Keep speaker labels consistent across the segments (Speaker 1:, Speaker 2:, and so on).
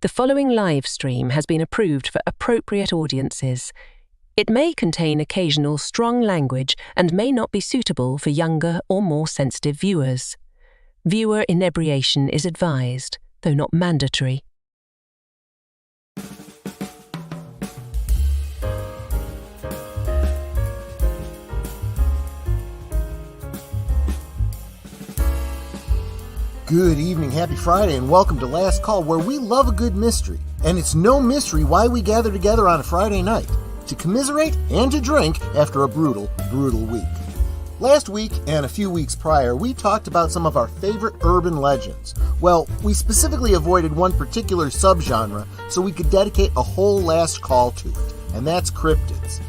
Speaker 1: The following live stream has been approved for appropriate audiences. It may contain occasional strong language and may not be suitable for younger or more sensitive viewers. Viewer inebriation is advised, though not mandatory.
Speaker 2: Good evening, happy Friday, and welcome to Last Call, where we love a good mystery. And it's no mystery why we gather together on a Friday night, to commiserate and to drink after a brutal, brutal week. Last week, and a few weeks prior, we talked about some of our favorite urban legends. Well, we specifically avoided one particular subgenre so we could dedicate a whole Last Call to it, and that's cryptids.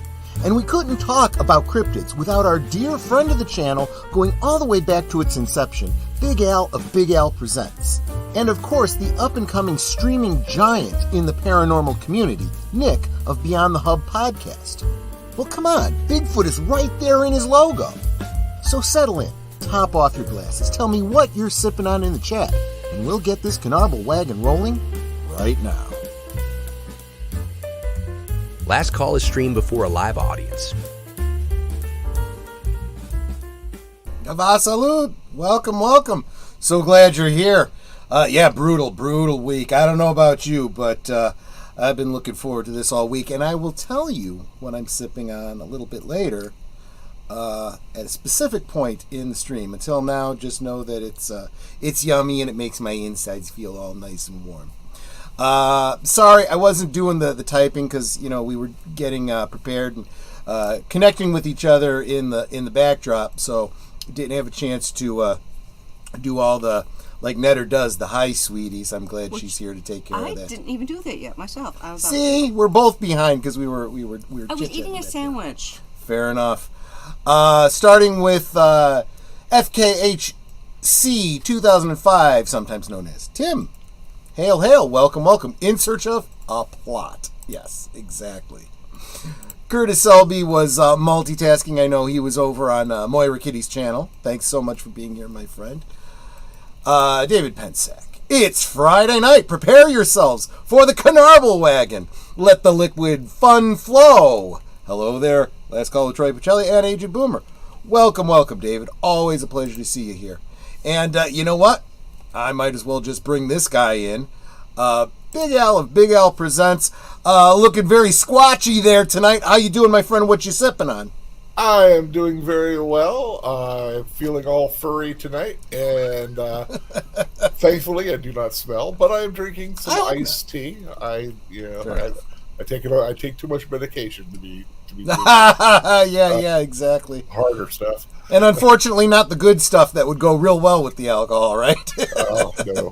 Speaker 2: And we couldn't talk about cryptids without our dear friend of the channel going all the way back to its inception, Big Al of Big Al Presents. And of course, the up-and-coming streaming giant in the paranormal community, Nick of Beyond the Hub podcast. Well, come on, Bigfoot is right there in his logo. So settle in, top off your glasses, tell me what you're sipping on in the chat, and we'll get this Canarble Wagon rolling right now.
Speaker 3: Last Call is streamed before a live audience.
Speaker 2: Gava salud! Welcome, welcome. So glad you're here. Brutal week. I don't know about you, but I've been looking forward to this all week, and I will tell you what I'm sipping on a little bit later at a specific point in the stream. Until now, just know that it's yummy and it makes my insides feel all nice and warm. Sorry, I wasn't doing the typing because we were getting prepared and connecting with each other in the backdrop, so didn't have a chance to do all the like Netter does. The hi, sweeties. I'm glad she's here to take care of that.
Speaker 4: I didn't even do that yet myself.
Speaker 2: See, we're both behind because we were.
Speaker 4: I was eating a sandwich.
Speaker 2: Fair enough. Starting with FKHC 2005, sometimes known as Tim. Hail, hail, welcome. In search of a plot. Yes, exactly. Curtis Selby was multitasking. I know he was over on Moira Kitty's channel. Thanks so much for being here, my friend. David Pensak. It's Friday night. Prepare yourselves for the Canarble Wagon. Let the liquid fun flow. Hello there. Last call with Trey, Pacelli, and Agent Boomer. Welcome, David. Always a pleasure to see you here. And you know what? I might as well just bring this guy in. Big Al of Big Al Presents. Looking very squatchy there tonight. How you doing, my friend? What you sipping on?
Speaker 5: I am doing very well. I'm feeling all furry tonight, and thankfully I do not smell. But I am drinking some iced tea. I take too much medication to be
Speaker 2: yeah, exactly.
Speaker 5: Harder stuff.
Speaker 2: And unfortunately, not the good stuff that would go real well with the alcohol, right?
Speaker 5: Oh, no.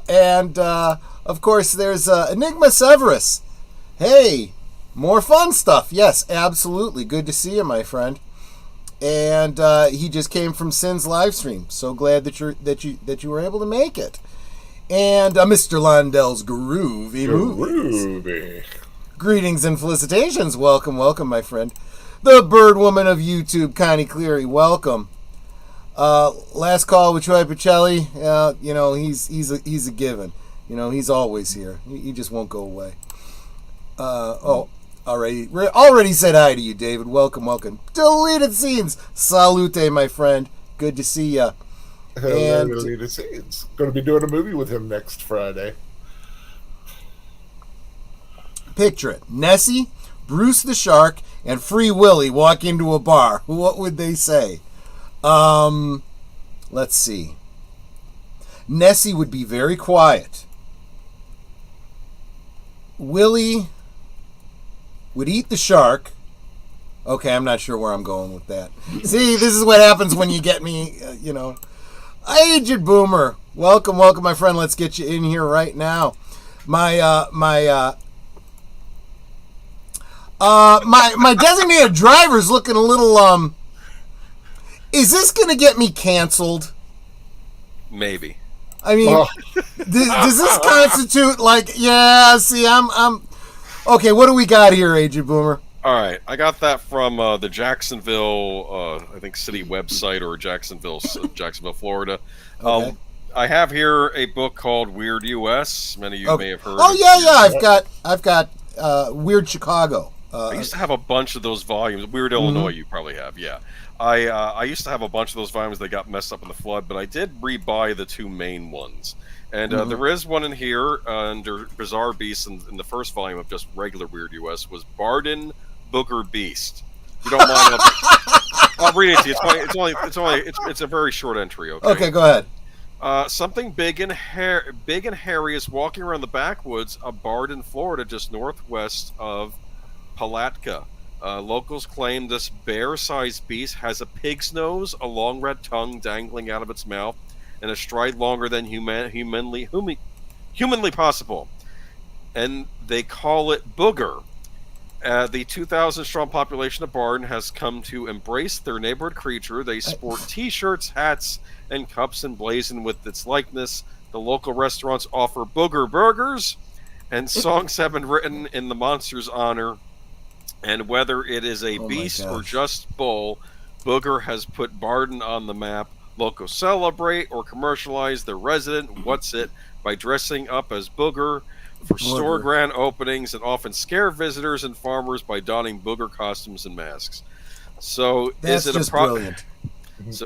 Speaker 2: And of course, there's Enigma Severus. Hey, more fun stuff. Yes, absolutely. Good to see you, my friend. And he just came from Sin's live stream. So glad that you were able to make it. And MrLondellsGroovyMovies. Greetings and felicitations. Welcome, my friend. The bird woman of YouTube, Connie Cleary. Welcome. Last call with Troy Pacelli. He's a given. He's always here. He just won't go away. Already said hi to you, David. Welcome. Deleted scenes. Salute, my friend. Good to see ya.
Speaker 5: And deleted scenes. Going to be doing a movie with him next Friday.
Speaker 2: Picture it. Nessie, Bruce the Shark, and Free Willy walk into a bar. What would they say? Let's see. Nessie would be very quiet. Willy would eat the shark. Okay, I'm not sure where I'm going with that. See, this is what happens when you get me, Agent Boomer. Welcome, my friend. Let's get you in here right now. My designated driver's looking a little, is this going to get me canceled?
Speaker 6: Maybe.
Speaker 2: I mean, does this constitute I'm okay, what do we got here, Agent Boomer?
Speaker 6: All right, I got that from the Jacksonville, I think city website, or Jacksonville, Florida.
Speaker 2: Okay.
Speaker 6: I have here a book called Weird U.S. Many of you may have heard.
Speaker 2: Oh I've got Weird Chicago.
Speaker 6: I used to have a bunch of those volumes. Weird Illinois, you probably have, yeah. I used to have a bunch of those volumes that got messed up in the flood, but I did rebuy the two main ones. And there is one in here under Bizarre Beasts, in the first volume of just regular Weird US was Barden Booger Beast. If you don't mind, I'll read it to you. It's a very short entry.
Speaker 2: Okay, go ahead.
Speaker 6: Something big and hairy is walking around the backwoods of Barden, Florida, just northwest of Palatka. Locals claim this bear-sized beast has a pig's nose, a long red tongue dangling out of its mouth, and a stride longer than humanly possible. And they call it Booger. The 2,000-strong population of Barden has come to embrace their neighborhood creature. They sport T-shirts, hats, and cups emblazoned with its likeness. The local restaurants offer Booger burgers, and songs have been written in the monster's honor. And whether it is a beast or just bull, Booger has put Barden on the map. Locals celebrate or commercialize their resident What's-It by dressing up as Booger for store grand openings and often scare visitors and farmers by donning Booger costumes and masks. So
Speaker 2: that's
Speaker 6: is it
Speaker 2: just brilliant.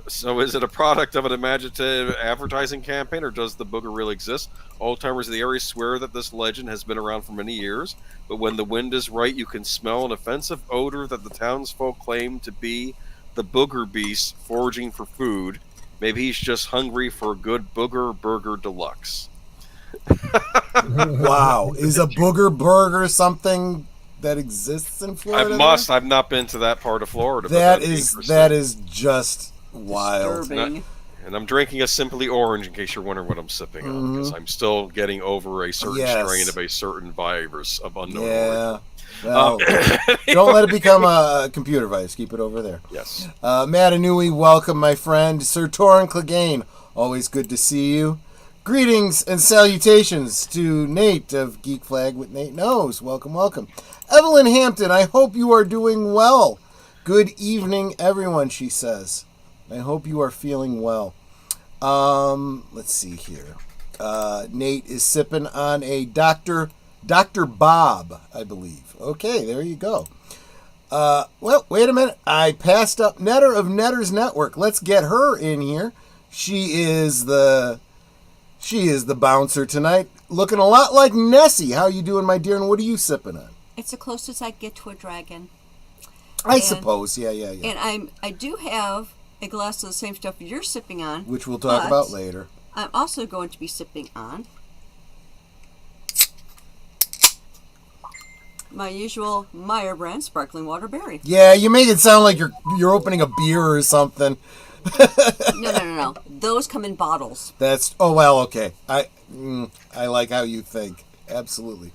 Speaker 6: So is it a product of an imaginative advertising campaign, or does the Booger really exist? Old-timers of the area swear that this legend has been around for many years, but when the wind is right, you can smell an offensive odor that the townsfolk claim to be the Booger Beast foraging for food. Maybe he's just hungry for a good Booger Burger Deluxe.
Speaker 2: Wow. Is a Booger Burger something that exists in Florida?
Speaker 6: I've not been to that part of Florida.
Speaker 2: That is just wild.
Speaker 4: Disturbing.
Speaker 6: And I'm drinking a Simply Orange, in case you're wondering what I'm sipping on, because I'm still getting over a certain strain of a certain virus of unknown origin.
Speaker 2: Well, don't let it become a computer virus. Keep it over there.
Speaker 6: Yes.
Speaker 2: Matanui, welcome, my friend. Sir Torrhen Clegane, always good to see you. Greetings and salutations to Nate of Geek Flag with Nate Knows. Welcome, welcome. Evelyn Hampton, I hope you are doing well. Good evening, everyone, she says. I hope you are feeling well. Let's see here. Nate is sipping on a Dr. Bob, I believe. Okay, there you go. Well, wait a minute. I passed up Netter of Netter's Network. Let's get her in here. She is the bouncer tonight. Looking a lot like Nessie. How you doing, my dear? And what are you sipping on?
Speaker 4: It's the closest I get to a dragon.
Speaker 2: I suppose, yeah.
Speaker 4: And I do have a glass of the same stuff you're sipping on,
Speaker 2: which we'll talk about later.
Speaker 4: I'm also going to be sipping on my usual Meyer brand sparkling water berry.
Speaker 2: Yeah, you make it sound like you're opening a beer or something.
Speaker 4: No. Those come in bottles.
Speaker 2: Okay. I like how you think. Absolutely.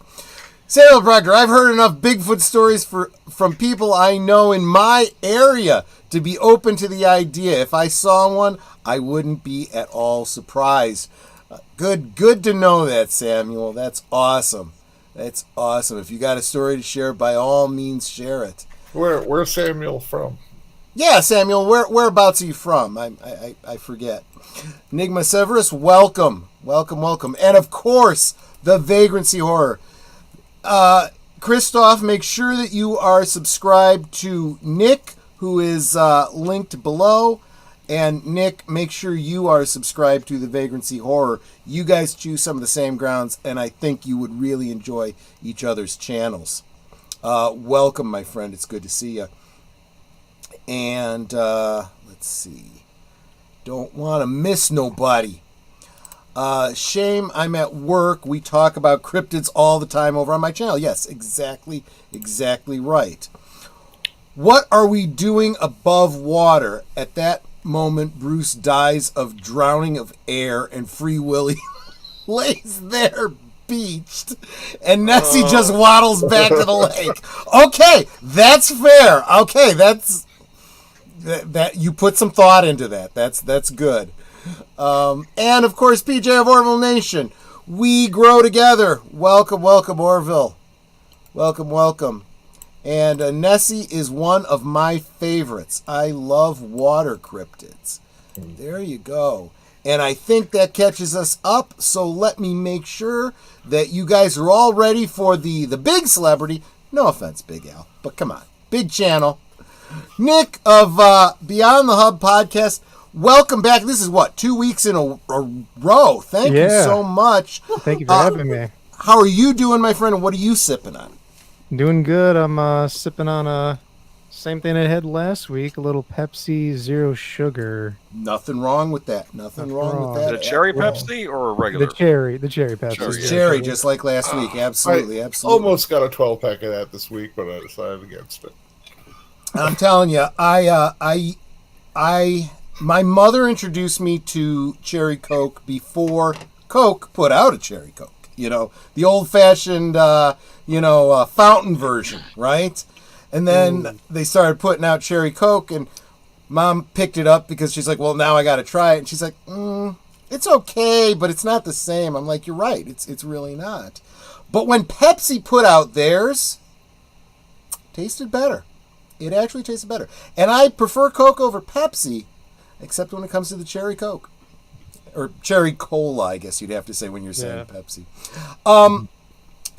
Speaker 2: Samuel Proctor, I've heard enough Bigfoot stories from people I know in my area to be open to the idea. If I saw one, I wouldn't be at all surprised. Good to know that, Samuel. That's awesome. That's awesome. If you got a story to share, by all means, share it.
Speaker 5: Where's Samuel from?
Speaker 2: Yeah, Samuel, whereabouts are you from? I forget. Enigma Severus, welcome. And of course, the Vagrancy Horror. Christoph, make sure that you are subscribed to Nick, who is linked below. And Nick, make sure you are subscribed to the Vagrancy Horror. You guys choose some of the same grounds, and I think you would really enjoy each other's channels. Welcome, my friend. It's good to see you. And let's see. Don't want to miss nobody. Shame I'm at work. We talk about cryptids all the time over on my channel. Yes, exactly right. What are we doing above water? At that moment, Bruce dies of drowning of air, and Free Willy lays there beached, and Nessie just waddles back to the lake. Okay, that's fair. Okay, that you put some thought into that. That's good. And of course, PJ of Orville Nation, we grow together. Welcome, Orville. Welcome. And Nessie is one of my favorites. I love water cryptids. There you go. And I think that catches us up, so let me make sure that you guys are all ready for the big celebrity. No offense, Big Al, but come on. Big channel. Nick of Beyond the Hub podcast, welcome back. This is 2 weeks in a row. Thank you so much.
Speaker 7: Thank you for having me.
Speaker 2: How are you doing, my friend, and what are you sipping on?
Speaker 7: Doing good. I'm sipping on same thing I had last week, a little Pepsi Zero Sugar.
Speaker 2: Nothing wrong with that. Nothing wrong with that.
Speaker 6: The cherry Pepsi or a regular?
Speaker 7: The cherry Pepsi.
Speaker 2: Cherry, just like last week. Absolutely.
Speaker 5: I almost got a 12-pack of that this week, but I decided against it.
Speaker 2: I'm telling you, my mother introduced me to cherry Coke before Coke put out a cherry Coke. You know, the old-fashioned, fountain version, right? And then they started putting out cherry Coke, and Mom picked it up because she's like, well, now I got to try it. And she's like, it's okay, but it's not the same. I'm like, you're right. It's really not. But when Pepsi put out theirs, tasted better. It actually tasted better. And I prefer Coke over Pepsi, except when it comes to the cherry Coke. Or cherry cola, I guess you'd have to say when you're saying Pepsi.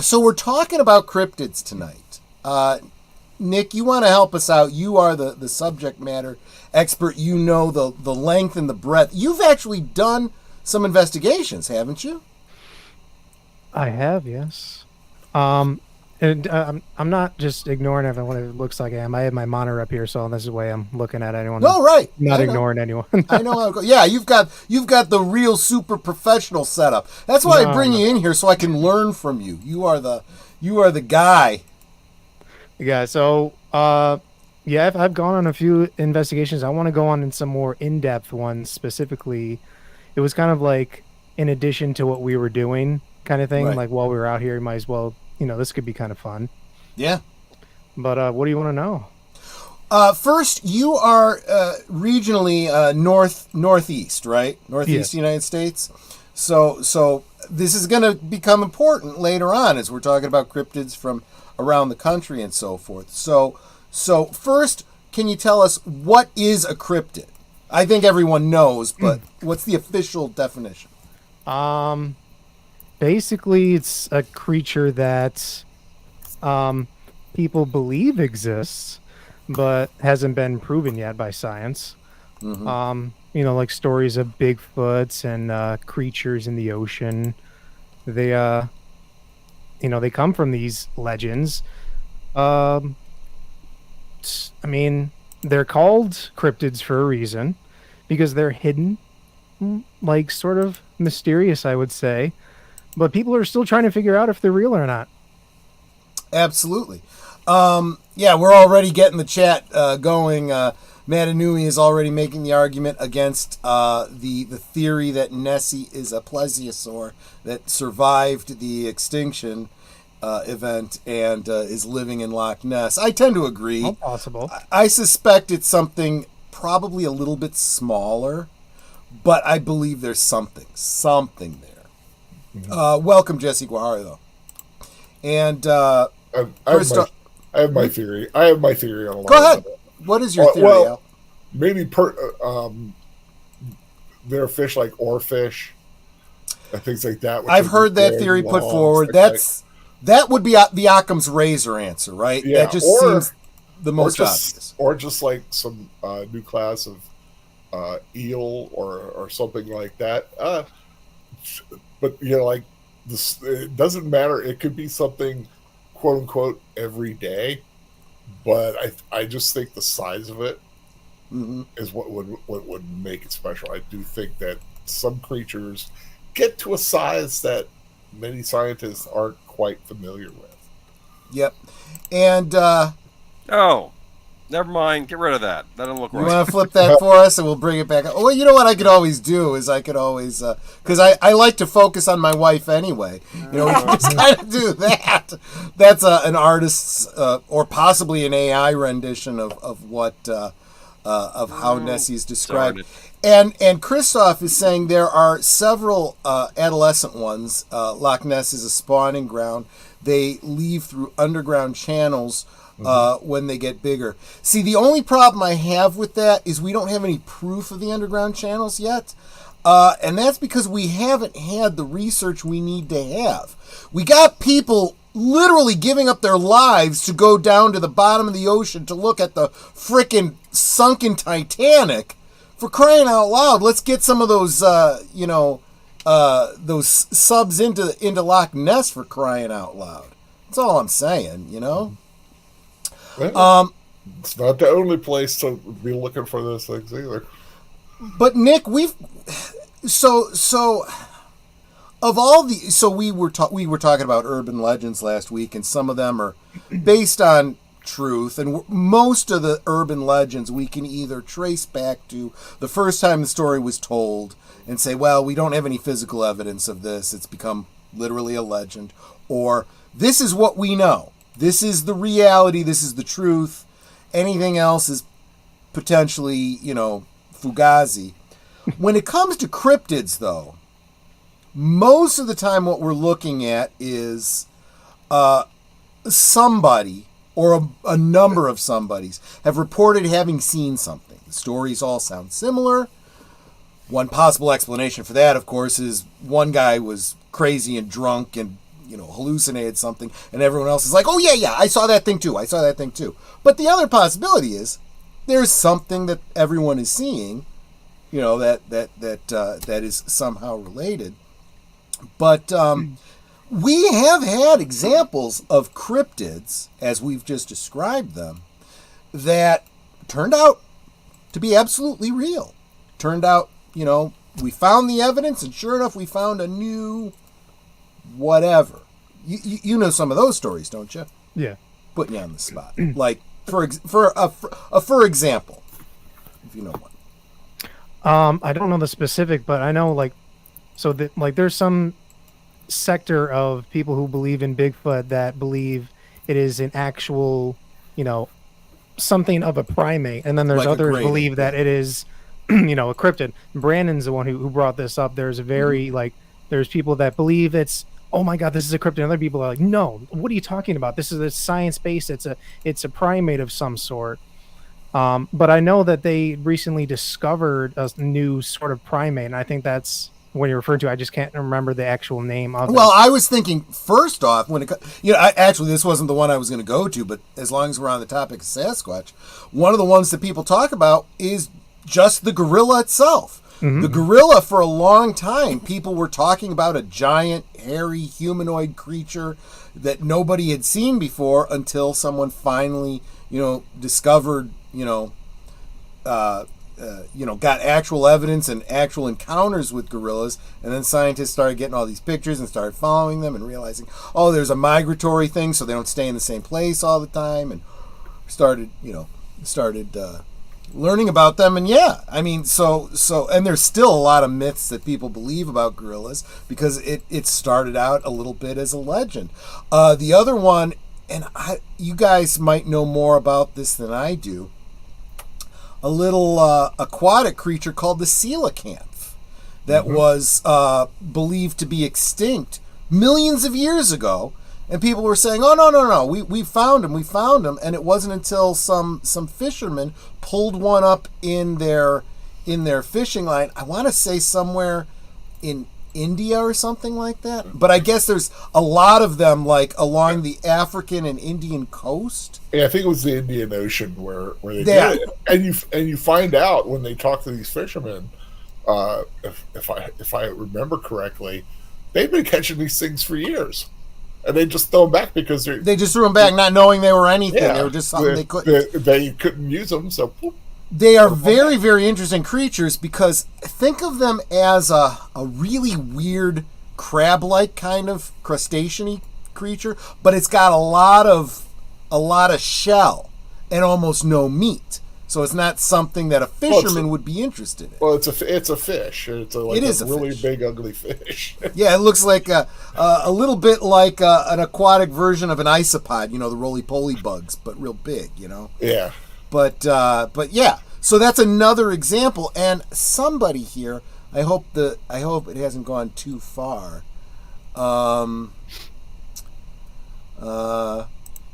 Speaker 2: So we're talking about cryptids tonight. Nick, you want to help us out. You are the subject matter expert. You know the length and the breadth. You've actually done some investigations, haven't you?
Speaker 7: I have, yes. And I'm not just ignoring everyone. It looks like I am. I have my monitor up here, so this is the way I'm looking at anyone.
Speaker 2: No, right.
Speaker 7: Not ignoring anyone.
Speaker 2: I know how it goes. Yeah, you've got the real super professional setup. That's why I bring you in here so I can learn from you. You are the guy.
Speaker 7: Yeah. So, I've gone on a few investigations. I want to go on in some more in-depth ones. Specifically, it was kind of like in addition to what we were doing, kind of thing. Right. Like while we were out here, you might as well. This could be kind of fun. Yeah. But what do you want to know?
Speaker 2: First, you are regionally northeast, right? Northeast United States. So this is going to become important later on as we're talking about cryptids from around the country and so forth. So first, can you tell us what is a cryptid? I think everyone knows, but what's the official definition?
Speaker 7: Basically, it's a creature that people believe exists, but hasn't been proven yet by science. Mm-hmm. Like stories of Bigfoots and creatures in the ocean. They, they come from these legends. They're called cryptids for a reason, because they're hidden, like sort of mysterious, I would say. But people are still trying to figure out if they're real or not.
Speaker 2: Absolutely. We're already getting the chat going. Matanui is already making the argument against the theory that Nessie is a plesiosaur that survived the extinction event and is living in Loch Ness. I tend to agree.
Speaker 7: Not possible.
Speaker 2: I suspect it's something probably a little bit smaller, but I believe there's something there. Welcome, Jesse Guajardo. And
Speaker 5: I have my theory. I have my theory on a lot.
Speaker 2: Go ahead. What is your theory, Al?
Speaker 5: Maybe there are fish like oarfish and things like that.
Speaker 2: I've heard that theory put forward. That would be the Occam's razor answer, right?
Speaker 5: Yeah,
Speaker 2: that just seems the most obvious.
Speaker 5: Or just like some new class of eel or something like that. But like this, it doesn't matter. It could be something, quote unquote, every day. But I just think the size of it is what would make it special. I do think that some creatures get to a size that many scientists aren't quite familiar with.
Speaker 2: Yep, and
Speaker 6: never mind. Get rid of that. That doesn't look right.
Speaker 2: You want to flip that for us, and we'll bring it back. Well, you know what I could always do is because I like to focus on my wife anyway. We can just kind of do that. That's an artist's or possibly an AI rendition of what of how Nessie is described. And Christoph is saying there are several adolescent ones. Loch Ness is a spawning ground. They leave through underground channels when they get bigger. See, the only problem I have with that is we don't have any proof of the underground channels yet. And that's because we haven't had the research we need to have. We got people literally giving up their lives to go down to the bottom of the ocean to look at the frickin' sunken Titanic. For crying out loud, let's get some of those, those subs into Loch Ness, for crying out loud. That's all I'm saying, you know?
Speaker 5: Well, it's not the only place to be looking for those things either.
Speaker 2: But Nick, so of all the, so we were talking about urban legends last week, and some of them are based on truth, and most of the urban legends we can either trace back to the first time the story was told and say, well, we don't have any physical evidence of this, it's become literally a legend, or this is what we know, this is the reality, this is the truth, anything else is potentially, fugazi. When it comes to cryptids, though, most of the time what we're looking at is somebody or a number of somebodies have reported having seen something. The stories all sound similar. One possible explanation for that, of course, is one guy was crazy and drunk and hallucinated something, and everyone else is like, oh yeah, I saw that thing too. But the other possibility is there's something that everyone is seeing, that is somehow related. But we have had examples of cryptids, as we've just described them, that turned out to be absolutely real. Turned out, we found the evidence, and sure enough, we found a new whatever. You know some of those stories, don't you?
Speaker 7: Yeah.
Speaker 2: Putting you on the spot. Like, for example, if you know one.
Speaker 7: I don't know the specific, but I know there's some sector of people who believe in Bigfoot that believe it is an actual, something of a primate, and then there's others believe that it is, a cryptid. Brandon's the one who brought this up. There's there's people that believe it's, oh my God, this is a cryptid. Other people are like, no, what are you talking about? This is a science-based. It's a primate of some sort. But I know that they recently discovered a new sort of primate, and I think that's what you're referring to. I just can't remember the actual name of it.
Speaker 2: Well, I was thinking, first off, actually, this wasn't the one I was going to go to, but as long as we're on the topic of Sasquatch, one of the ones that people talk about is just the gorilla itself. Mm-hmm. The gorilla, for a long time, people were talking about a giant, hairy, humanoid creature that nobody had seen before until someone finally, discovered, got actual evidence and actual encounters with gorillas, and then scientists started getting all these pictures and started following them and realizing, oh, there's a migratory thing, so they don't stay in the same place all the time, and started learning about them. And and there's still a lot of myths that people believe about gorillas because it started out a little bit as a legend. The other one, and you guys might know more about this than I do, a little aquatic creature called the coelacanth that was believed to be extinct millions of years ago, and people were saying, oh, no, we found him, and it wasn't until some fishermen pulled one up in their fishing line, I want to say somewhere in India or something like that, but I guess there's a lot of them along the African and Indian coast.
Speaker 5: Yeah, I think it was the Indian Ocean where they did it. And you find out when they talk to these fishermen, if I remember correctly, they've been catching these things for years, and they just throw them back because
Speaker 2: they just threw them back, not knowing they were anything. Yeah, they were just something they couldn't.
Speaker 5: They couldn't use them, so.
Speaker 2: They are very, very interesting creatures because think of them as a really weird crab-like kind of crustacean-y creature, but it's got a lot of shell and almost no meat. So it's not something that a fisherman would be interested in.
Speaker 5: Well, it's a fish. It's a really
Speaker 2: fish.
Speaker 5: Big, ugly fish.
Speaker 2: Yeah, it looks like a little bit like an aquatic version of an isopod, the roly-poly bugs, but real big,
Speaker 5: Yeah.
Speaker 2: But yeah, so that's another example. And somebody here, I hope it hasn't gone too far.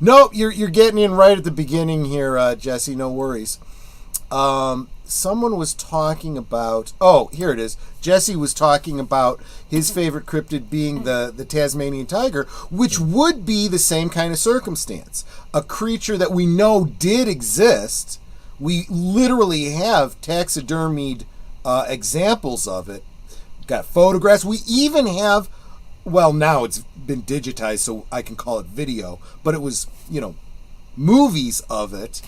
Speaker 2: Nope, you're getting in right at the beginning here, Jesse. No worries. someone was talking about. Oh, here it is. Jesse was talking about his favorite cryptid being the Tasmanian tiger, which would be the same kind of circumstance. A creature that we know did exist. We literally have taxidermied examples of it. Got photographs. We even have. Well, now it's been digitized, so I can call it video. But it was, movies of it.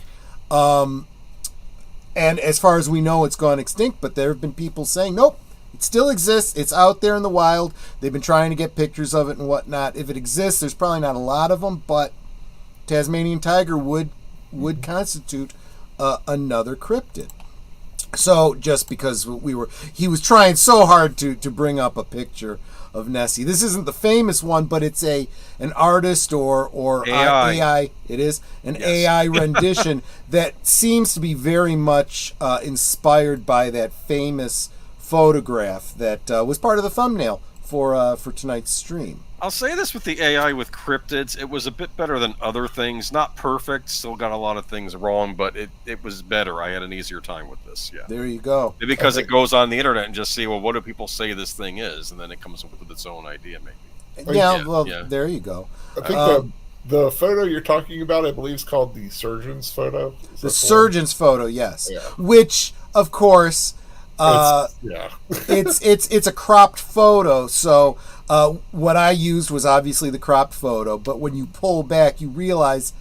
Speaker 2: And as far as we know, it's gone extinct, but there have been people saying, nope, it still exists. It's out there in the wild. They've been trying to get pictures of it and whatnot. If it exists, there's probably not a lot of them, but Tasmanian tiger would constitute another cryptid. So just because he was trying so hard to bring up a picture of Nessie. This isn't the famous one, but it's an artist or AI. It is an AI rendition that seems to be very much inspired by that famous photograph that was part of the thumbnail for tonight's stream.
Speaker 6: I'll say this with the AI with cryptids, it was a bit better than other things. Not perfect, still got a lot of things wrong, but it was better. I had an easier time with this, yeah.
Speaker 2: There you go.
Speaker 6: Because it goes on the internet and just see, well, what do people say this thing is? And then it comes up with its own idea, maybe.
Speaker 2: There you go.
Speaker 5: I think the photo you're talking about, I believe, is called the surgeon's photo.
Speaker 2: The surgeon's photo, yes.
Speaker 5: Yeah.
Speaker 2: Which, of course, it's a cropped photo, so what I used was obviously the cropped photo, but when you pull back, you realize,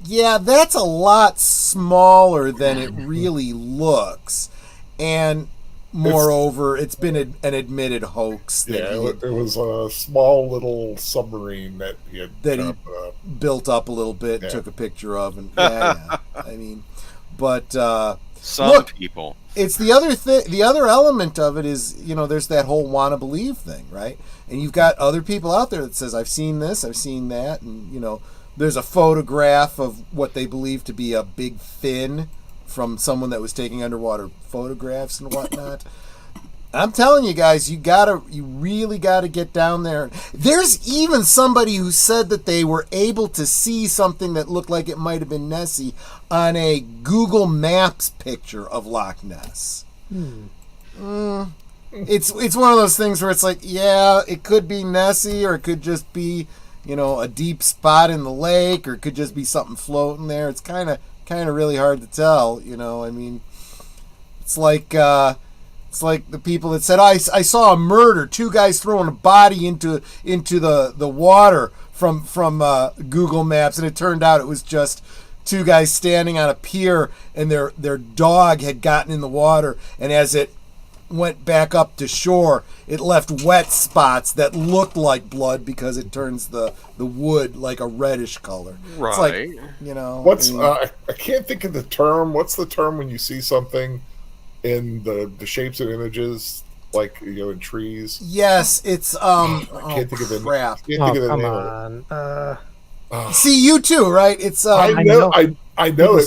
Speaker 2: that's a lot smaller than it really looks. And moreover, it's been an admitted hox.
Speaker 5: It was a small little submarine that he
Speaker 2: built up a little bit and took a picture of. And I mean, but
Speaker 6: people.
Speaker 2: It's the other thing. The other element of it is, there's that whole wanna believe thing, right? And you've got other people out there that says, I've seen this, I've seen that, and there's a photograph of what they believe to be a big fin from someone that was taking underwater photographs and whatnot. I'm telling you guys, you really gotta get down there. There's even somebody who said that they were able to see something that looked like it might have been Nessie on a Google Maps picture of Loch Ness. It's one of those things where it's like, it could be Nessie, or it could just be, a deep spot in the lake, or it could just be something floating there. It's kind of really hard to tell, I mean, it's like the people that said, I saw a murder, 2 guys throwing a body into the water from Google Maps, and it turned out it was just 2 guys standing on a pier, and their dog had gotten in the water, and as it went back up to shore, it left wet spots that looked like blood because it turns the wood like a reddish color.
Speaker 6: Right.
Speaker 2: It's like,
Speaker 5: I can't think of the term. What's the term when you see something in the shapes of images, like, in trees?
Speaker 2: Yes, it's
Speaker 5: I can't think of it.
Speaker 2: Crap.
Speaker 7: Come on.
Speaker 2: See, you too, right? It's
Speaker 5: I know it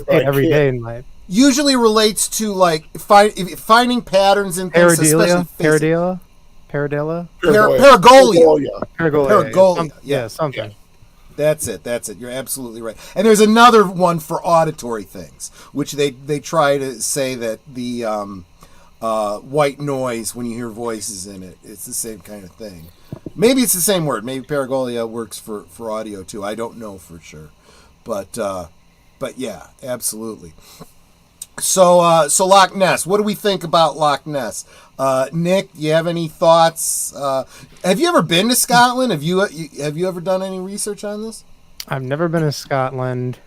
Speaker 7: every day in life.
Speaker 2: Usually relates to like finding patterns in things, especially
Speaker 7: Paragolia.
Speaker 2: Yeah,
Speaker 7: something.
Speaker 2: That's it. You're absolutely right. And there's another one for auditory things, which they try to say that the white noise when you hear voices in it, it's the same kind of thing. Maybe it's the same word. Maybe paragolia works for audio too. I don't know for sure, but yeah, absolutely. So Loch Ness. What do we think about Loch Ness? Nick, do you have any thoughts? Have you ever been to Scotland? Have you ever done any research on this?
Speaker 7: I've never been to Scotland.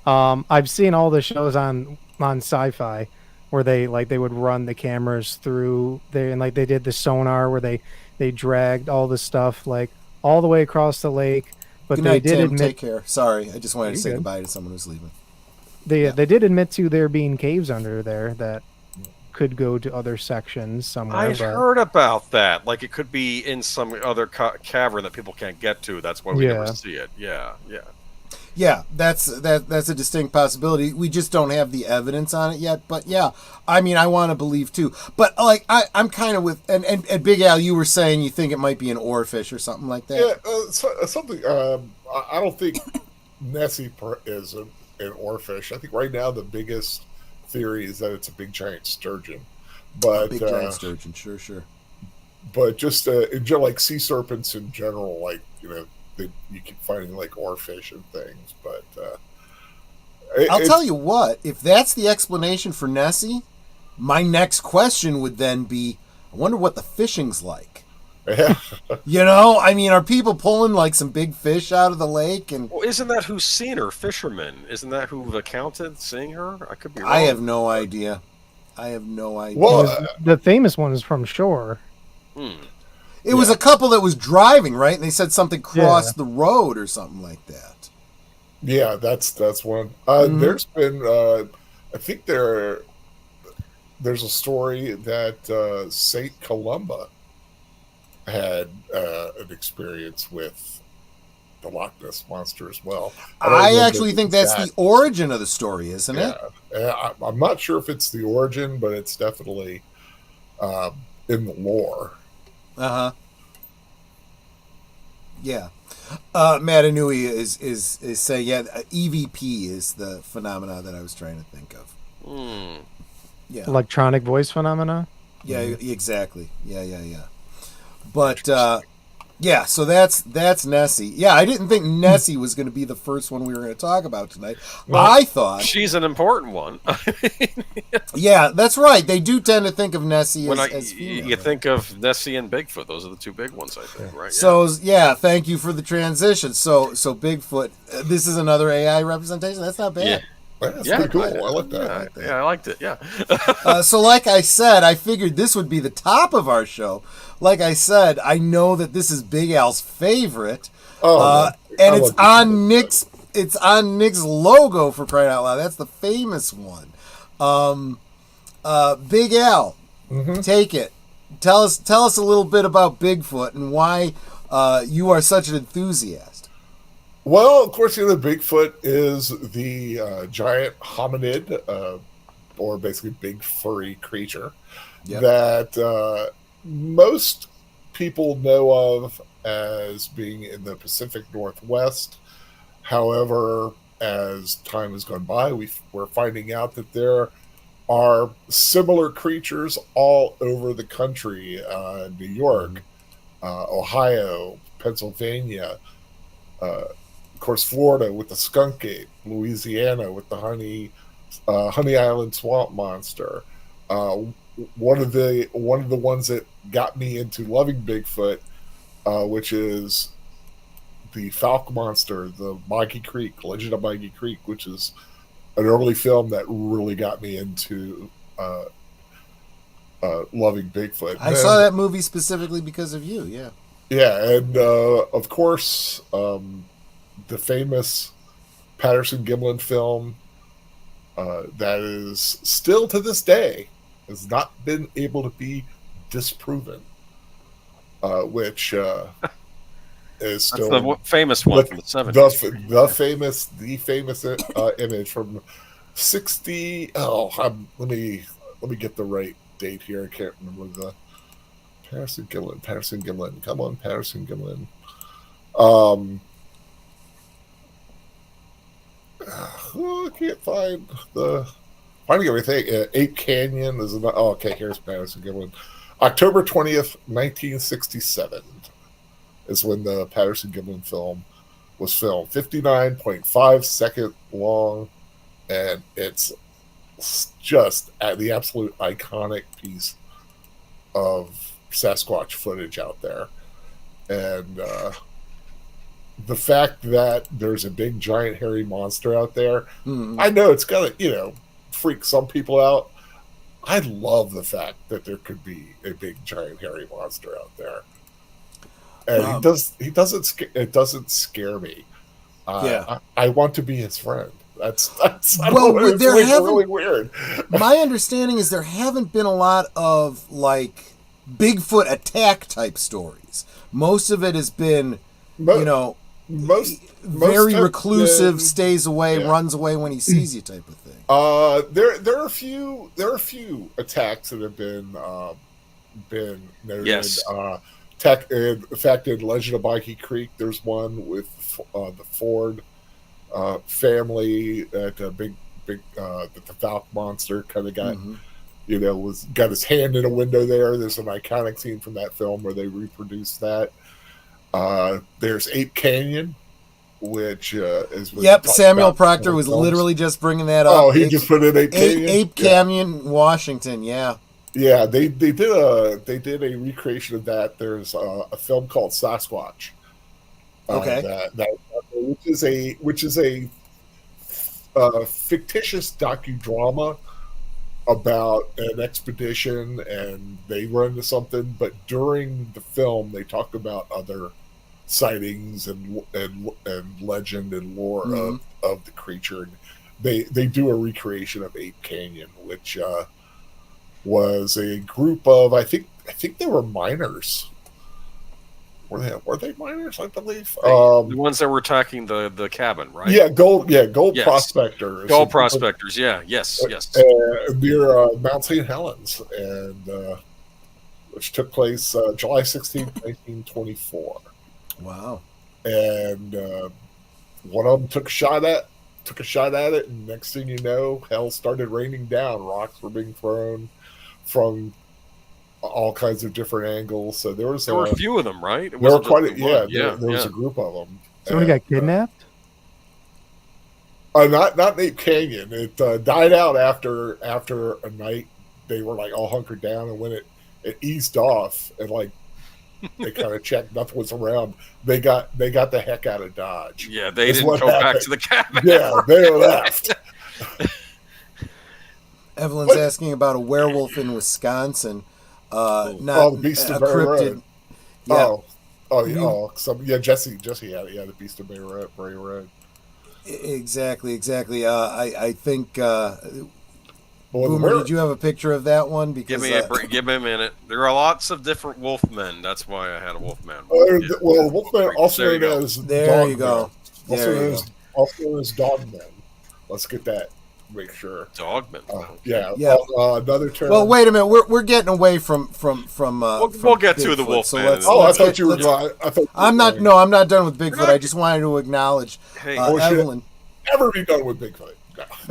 Speaker 7: I've seen all the shows on Sci-Fi where they would run the cameras through there, and like they did the sonar where they dragged all the stuff like all the way across the lake. But
Speaker 2: Good night,
Speaker 7: they did
Speaker 2: Tim.
Speaker 7: admit.
Speaker 2: Take care. Sorry, I just wanted to say
Speaker 7: good.
Speaker 2: goodbye to someone who's leaving.
Speaker 7: They did admit to there being caves under there that could go to other sections somewhere.
Speaker 6: I've heard about that. Like it could be in some other cavern that people can't get to. That's why we never see it. Yeah.
Speaker 2: That's a distinct possibility. We just don't have the evidence on it yet. But yeah, I mean, I want to believe too. But like, I'm kind of with and Big Al, you were saying you think it might be an oarfish or something like that.
Speaker 5: Yeah, something. I don't think Nessie is an oarfish. I think right now the biggest theory is that it's a big giant sturgeon, but
Speaker 2: big giant sturgeon, sure.
Speaker 5: But just like sea serpents in general, like you keep finding like oarfish and things. But
Speaker 2: I'll tell you what, if that's the explanation for Nessie, my next question would then be, I wonder what the fishing's like.
Speaker 5: Yeah.
Speaker 2: I mean, are people pulling like some big fish out of the lake? And
Speaker 6: well, isn't that who's seen her? Fishermen. Isn't that who've accounted seeing her? I could be wrong.
Speaker 2: I have no idea.
Speaker 5: Well,
Speaker 7: the famous one is from shore.
Speaker 2: It was a couple that was driving, right? And they said something crossed the road or something like that.
Speaker 5: Yeah, that's one. There's been, I think there's a story that Saint Columba had an experience with the Loch Ness Monster as well.
Speaker 2: I actually think that's the origin of the story, isn't it?
Speaker 5: Yeah, I'm not sure if it's the origin, but it's definitely in the lore.
Speaker 2: Yeah. Matanui is saying, EVP is the phenomena that I was trying to think of. Yeah.
Speaker 7: Electronic voice phenomena?
Speaker 2: Yeah, exactly. Yeah. But so that's Nessie. Yeah, I didn't think Nessie was going to be the first one we were going to talk about tonight. Well, I thought
Speaker 6: she's an important one.
Speaker 2: Yeah, that's right. They do tend to think of Nessie as female.
Speaker 6: You think of Nessie and Bigfoot. Those are the two big ones, I think, right?
Speaker 2: So, thank you for the transition. So Bigfoot, this is another AI representation? That's not bad.
Speaker 5: Yeah. That's pretty cool. I like that.
Speaker 6: Yeah, I liked it. Yeah.
Speaker 2: So, like I said, I figured this would be the top of our show. Like I said, I know that this is Big Al's favorite, and it's on Nick's. It's on Nick's logo, for crying out loud. That's the famous one. Big Al, take it. Tell us a little bit about Bigfoot and why you are such an enthusiast.
Speaker 5: Well, of course, Bigfoot is the giant hominid, or basically big furry creature that most people know of as being in the Pacific Northwest. However, as time has gone by, we're finding out that there are similar creatures all over the country. New York, Ohio, Pennsylvania, of course, Florida with the skunk ape, Louisiana with the Honey Island swamp monster. One of the ones that got me into loving Bigfoot, which is the Falk Monster, the Maggie Creek, Legend of Maggie Creek, which is an early film that really got me into loving Bigfoot.
Speaker 2: I saw that movie specifically because of you, yeah.
Speaker 5: Yeah, and of course, the famous Patterson-Gimlin film that is still to this day has not been able to be disproven, which is still
Speaker 6: the famous one from the 70s.
Speaker 5: The famous image from 60. Let me get the right date here. I can't remember the Patterson-Gimlin. Come on, Patterson-Gimlin. I can't finding everything. Ape Canyon is another. Oh, okay, here's Patterson-Gimlin. October 20th, 1967 is when the Patterson-Gimlin film was filmed. 59.5 second long, and it's just the absolute iconic piece of Sasquatch footage out there. And the fact that there's a big giant hairy monster out there, I know it's gonna freak some people out. I love the fact that there could be a big giant hairy monster out there, and it doesn't scare me. I want to be his friend. That's really weird.
Speaker 2: My understanding is there haven't been a lot of like Bigfoot attack type stories. Most of it has been very reclusive, stays away, runs away when he sees you type of thing.
Speaker 5: There are a few attacks that have been noted. Yes. In fact, in Legend of Maggie Creek, there's one with the Ford family at Big big that the Falcon monster kind of got got his hand in a window there. There's an iconic scene from that film where they reproduced that. There's Ape Canyon, which is
Speaker 2: Samuel Proctor was literally just bringing that up.
Speaker 5: Oh, he just put in Ape Canyon.
Speaker 2: Ape Canyon, Washington. Yeah.
Speaker 5: Yeah, they did a recreation of that. There's a film called Sasquatch. Which is a fictitious docudrama about an expedition, and they run into something. But during the film, they talk about other sightings and legend and lore of the creature. And they do a recreation of Ape Canyon, which was a group of I think they were miners. Were they miners? I believe
Speaker 6: the ones that were attacking the cabin, right?
Speaker 5: Yeah, gold prospectors.
Speaker 6: Gold prospectors. Yeah, yes.
Speaker 5: Near Mount St. Helens, and which took place July 16, 1924.
Speaker 2: Wow!
Speaker 5: And one of them took a shot at it, and next thing you know, hell started raining down. Rocks were being thrown from all kinds of different angles. So there were
Speaker 6: a few of them, right?
Speaker 5: There were quite there was a group of them.
Speaker 7: Somebody got kidnapped?
Speaker 5: Not Ape Canyon. It died out after a night. They were like all hunkered down, and when it eased off and like they kind of checked nothing was around, they got the heck out of Dodge.
Speaker 6: Yeah, they didn't go back to the cabin.
Speaker 5: Yeah, they left.
Speaker 2: Evelyn's asking about a werewolf in Wisconsin. Not
Speaker 5: the Beast of
Speaker 2: a cryptid.
Speaker 5: Yeah. Jesse had it. Yeah, the Beast of Bray Road.
Speaker 2: Exactly. I think. Boomer, did you have a picture of that one? Because
Speaker 6: give me a minute. There are lots of different wolfmen. That's why I had a wolfman.
Speaker 5: Wolfman also known as
Speaker 2: there you go.
Speaker 5: Also known as dogmen. Let's get that. Make sure
Speaker 6: dogmen.
Speaker 5: Another term.
Speaker 2: Well, wait a minute. We're getting away from.
Speaker 6: We'll get to the wolfman.
Speaker 2: So
Speaker 5: I thought you were.
Speaker 2: I'm not. No, I'm not done with Bigfoot. I just wanted to acknowledge Evelyn.
Speaker 5: Never be done with Bigfoot.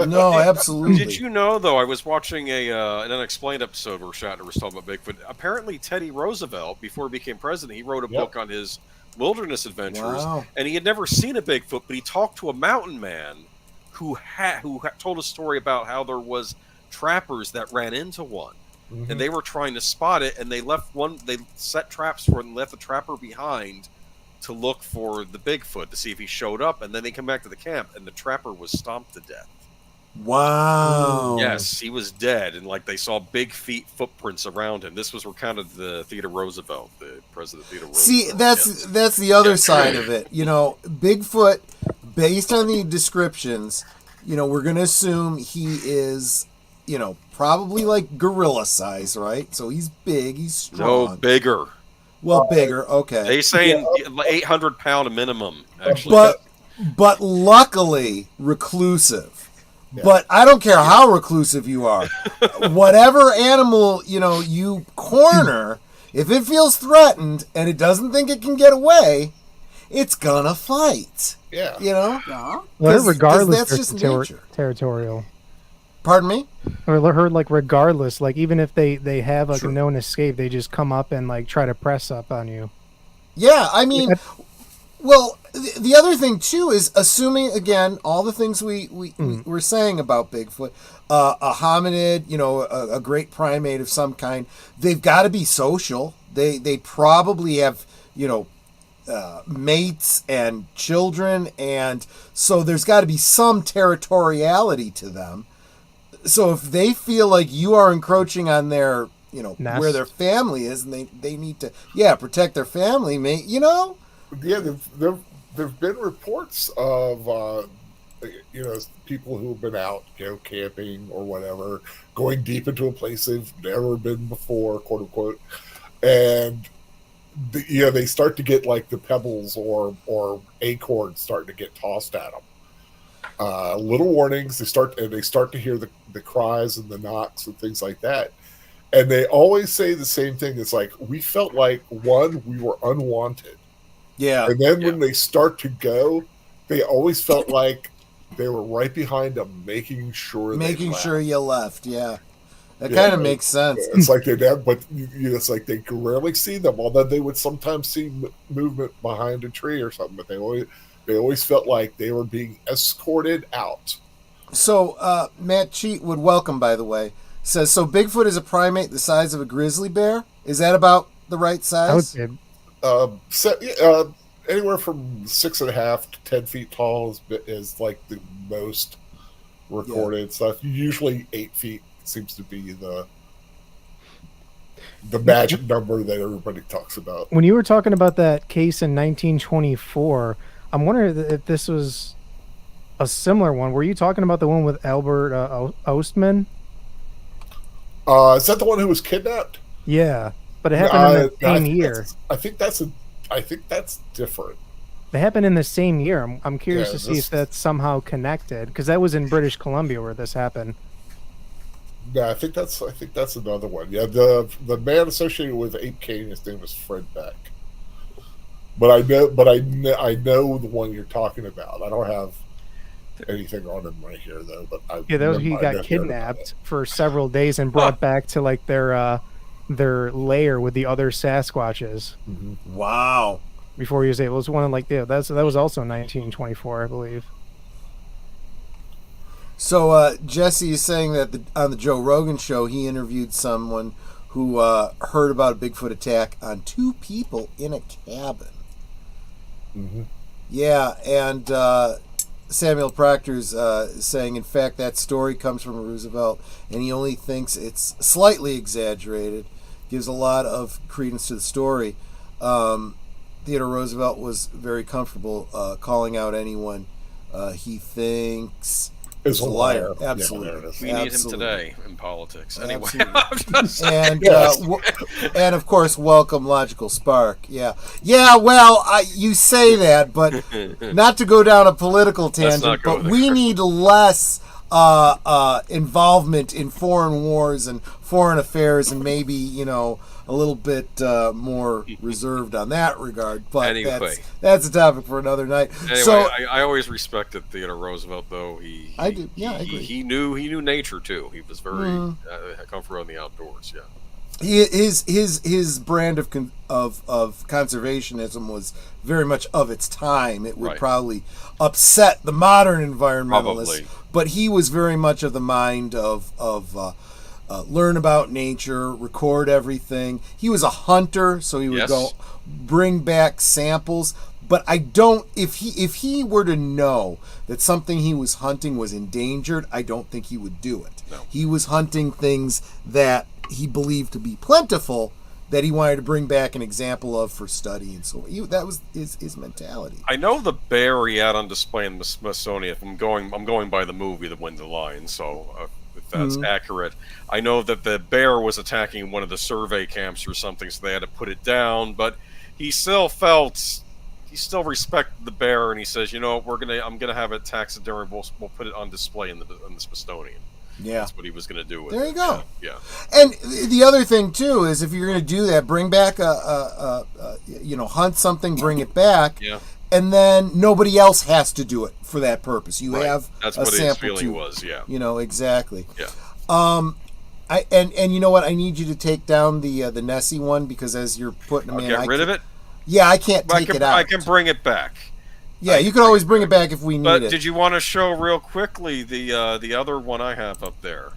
Speaker 2: No, absolutely.
Speaker 6: Did you know, though, I was watching an Unexplained episode where Shatner was talking about Bigfoot. Apparently, Teddy Roosevelt, before he became president, he wrote a book on his wilderness adventures, and he had never seen a Bigfoot, but he talked to a mountain man who told a story about how there was trappers that ran into one, and they were trying to spot it, and they set traps for it and left the trapper behind to look for the Bigfoot to see if he showed up, and then they come back to the camp, and the trapper was stomped to death.
Speaker 2: Wow.
Speaker 6: Yes, he was dead, and like they saw big footprints around him. This was kind of the Theodore Roosevelt, the president Theodore Roosevelt.
Speaker 2: See, that's the other side of it. You know, Bigfoot, based on the descriptions, you know, we're going to assume he is, you know, probably like gorilla size, right? So he's big, he's strong.
Speaker 6: No, bigger.
Speaker 2: Well, bigger, okay.
Speaker 6: They saying 800-pound minimum, actually.
Speaker 2: But luckily reclusive. Yeah. But I don't care how reclusive you are. Whatever animal, you know, you corner, if it feels threatened and it doesn't think it can get away, it's gonna fight.
Speaker 5: Yeah.
Speaker 2: You know?
Speaker 4: Yeah.
Speaker 7: Well, regardless,
Speaker 2: that's just nature.
Speaker 7: Territorial.
Speaker 2: Pardon me?
Speaker 7: Or her, like, regardless, like, even if they have, like, a known escape, they just come up and, like, try to press up on you.
Speaker 2: Yeah, I mean, well, the other thing, too, is assuming, again, all the things we were saying about Bigfoot, a hominid, you know, a great primate of some kind, they've got to be social. They probably have, you know, mates and children, and so there's got to be some territoriality to them. So if they feel like you are encroaching on their, you know,
Speaker 7: nest,
Speaker 2: where their family is, and they need to, protect their family, mate, you know?
Speaker 5: Yeah, there've been reports of, you know, people who've been out, you know, camping or whatever, going deep into a place they've never been before, quote unquote, and they start to get like the pebbles or acorns starting to get tossed at them. Little warnings. They start to hear the cries and the knocks and things like that, and they always say the same thing. It's like, we felt like, one, we were unwanted.
Speaker 2: Yeah.
Speaker 5: And then when they start to go, they always felt like they were right behind them, making sure
Speaker 2: you left. Yeah, that kind of makes sense.
Speaker 5: It's like it's like they could rarely see them, although they would sometimes see movement behind a tree or something. But they always felt like they were being escorted out.
Speaker 2: So Matt Cheatwood, welcome by the way, says so. Bigfoot is a primate the size of a grizzly bear. Is that about the right size?
Speaker 5: Anywhere from 6.5 to 10 feet tall is like the most recorded stuff. Usually 8 feet seems to be the magic number that everybody talks about.
Speaker 7: When you were talking about that case in 1924, I'm wondering if this was a similar one. Were you talking about the one with Albert Ostman?
Speaker 5: Is that the one who was kidnapped?
Speaker 7: Yeah, but it happened in the same year.
Speaker 5: I think that's different.
Speaker 7: It happened in the same year. I'm curious to see if that's somehow connected, because that was in British Columbia where this happened.
Speaker 5: Yeah, I think that's another one. Yeah, the man associated with Ape King, his name was Fred Beck. But I know the one you're talking about. I don't have anything on him right here though. But
Speaker 7: he got kidnapped for several days and brought back to like their lair with the other Sasquatches.
Speaker 2: Mm-hmm. Wow!
Speaker 7: Before he was able, it was one of that was also 1924, I believe.
Speaker 2: So Jesse is saying that on the Joe Rogan show, he interviewed someone who heard about a Bigfoot attack on 2 people in a cabin.
Speaker 5: Mm-hmm.
Speaker 2: Yeah, and Samuel Proctor's saying, in fact, that story comes from Roosevelt, and he only thinks it's slightly exaggerated. Gives a lot of credence to the story. Theodore Roosevelt was very comfortable calling out anyone he thinks is a liar. Absolutely.
Speaker 6: We need him today in politics. Anyway.
Speaker 2: And of course, welcome Logical Spark. Yeah. Well, you say that, but not to go down a political tangent, but we need less involvement in foreign wars and foreign affairs, and maybe a little bit more reserved on that regard. But
Speaker 6: anyway,
Speaker 2: that's a topic for another night.
Speaker 6: Anyway, so I always respected Theodore Roosevelt, though. I agree. He knew nature too. He was very comfortable in the outdoors. Yeah.
Speaker 2: His brand of conservationism was very much of its time. It would probably upset the modern environmentalists, but he was very much of the mind of learn about nature, record everything. He was a hunter, so he would go bring back samples. But I don't. If he were to know that something he was hunting was endangered, I don't think he would do it.
Speaker 6: No.
Speaker 2: He was hunting things that he believed to be plentiful, that he wanted to bring back an example of for study, and so that was his mentality.
Speaker 6: I know the bear he had on display in the Smithsonian. If I'm going by the movie, The Wind, the Lion. So if that's accurate, I know that the bear was attacking one of the survey camps or something, so they had to put it down. But he still respected the bear, and he says, I'm gonna have it taxidermy. We'll put it on display in the Smithsonian.
Speaker 2: Yeah,
Speaker 6: that's what he was going to do with
Speaker 2: it. There you go.
Speaker 6: Yeah.
Speaker 2: And the other thing too is, if you're going to do that, bring back hunt something, bring it back.
Speaker 6: Yeah.
Speaker 2: And then nobody else has to do it for that purpose. You have
Speaker 6: that's
Speaker 2: a
Speaker 6: what
Speaker 2: sample
Speaker 6: his feeling
Speaker 2: too.
Speaker 6: Was. Yeah.
Speaker 2: Exactly.
Speaker 6: Yeah.
Speaker 2: And you know what? I need you to take down the Nessie one, because as you're putting them in,
Speaker 6: get rid of it.
Speaker 2: Yeah, I can't take it out.
Speaker 6: I can bring it back.
Speaker 2: Yeah, you can always bring it back if we need it.
Speaker 6: But did you want to show real quickly the other one I have up there?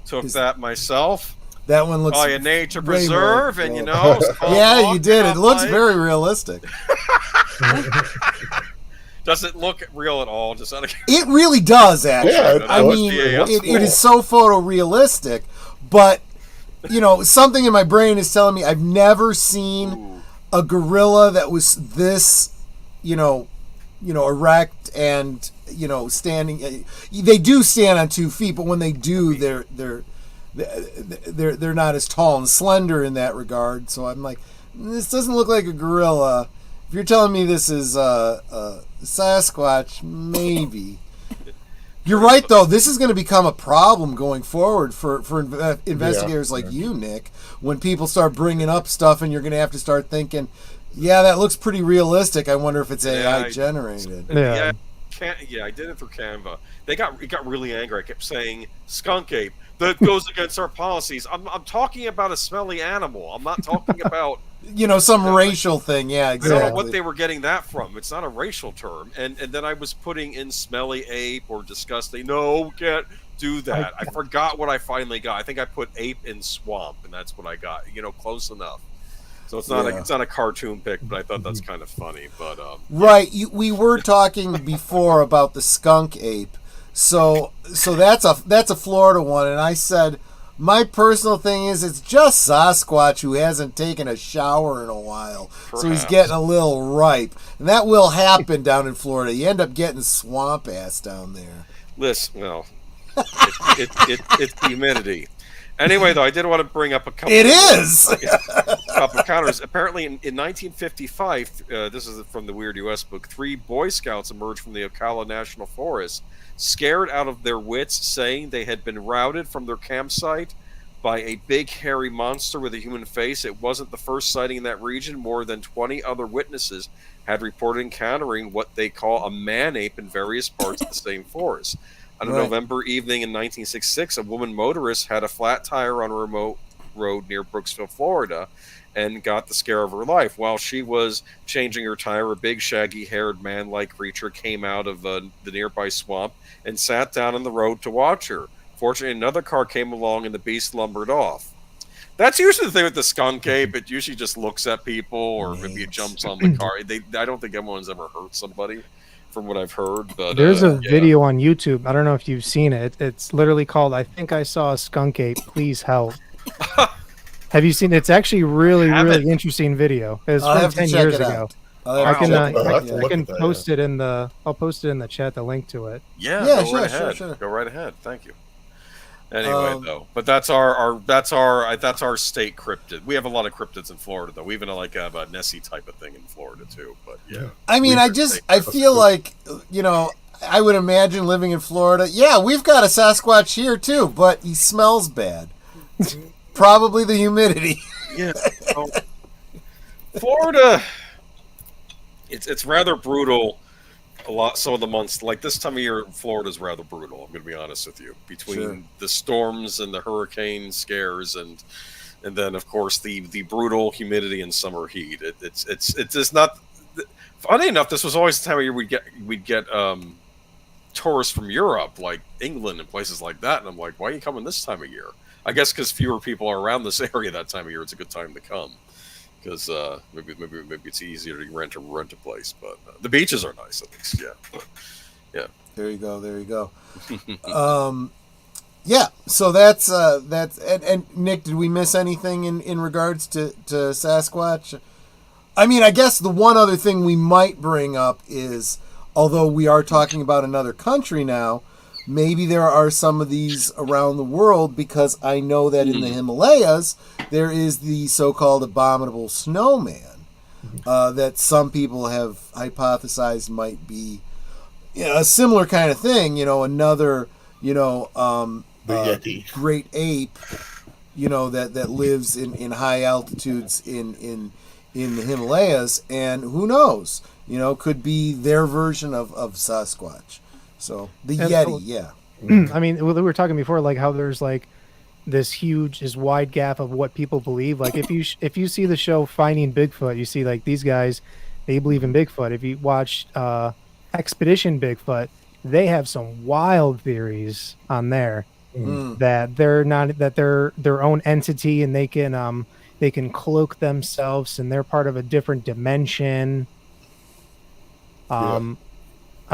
Speaker 6: Took that myself.
Speaker 2: That one looks
Speaker 6: a nature preserve, and
Speaker 2: yeah, you did. It looks very realistic.
Speaker 6: Does it look real at all?
Speaker 2: It really does, actually.
Speaker 5: Yeah,
Speaker 2: I mean, it is so photorealistic, but something in my brain is telling me I've never seen a gorilla that was this, erect and standing. They do stand on 2 feet, but when they do, they're not as tall and slender in that regard. So I'm like, this doesn't look like a gorilla. If you're telling me this is a Sasquatch, maybe. You're right, though. This is going to become a problem going forward for investigators like you, Nick, when people start bringing up stuff, and you're going to have to start thinking, yeah, that looks pretty realistic. I wonder if it's AI generated.
Speaker 7: Yeah.
Speaker 6: I did it through Canva. It got really angry. I kept saying skunk ape. That goes against our policies. I'm talking about a smelly animal. I'm not talking about
Speaker 2: some racial thing. Yeah, exactly.
Speaker 6: I don't know what they were getting that from. It's not a racial term. And then I was putting in smelly ape or disgusting. No, can't do that. I forgot what I finally got. I think I put ape in swamp, and that's what I got. Close enough. So it's not a cartoon pic, but I thought that's kind of funny. But
Speaker 2: right, we were talking before about the skunk ape. So that's a Florida one, and I said my personal thing is it's just Sasquatch who hasn't taken a shower in a while, so he's getting a little ripe, and that will happen down in Florida. You end up getting swamp ass down there.
Speaker 6: Listen, well, it's the humidity. Anyway, though, I did want to bring up a couple.
Speaker 2: It is
Speaker 6: a couple of counters. Apparently, in 1955, this is from the Weird U.S. book. 3 Boy Scouts emerged from the Ocala National Forest, scared out of their wits, saying they had been routed from their campsite by a big hairy monster with a human face. It wasn't the first sighting in that region. More than 20 other witnesses had reported encountering what they call a man-ape in various parts of the same forest. On a November evening in 1966, a woman motorist had a flat tire on a remote road near Brooksville, Florida, and got the scare of her life. While she was changing her tire, a big, shaggy-haired, man-like creature came out of the nearby swamp and sat down on the road to watch her. Fortunately, another car came along, and the beast lumbered off. That's usually the thing with the skunk ape. It usually just looks at people, or maybe it jumps on the car. I don't think anyone's ever hurt somebody, from what I've heard. But
Speaker 7: there's a video on YouTube. I don't know if you've seen it. It's literally called "I Think I Saw a Skunk Ape. Please help." Have you seen it? It's actually really interesting video. It's from 10 years ago. I can post it in the. I'll post it in the chat. The link to it.
Speaker 6: Yeah, sure. Go right ahead. Thank you. Anyway, though, but that's our state cryptid. We have a lot of cryptids in Florida, though. We even have a Nessie type of thing in Florida too. But yeah,
Speaker 2: I mean, I feel like I would imagine living in Florida. Yeah, we've got a Sasquatch here too, but he smells bad. Probably the humidity.
Speaker 6: Yeah, Florida. It's rather brutal. Some of the months, like this time of year, Florida is rather brutal. I'm going to be honest with you. Between the storms and the hurricane scares, and then of course the brutal humidity and summer heat. It's just not. Funny enough, this was always the time of year we'd get tourists from Europe, like England and places like that. And I'm like, why are you coming this time of year? I guess because fewer people are around this area that time of year. It's a good time to come. Because maybe it's easier to rent a place, but the beaches are nice at least. Yeah.
Speaker 2: There you go. Yeah. So that's and Nick, did we miss anything in regards to Sasquatch? I mean, I guess the one other thing we might bring up is, although we are talking about another country now, maybe there are some of these around the world, because I know that in the Himalayas there is the so-called abominable snowman that some people have hypothesized might be a similar kind of thing. Another the Yeti. Great ape, that lives in high altitudes in the Himalayas, and who knows, could be their version of Sasquatch. So the Yeti, yeah.
Speaker 7: I mean, we were talking before, like how there's like this wide gap of what people believe. Like if you see the show Finding Bigfoot, you see like these guys, they believe in Bigfoot. If you watch Expedition Bigfoot, they have some wild theories on there that they're their own entity, and they can cloak themselves and they're part of a different dimension. I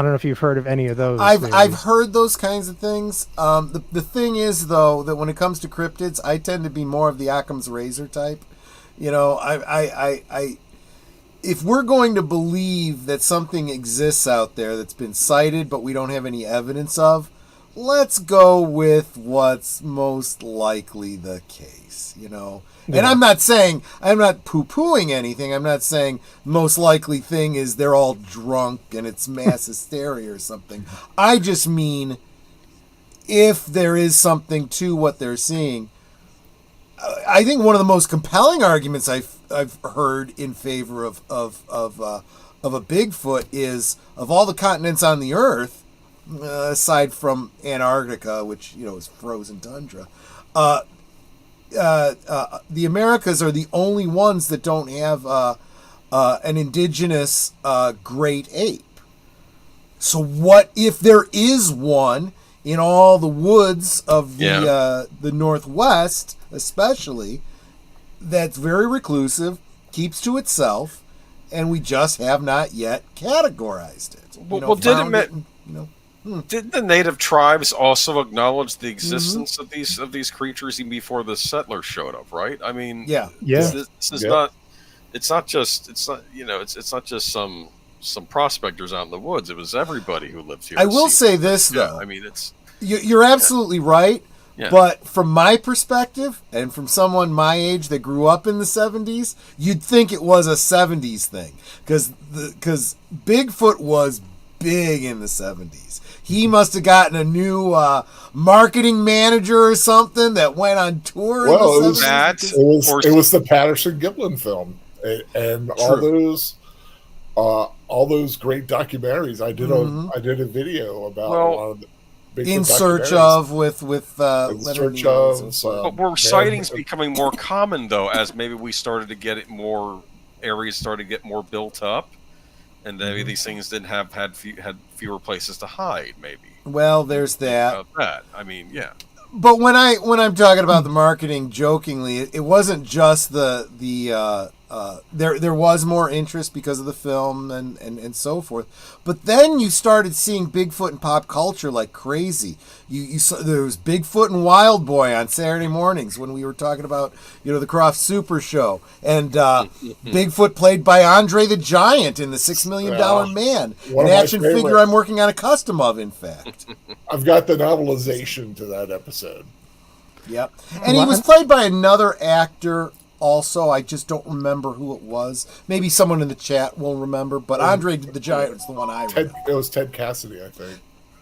Speaker 7: don't know if you've heard of any of those.
Speaker 2: I've heard those kinds of things. The thing is, though, that when it comes to cryptids, I tend to be more of the Occam's razor type. If we're going to believe that something exists out there that's been sighted but we don't have any evidence of, let's go with what's most likely the case, And I'm not poo-pooing anything. I'm not saying most likely thing is they're all drunk and it's mass hysteria or something. I just mean if there is something to what they're seeing. I think one of the most compelling arguments I've heard in favor of of a Bigfoot is, of all the continents on the Earth, aside from Antarctica, which is frozen tundra, the Americas are the only ones that don't have an indigenous great ape. So what if there is one in all the woods of the Northwest, especially, that's very reclusive, keeps to itself, and we just have not yet categorized it.
Speaker 6: Didn't the native tribes also acknowledge the existence of these creatures even before the settlers showed up? Right? I mean, this is not. It's not just some prospectors out in the woods. It was everybody who lived here.
Speaker 2: I will say this though.
Speaker 6: I mean, it's
Speaker 2: you're absolutely right. Yeah. But from my perspective, and from someone my age that grew up in the 70s, you'd think it was a 70s thing. Because Bigfoot was big in the 70s. He must have gotten a new marketing manager or something that went on tour.
Speaker 5: Well,
Speaker 2: in the 70s.
Speaker 5: It was the Patterson-Gimlin film, and all those great documentaries. I did a video about a lot of the Bigfoot
Speaker 2: In Search of with
Speaker 5: In Search of.
Speaker 6: But were sightings becoming more common though, as maybe we started to get it more, areas started to get more built up, and maybe these things didn't had fewer places to hide. Maybe.
Speaker 2: Well, there's that.
Speaker 6: About that. I mean, yeah.
Speaker 2: But when I'm talking about the marketing, jokingly, it wasn't just there was more interest because of the film and so forth. But then you started seeing Bigfoot in pop culture like crazy. You saw there was Bigfoot and Wild Boy on Saturday mornings when we were talking about the Croft Super Show, and Bigfoot played by Andre the Giant in the $6 Million Man, an action figure I'm working on a custom of. In fact,
Speaker 5: I've got the novelization to that episode.
Speaker 2: Yep, and he was played by another actor. Also, I just don't remember who it was. Maybe someone in the chat will remember, but Andre the Giant was the one I remember.
Speaker 5: It was Ted Cassidy, I think.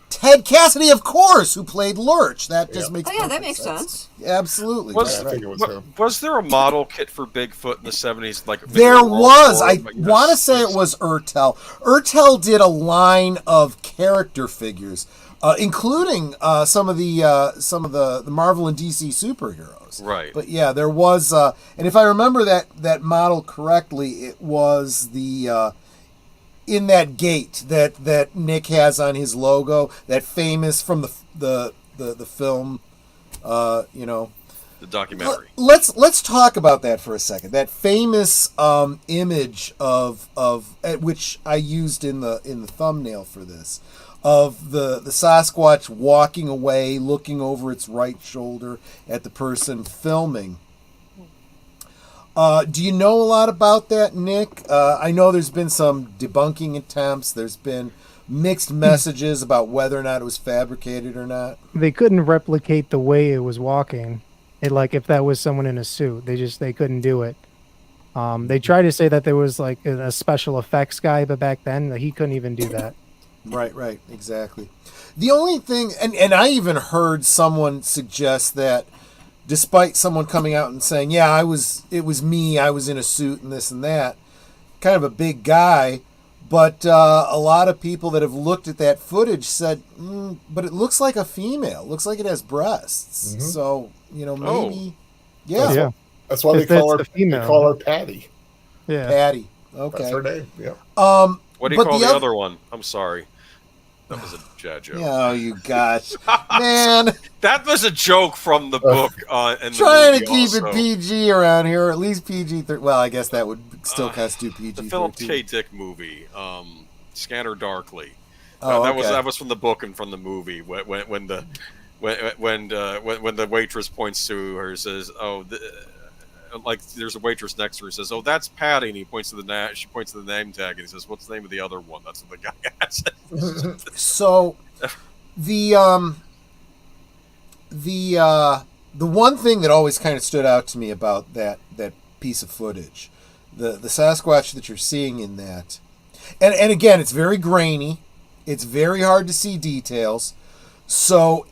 Speaker 2: Ted Cassidy, of course, who played Lurch. That just makes
Speaker 4: that makes sense.
Speaker 2: Absolutely.
Speaker 6: I think it was him. Was there a model kit for Bigfoot in the 70s?
Speaker 2: There was. I want to say it was Ertel. Ertel did a line of character figures, including some of the Marvel and DC superheroes.
Speaker 6: Right.
Speaker 2: But yeah, there was, and if I remember that model correctly, it was the in that gate that Nick has on his logo, that famous from the film,
Speaker 6: the documentary.
Speaker 2: Let's talk about that for a second. That famous image of which I used in the thumbnail for this, of the Sasquatch walking away, looking over its right shoulder at the person filming. Do you know a lot about that, Nick? I know there's been some debunking attempts. There's been mixed messages about whether or not it was fabricated or not.
Speaker 7: They couldn't replicate the way it was walking. If that was someone in a suit, they couldn't do it. They tried to say that there was a special effects guy, but back then he couldn't even do that.
Speaker 2: Right, exactly. The only thing, and I even heard someone suggest that, despite someone coming out and saying, "Yeah, it was me. I was in a suit and this and that," kind of a big guy, but a lot of people that have looked at that footage said, "But it looks like a female. It looks like it has breasts." Mm-hmm. So maybe, yeah.
Speaker 5: That's why they call her Patty.
Speaker 7: Yeah,
Speaker 2: Patty. Okay,
Speaker 5: that's her name. Yeah.
Speaker 6: What do you call the other one? I'm sorry. That was a joke.
Speaker 2: Oh, you gosh. Man.
Speaker 6: That was a joke from the book. And
Speaker 2: trying to keep it PG around here, or at least PG-13. Well, I guess that would still constitute PG-13.
Speaker 6: The Philip K. Dick movie, Scanner Darkly.
Speaker 2: Oh,
Speaker 6: that was from the book and from the movie. When the waitress points to her and says, there's a waitress next to her who says, "Oh, that's Patty," and she points to the name tag and he says, "What's the name of the other one?" That's what the guy asked.
Speaker 2: So the one thing that always kind of stood out to me about that piece of footage, the Sasquatch that you're seeing in that, and again, it's very grainy, it's very hard to see details, so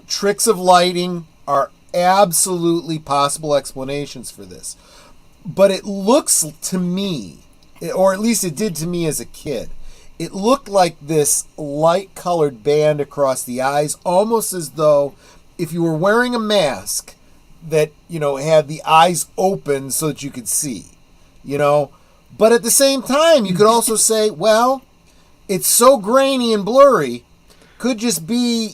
Speaker 2: tricks of lighting are absolutely possible explanations for this. But it looks to me or at least it did to me as a kid. It looked like this light-colored band across the eyes, almost as though if you were wearing a mask that, had the eyes open so that you could see, But at the same time, you could also say, well, it's so grainy and blurry, could just be,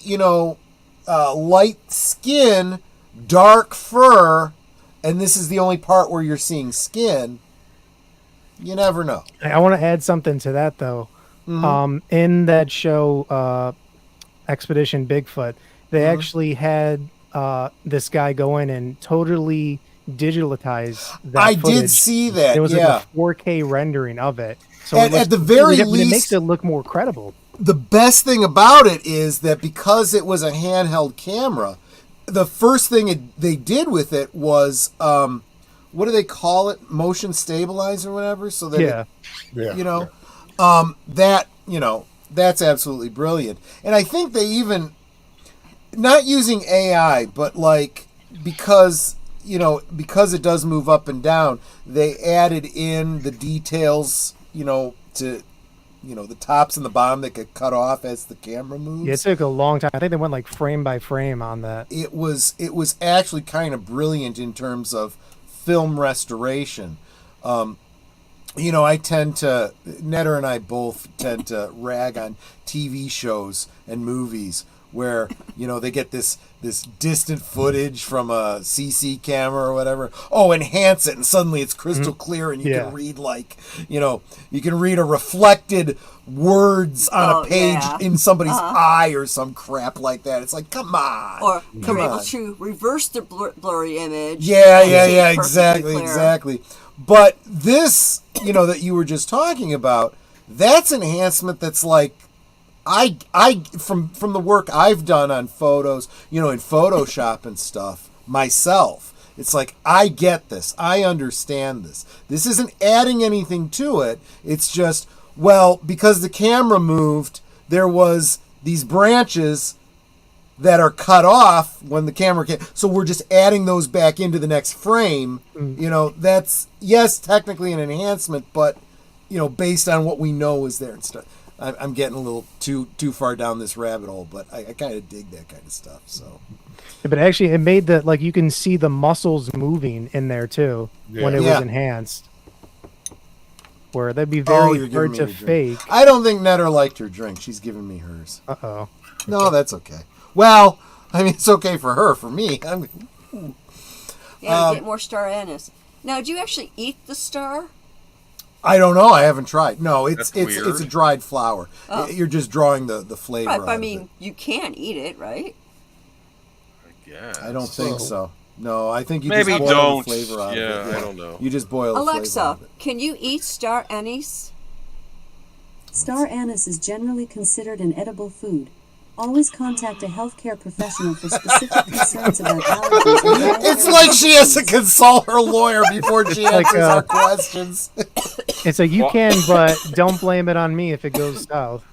Speaker 2: light skin, dark fur, and this is the only part where you're seeing skin. You never know.
Speaker 7: I want to add something to that, though. Mm-hmm. In that show, Expedition Bigfoot, they actually had this guy go in and totally digitize that
Speaker 2: I
Speaker 7: footage.
Speaker 2: did see that.
Speaker 7: It was like a 4K rendering of it. So
Speaker 2: at the very least,
Speaker 7: it makes it look more credible.
Speaker 2: The best thing about it is that because it was a handheld camera, the first thing they did with it was, what do they call it? Motion stabilize or whatever. So that, that's absolutely brilliant. And I think they even, not using AI, but because it does move up and down, they added in the details, to, the tops and the bottom that get cut off as the camera moves.
Speaker 7: Yeah, it took a long time. I think they went frame by frame on that.
Speaker 2: It was actually kind of brilliant in terms of film restoration. Netter and I both tend to rag on TV shows and movies where, they get this distant footage from a CC camera or whatever. Oh, enhance it, and suddenly it's crystal clear, and you can read you can read a reflected words on a page in somebody's eye or some crap like that. It's like, come on.
Speaker 4: Or you're able to reverse the blurry image.
Speaker 2: Yeah, exactly. But this, that you were just talking about, that's enhancement that's like, I from the work I've done on photos, in Photoshop and stuff myself, it's like, I get this. I understand this. This isn't adding anything to it. It's just, well, because the camera moved, there was these branches that are cut off when the camera came. So we're just adding those back into the next frame. That's, yes, technically an enhancement, but, based on what we know is there and stuff. I'm getting a little too far down this rabbit hole, but I kind of dig that kind of stuff. So,
Speaker 7: but actually, it made the you can see the muscles moving in there too when it was enhanced. Where that'd be very hard to fake.
Speaker 2: I don't think Netter liked her drink. She's giving me hers.
Speaker 7: Uh-oh.
Speaker 2: No, that's okay. Well, I mean, it's okay for her. For me,
Speaker 4: you get more star anise. Now, do you actually eat the star?
Speaker 2: I don't know. I haven't tried. No, it's
Speaker 6: weird.
Speaker 2: It's a dried flower. Oh. You're just drawing the flavor.
Speaker 4: Right, but I mean, you can eat it, right?
Speaker 6: I guess.
Speaker 2: I don't think so. No, I think you
Speaker 6: maybe
Speaker 2: just boil
Speaker 6: don't.
Speaker 2: the flavor out of it.
Speaker 6: Yeah, I don't know.
Speaker 2: You just boil the
Speaker 4: Alexa,
Speaker 2: flavor out of it.
Speaker 4: Can you eat star anise?
Speaker 8: Star anise is generally considered an edible food. Always contact a healthcare professional for specific concerns about allergies.
Speaker 2: It's like she has to consult her lawyer before she answers our questions.
Speaker 7: It's like, you can, but don't blame it on me if it goes south.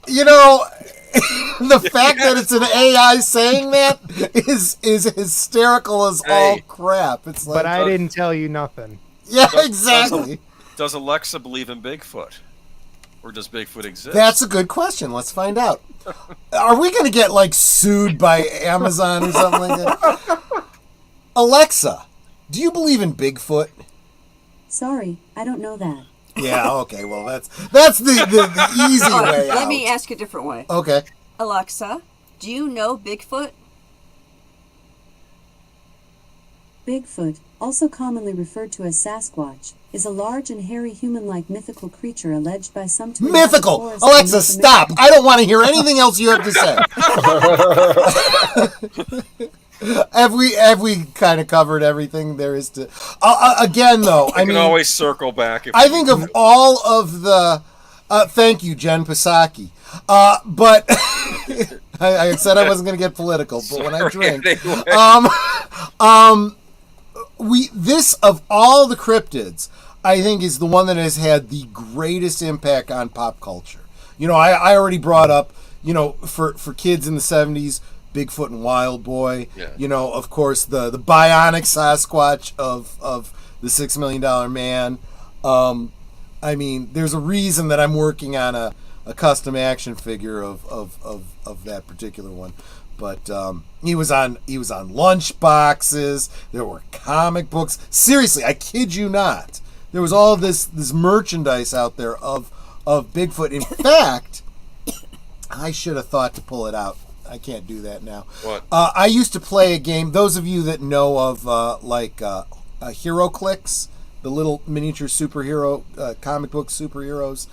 Speaker 2: The fact that it's an AI saying that is hysterical as all crap. It's like,
Speaker 7: but I didn't tell you nothing.
Speaker 2: Yeah, exactly.
Speaker 6: Does Alexa believe in Bigfoot? Or does Bigfoot exist?
Speaker 2: That's a good question. Let's find out. Are we going to get sued by Amazon or something like that? Alexa, do you believe in Bigfoot?
Speaker 8: Sorry, I don't know that.
Speaker 2: Yeah, okay. Well, that's the easy way out.
Speaker 4: Let me ask a different way.
Speaker 2: Okay.
Speaker 4: Alexa, do you know Bigfoot?
Speaker 8: Bigfoot, also commonly referred to as Sasquatch, is a large and hairy human-like mythical creature alleged by some to
Speaker 2: mythical. Alexa, stop! I don't want to hear anything else you have to say. Have we kind of covered everything there is to? Again, though, I mean,
Speaker 6: can always circle back.
Speaker 2: I think of all of the. Thank you, Jen Psaki. But I said I wasn't going to get political, but when I drink, this of all the cryptids, I think is the one that has had the greatest impact on pop culture. I already brought up, for kids in the 70s, Bigfoot and Wild Boy. Yeah. Of course, the bionic Sasquatch of the $6 Million Man. I mean, there's a reason that I'm working on a custom action figure of that particular one. But he was on lunch boxes. There were comic books. Seriously, I kid you not. There was all this merchandise out there of Bigfoot. In fact, I should have thought to pull it out. I can't do that now.
Speaker 6: What?
Speaker 2: I used to play a game. Those of you that know of Hero Clicks, the little miniature superhero comic book superheroes.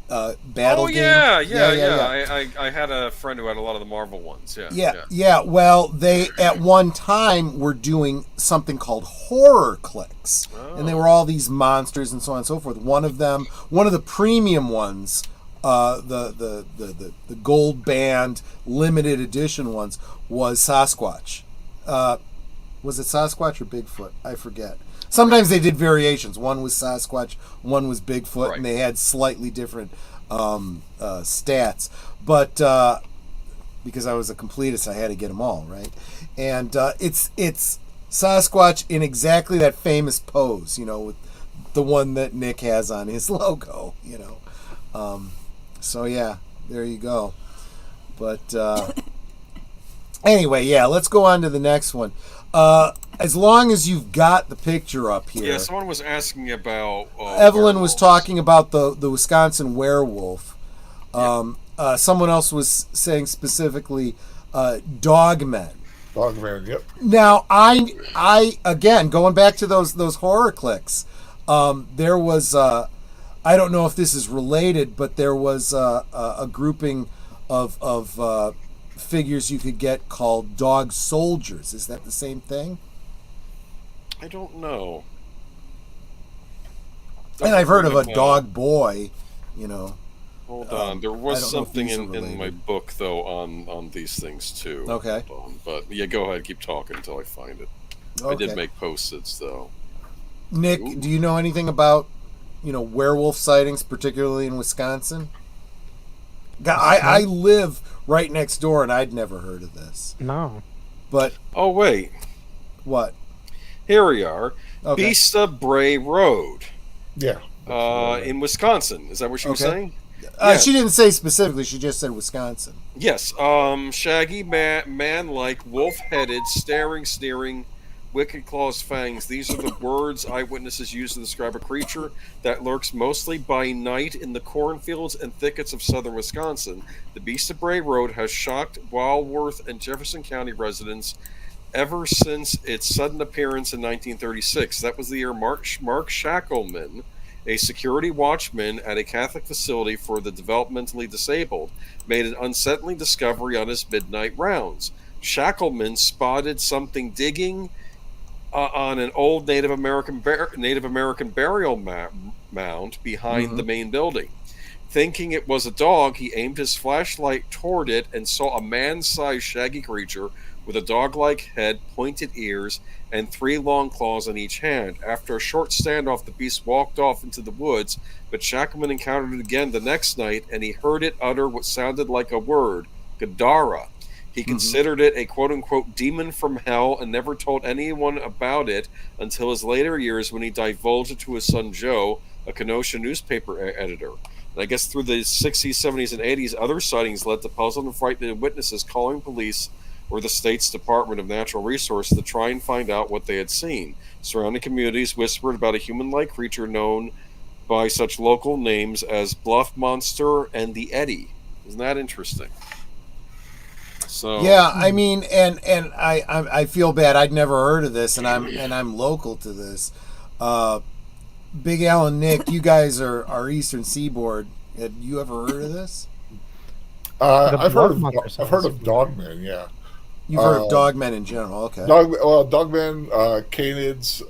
Speaker 2: Battle game.
Speaker 6: Yeah. I had a friend who had a lot of the Marvel ones.
Speaker 2: Yeah. Well, they at one time were doing something called horror clicks, and they were all these monsters and so on and so forth. One of the premium ones, the gold band limited edition ones, was Sasquatch. Was it Sasquatch or Bigfoot? I forget. Sometimes they did variations. One was Sasquatch, one was Bigfoot, and they had slightly different stats. But because I was a completist, I had to get them all, right? And it's Sasquatch in exactly that famous pose, with the one that Nick has on his logo, So, yeah, there you go. But anyway, let's go on to the next one. As long as you've got the picture up here.
Speaker 6: Yeah, someone was asking about...
Speaker 2: Evelyn
Speaker 6: werewolves.
Speaker 2: was talking about the Wisconsin werewolf. Someone else was saying specifically dogmen.
Speaker 5: Dogman, yep.
Speaker 2: Now, I again, going back to those horror clicks, there was... I don't know if this is related, but there was a grouping of figures you could get called dog soldiers. Is that the same thing?
Speaker 6: I don't know.
Speaker 2: And I've heard of a dog boy,
Speaker 6: Hold on. There was something in my book, though, on these things, too.
Speaker 2: Okay.
Speaker 6: Hold on. But, go ahead. Keep talking until I find it. Okay. I did make post-its, though.
Speaker 2: Nick, do you know anything about, werewolf sightings, particularly in Wisconsin? I live right next door, and I'd never heard of this.
Speaker 7: No.
Speaker 2: But...
Speaker 6: Oh, wait.
Speaker 2: What?
Speaker 6: Here we are.
Speaker 2: Okay.
Speaker 6: Beast Bray Road.
Speaker 5: Yeah.
Speaker 6: In Wisconsin. Is that what she was saying?
Speaker 2: She didn't say specifically. She just said Wisconsin.
Speaker 6: Yes. Shaggy man-like, wolf-headed, staring, sneering, wicked claws, fangs. These are the words eyewitnesses use to describe a creature that lurks mostly by night in the cornfields and thickets of southern Wisconsin. The Beast of Bray Road has shocked Walworth and Jefferson County residents ever since its sudden appearance in 1936. That was the year Mark Shackleman, a security watchman at a Catholic facility for the developmentally disabled, made an unsettling discovery on his midnight rounds. Shackleman spotted something digging on an old Native American burial mound behind the main building. Thinking it was a dog, he aimed his flashlight toward it and saw a man-sized shaggy creature with a dog-like head, pointed ears, and 3 long claws on each hand. After a short standoff, the beast walked off into the woods, but Shackleman encountered it again the next night, and he heard it utter what sounded like a word, Gadara. He considered it a quote-unquote demon from hell and never told anyone about it until his later years when he divulged it to his son Joe, a Kenosha newspaper editor. And I guess through the 60s, 70s, and 80s, other sightings led to puzzled and frightened witnesses calling police or the state's Department of Natural Resources to try and find out what they had seen. Surrounding communities whispered about a human-like creature known by such local names as Bluff Monster and the Eddy. Isn't that interesting? So
Speaker 2: yeah, I mean, and I feel bad. I'd never heard of this, and I'm local to this. Big Al and Nick, you guys are Eastern Seaboard. Had you ever heard of this?
Speaker 5: I've heard of Dogmen. Yeah.
Speaker 2: You've heard of dogmen in general, okay?
Speaker 5: Dogmen, canids,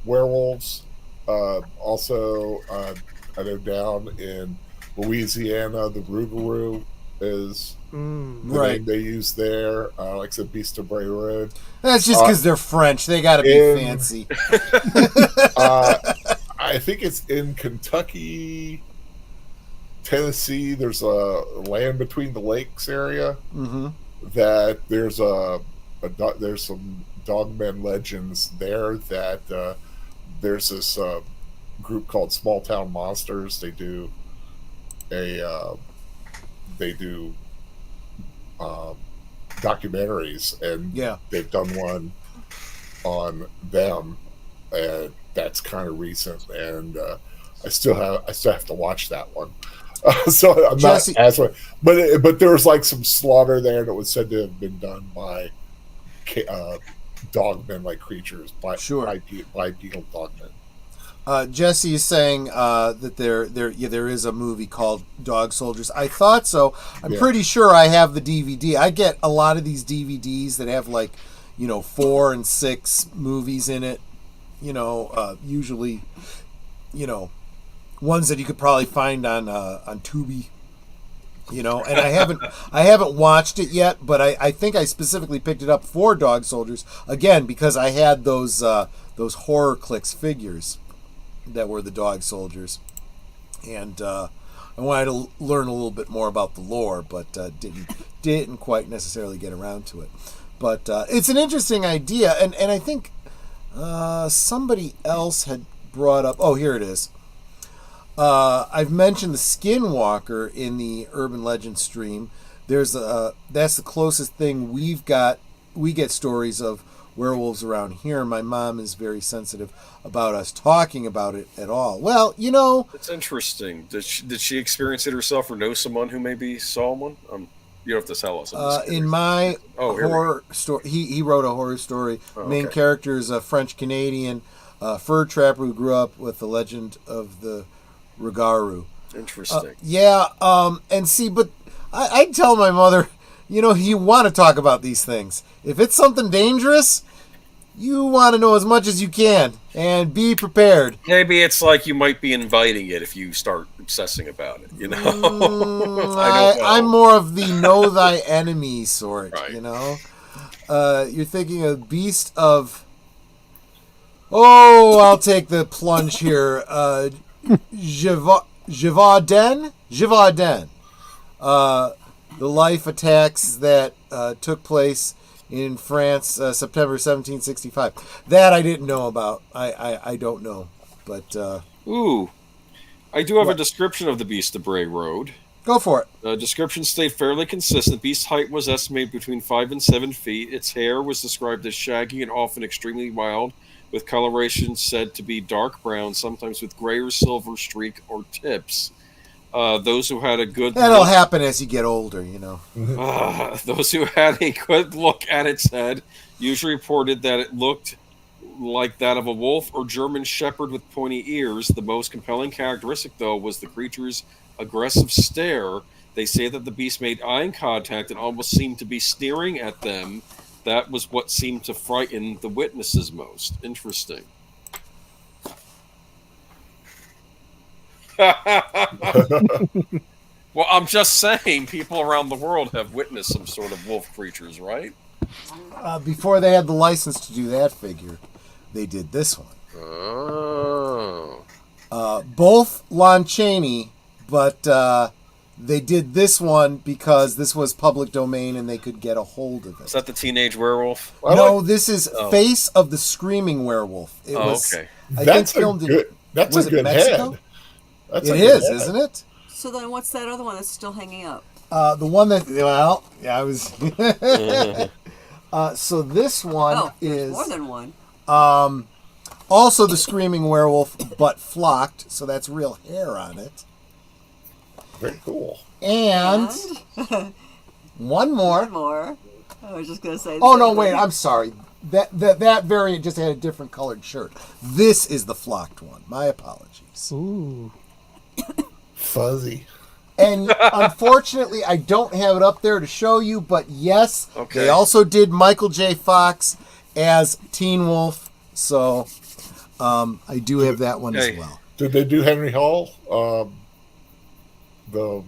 Speaker 5: werewolves. Also, I know down in Louisiana, the Rougarou is the name they use there. Like I said, Beast of Bray Road.
Speaker 2: That's just because they're French. They got to be fancy.
Speaker 5: I think it's in Kentucky, Tennessee. There's a land between the lakes area. Mm-hmm. That there's there's some dogmen legends there that there's this group called Small Town Monsters. They do documentaries, and they've done one on them, and that's kind of recent. And I still have to watch that one. So I'm Jesse, not as but there was like some slaughter there, and it was said to have been done by dogmen-like creatures, bipedal dogmen.
Speaker 2: Jesse is saying that there is a movie called Dog Soldiers. I thought so. I'm pretty sure I have the DVD. I get a lot of these DVDs that have 4 and 6 movies in it. Usually, ones that you could probably find on Tubi. And I haven't watched it yet, but I think I specifically picked it up for Dog Soldiers again because I had those Horror Clicks figures that were the Dog Soldiers, and I wanted to learn a little bit more about the lore, but didn't quite necessarily get around to it. But it's an interesting idea, and I think somebody else had brought up. Oh, here it is. I've mentioned the Skinwalker in the Urban Legend stream. That's the closest thing we get stories of werewolves around here. My mom is very sensitive about us talking about it at all. Well,
Speaker 6: it's interesting. Did she experience it herself, or know someone who maybe saw one? You don't have to tell us.
Speaker 2: In my horror story, he wrote a horror story. Main character is a French Canadian fur trapper who grew up with the legend of the Rougarou.
Speaker 6: Interesting.
Speaker 2: And see, but I tell my mother, you want to talk about these things. If it's something dangerous, you want to know as much as you can and be prepared.
Speaker 6: Maybe it's like you might be inviting it if you start obsessing about it, I don't know.
Speaker 2: I'm more of the know thy enemy sort,
Speaker 6: right.
Speaker 2: You're thinking of Beast of... Oh, I'll take the plunge here. Gévaudan? The life attacks that took place in France, September 1765. That I didn't know about. I don't know. But
Speaker 6: I do have a description of the Beast of Bray Road.
Speaker 2: Go for it.
Speaker 6: The description stayed fairly consistent. The beast's height was estimated between 5 and 7 feet. Its hair was described as shaggy and often extremely wild, with coloration said to be dark brown, sometimes with gray or silver streak or tips. Those who had a good
Speaker 2: That'll happen as you get older,
Speaker 6: Those who had a good look at its head usually reported that it looked like that of a wolf or German shepherd with pointy ears. The most compelling characteristic, though, was the creature's aggressive stare. They say that the beast made eye contact and almost seemed to be sneering at them. That was what seemed to frighten the witnesses most. Interesting. Well, I'm just saying, people around the world have witnessed some sort of wolf creatures, right?
Speaker 2: Before they had the license to do that figure, they did this one.
Speaker 6: Oh.
Speaker 2: Both Lon Chaney, but they did this one because this was public domain and they could get a hold of it.
Speaker 6: Is that the teenage werewolf?
Speaker 2: No, this is Face of the Screaming Werewolf. It was,
Speaker 6: okay.
Speaker 2: That's a good head. It is, isn't it?
Speaker 4: So then what's that other one that's still hanging up?
Speaker 2: The one that, I was... so this one is...
Speaker 4: more than one.
Speaker 2: Also the Screaming Werewolf, but flocked, so that's real hair on it.
Speaker 5: Very cool.
Speaker 2: And one more.
Speaker 4: One more. I was just going to say...
Speaker 2: Oh, no, wait, I'm sorry. That variant just had a different colored shirt. This is the flocked one. My apologies.
Speaker 7: Ooh.
Speaker 5: Fuzzy.
Speaker 2: And unfortunately, I don't have it up there to show you, but yes, they also did Michael J. Fox as Teen Wolf, so I do have that one as well.
Speaker 5: Did they do Henry Hall, the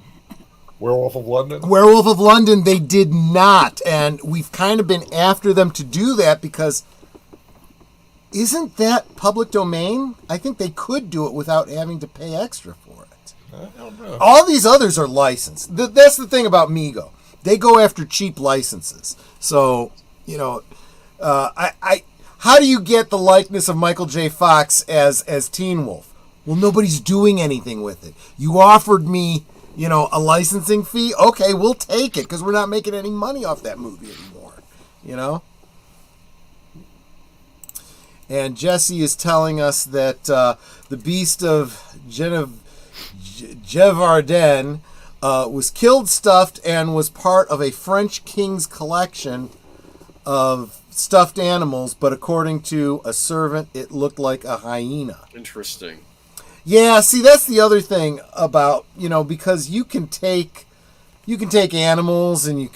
Speaker 5: Werewolf of London?
Speaker 2: Werewolf of London, they did not, and we've kind of been after them to do that because isn't that public domain? I think they could do it without having to pay extra for it.
Speaker 5: I don't know.
Speaker 2: All these others are licensed. That's the thing about Mego. They go after cheap licenses. So, how do you get the likeness of Michael J. Fox as Teen Wolf? Well, nobody's doing anything with it. You offered me, a licensing fee. Okay, we'll take it because we're not making any money off that movie anymore. And Jesse is telling us that the beast of Guajardo was killed, stuffed, and was part of a French king's collection of stuffed animals, but according to a servant, it looked like a hyena.
Speaker 6: Interesting.
Speaker 2: Yeah, see, that's the other thing about, because you can take animals and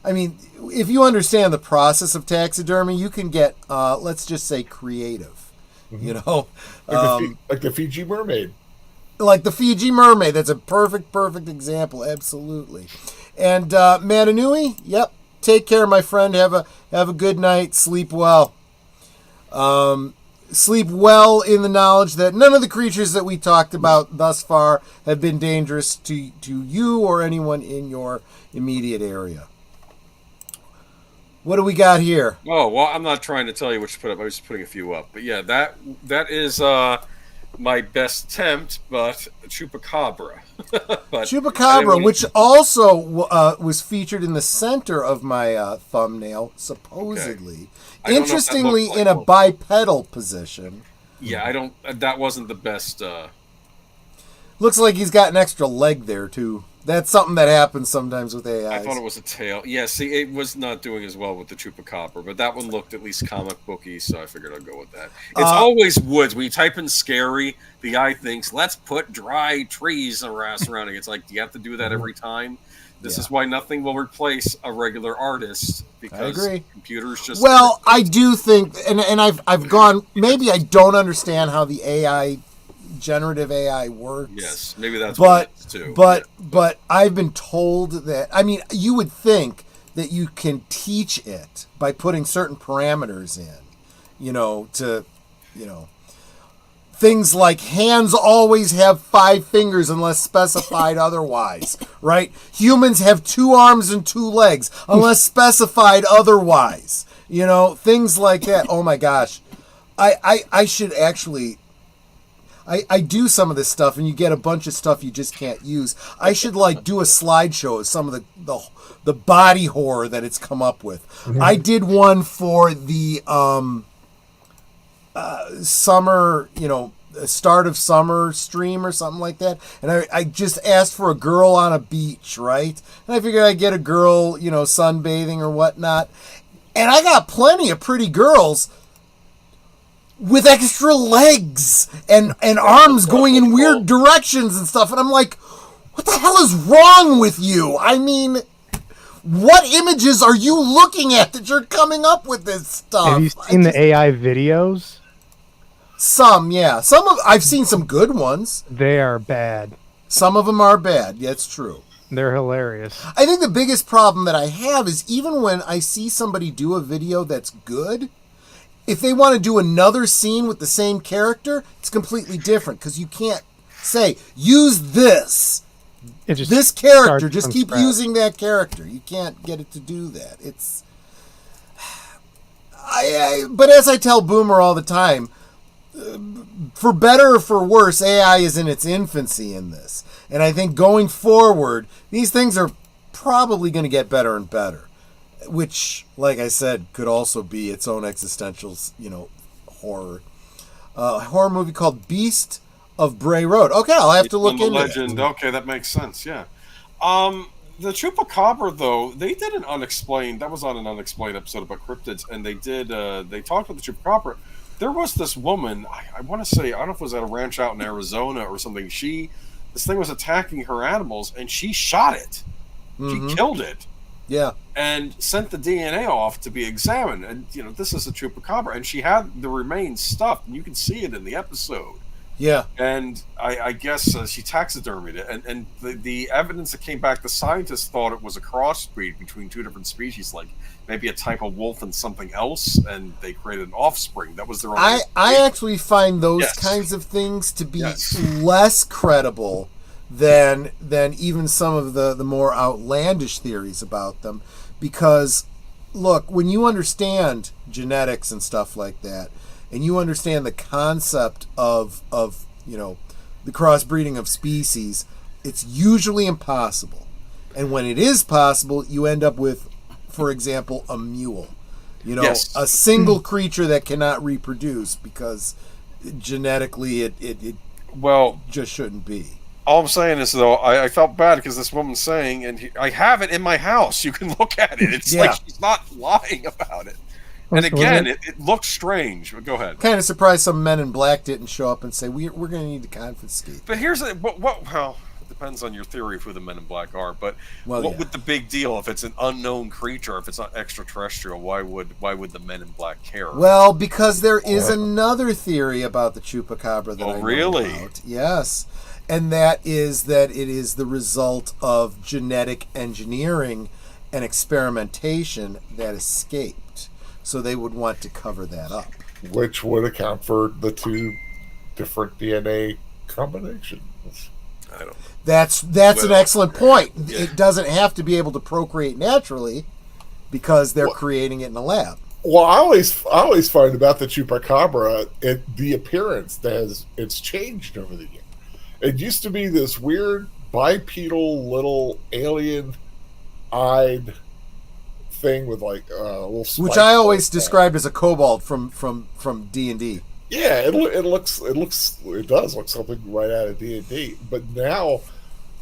Speaker 2: if you understand the process of taxidermy, you can get, let's just say, creative,
Speaker 5: Like the Fiji mermaid.
Speaker 2: Like the Fiji mermaid. That's a perfect example. Absolutely. And Mananui, yep. Take care, my friend. Have a good night. Sleep well. Sleep well in the knowledge that none of the creatures that we talked about thus far have been dangerous to you or anyone in your immediate area. What do we got here?
Speaker 6: Oh, well, I'm not trying to tell you what you put up. I was just putting a few up. But yeah, that is my best attempt, but Chupacabra.
Speaker 2: Chupacabra, which also was featured in the center of my thumbnail, supposedly.
Speaker 6: Okay.
Speaker 2: Interestingly, in a bipedal position.
Speaker 6: Yeah, that wasn't the best.
Speaker 2: Looks like he's got an extra leg there, too. That's something that happens sometimes with AIs.
Speaker 6: I thought it was a tail. Yeah, see, it was not doing as well with the Chupacabra, but that one looked at least comic booky, so I figured I'd go with that. It's always woods. When you type in scary, the eye thinks, let's put dry trees surrounding it. It's like, do you have to do that every time? This is why nothing will replace a regular artist, because
Speaker 2: I agree.
Speaker 6: Computers just...
Speaker 2: Well, I do think, and I've gone, maybe I don't understand how the generative AI works.
Speaker 6: Yes, maybe that's what it is too.
Speaker 2: But I've been told that, you would think that you can teach it by putting certain parameters in, things like hands always have 5 fingers unless specified otherwise, right? Humans have 2 arms and 2 legs unless specified otherwise, things like that. Oh my gosh. I should actually... I do some of this stuff, and you get a bunch of stuff you just can't use. I should do a slideshow of some of the body horror that it's come up with. Mm-hmm. I did one for the summer, start of summer stream or something like that, and I just asked for a girl on a beach, right? And I figured I'd get a girl, sunbathing or whatnot, and I got plenty of pretty girls with extra legs and arms going in weird directions and stuff. And I'm like, what the hell is wrong with you? What images are you looking at that you're coming up with this stuff?
Speaker 7: Have you seen the AI videos?
Speaker 2: Some, yeah. I've seen some good ones.
Speaker 7: They are bad.
Speaker 2: Some of them are bad. Yeah, it's true.
Speaker 7: They're hilarious.
Speaker 2: I think the biggest problem that I have is even when I see somebody do a video that's good, if they want to do another scene with the same character, it's completely different because you can't say, use this. This character, just keep using that character. You can't get it to do that. But as I tell Boomer all the time, for better or for worse, AI is in its infancy in this. And I think going forward, these things are probably going to get better and better. Which, like I said, could also be its own existential, horror. A horror movie called Beast of Bray Road. Okay, I'll have to look into
Speaker 6: legend. Okay, that makes sense, yeah. The Chupacabra, though, they did an unexplained... That was on an unexplained episode about cryptids, and they talked about the Chupacabra. There was this woman, I want to say, I don't know if it was at a ranch out in Arizona or something, this thing was attacking her animals, and she shot it. Mm-hmm. She killed it.
Speaker 2: Yeah.
Speaker 6: And sent the DNA off to be examined. And, this is a Chupacabra. And she had the remains stuffed. And you can see it in the episode.
Speaker 2: Yeah.
Speaker 6: And I guess she taxidermied it. And the evidence that came back, the scientists thought it was a crossbreed between 2 different species, like maybe a type of wolf and something else. And they created an offspring. That was their own.
Speaker 2: I actually find those kinds of things to be less credible than even some of the more outlandish theories about them, because look, when you understand genetics and stuff like that, and you understand the concept of the crossbreeding of species, it's usually impossible. And when it is possible, you end up with, for example, a mule.
Speaker 6: Yes.
Speaker 2: A single creature that cannot reproduce because genetically it just shouldn't be.
Speaker 6: All I'm saying is, though, I felt bad because this woman's saying, and I have it in my house. You can look at it. It's like she's not lying about it. And again, it looks strange. But go ahead.
Speaker 2: Kind of surprised some men in black didn't show up and say, we're going to need to confiscate.
Speaker 6: But here's well, it depends on your theory of who the men in black are. But what would the big deal if it's an unknown creature, if it's not extraterrestrial? Why would the men in black care?
Speaker 2: Well, because there is another theory about the chupacabra that I know
Speaker 6: really?
Speaker 2: about. Yes. And that is that it is the result of genetic engineering and experimentation that escaped. So they would want to cover that up.
Speaker 5: Which would account for the two different DNA combinations.
Speaker 6: I don't know.
Speaker 2: That's an excellent point. Yeah. It doesn't have to be able to procreate naturally because they're creating it in a lab.
Speaker 5: Well, I always find about the chupacabra, the appearance it's changed over the years. It used to be this weird bipedal little alien-eyed thing with like a little spike,
Speaker 2: which I always described as a kobold from D&D.
Speaker 5: Yeah, it does look something right out of D&D, but now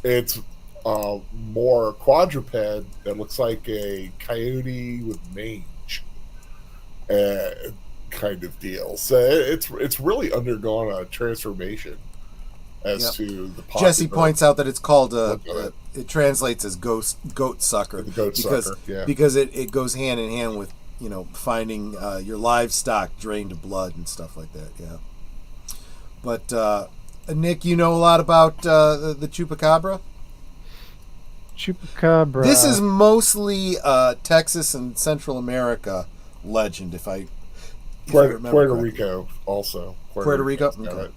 Speaker 5: it's more quadruped that looks like a coyote with mange kind of deal. So it's really undergone a transformation as to the popular.
Speaker 2: Jesse points out that it's called it translates as goat sucker.
Speaker 5: The goat sucker, yeah.
Speaker 2: Because it goes hand in hand with finding your livestock drained of blood and stuff like that. Yeah. But Nick, you know a lot about the chupacabra.
Speaker 7: Chupacabra.
Speaker 2: This is mostly Texas and Central America legend, if I remember
Speaker 5: Puerto Rico also.
Speaker 2: Puerto Rico. Okay.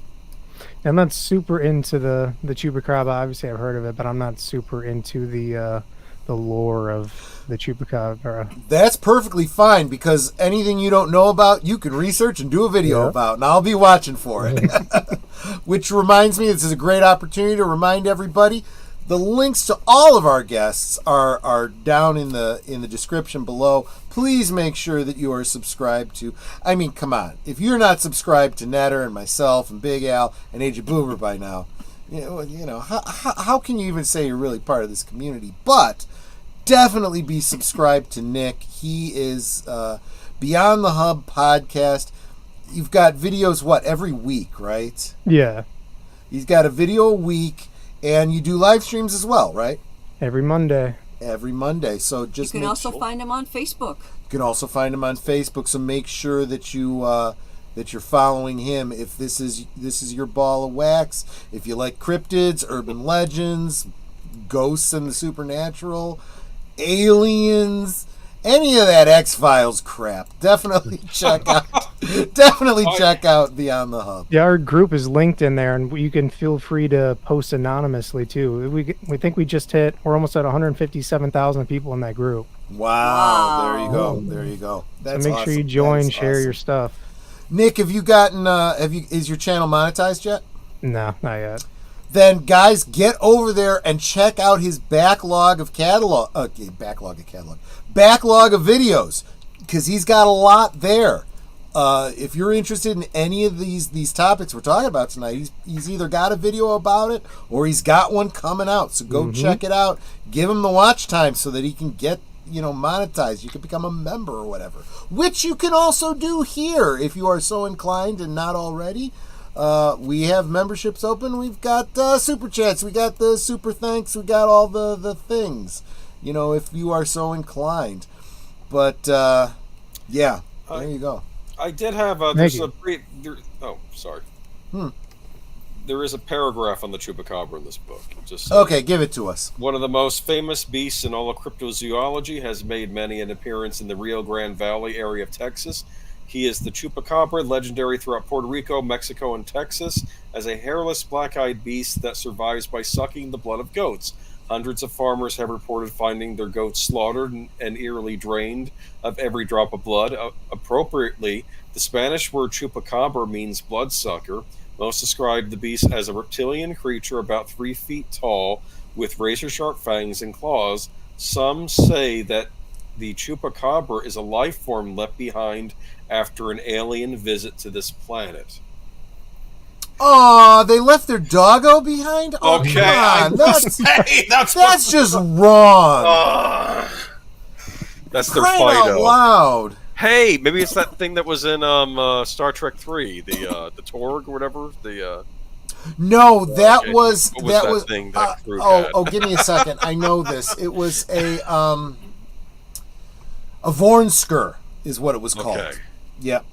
Speaker 7: I'm not super into the chupacabra. Obviously, I've heard of it, but I'm not super into the lore of the chupacabra.
Speaker 2: That's perfectly fine, because anything you don't know about, you can research and do a video about, and I'll be watching for it. Which reminds me, this is a great opportunity to remind everybody, the links to all of our guests are down in the description below. Please make sure that you are subscribed to. I mean, come on. If you're not subscribed to Netter and myself and Big Al and Agent Boomer by now, how can you even say you're really part of this community? But definitely be subscribed to Nick. He is Beyond the Hub podcast. You've got videos, every week, right?
Speaker 7: Yeah.
Speaker 2: He's got a video a week. And you do live streams as well, right?
Speaker 7: Every Monday.
Speaker 2: So just
Speaker 4: you can also find him on Facebook.
Speaker 2: You can also find him on Facebook. So make sure that you're following him. If this is your ball of wax, if you like cryptids, urban legends, ghosts and the supernatural, aliens, any of that X-Files crap, definitely check out Beyond the Hub.
Speaker 7: Yeah, our group is linked in there, and you can feel free to post anonymously too. We think we're almost at 157,000 people in that group.
Speaker 2: Wow. There you go. That's
Speaker 7: so make sure you join, share your stuff.
Speaker 2: Nick, have you is your channel monetized yet?
Speaker 7: No, not yet.
Speaker 2: Then guys, get over there and check out his backlog of videos, because he's got a lot there. If you're interested in any of these topics we're talking about tonight, he's either got a video about it or he's got one coming out. So go check it out. Give him the watch time so that he can get monetized. You can become a member or whatever, which you can also do here if you are so inclined and not already. We have memberships open. We've got super chats. We got the super thanks. We got all the things, if you are so inclined. But there you go.
Speaker 6: I did have sorry. There is a paragraph on the chupacabra in this book.
Speaker 2: Okay, give it to us.
Speaker 6: One of the most famous beasts in all of cryptozoology has made many an appearance in the Rio Grande Valley area of Texas. He is the chupacabra, legendary throughout Puerto Rico, Mexico, and Texas, as a hairless, black-eyed beast that survives by sucking the blood of goats. Hundreds of farmers have reported finding their goats slaughtered and eerily drained of every drop of blood. Appropriately, the Spanish word chupacabra means bloodsucker. Most describe the beast as a reptilian creature about 3 feet tall with razor-sharp fangs and claws. Some say that the chupacabra is a life form left behind after an alien visit to this planet.
Speaker 2: Oh, they left their doggo behind? Oh,
Speaker 6: Okay,
Speaker 2: come on. That's
Speaker 6: what-
Speaker 2: just wrong.
Speaker 6: That's their
Speaker 2: Crying out
Speaker 6: Fido.
Speaker 2: loud.
Speaker 6: Hey, maybe it's that thing that was in Star Trek 3, the Torg or whatever.
Speaker 2: No, that
Speaker 6: Okay,
Speaker 2: was
Speaker 6: what was
Speaker 2: that
Speaker 6: that
Speaker 2: was.
Speaker 6: thing that crew had?
Speaker 2: Give me a second. I know this. It was a Vornsker is what it was called.
Speaker 6: Okay.
Speaker 2: Yep.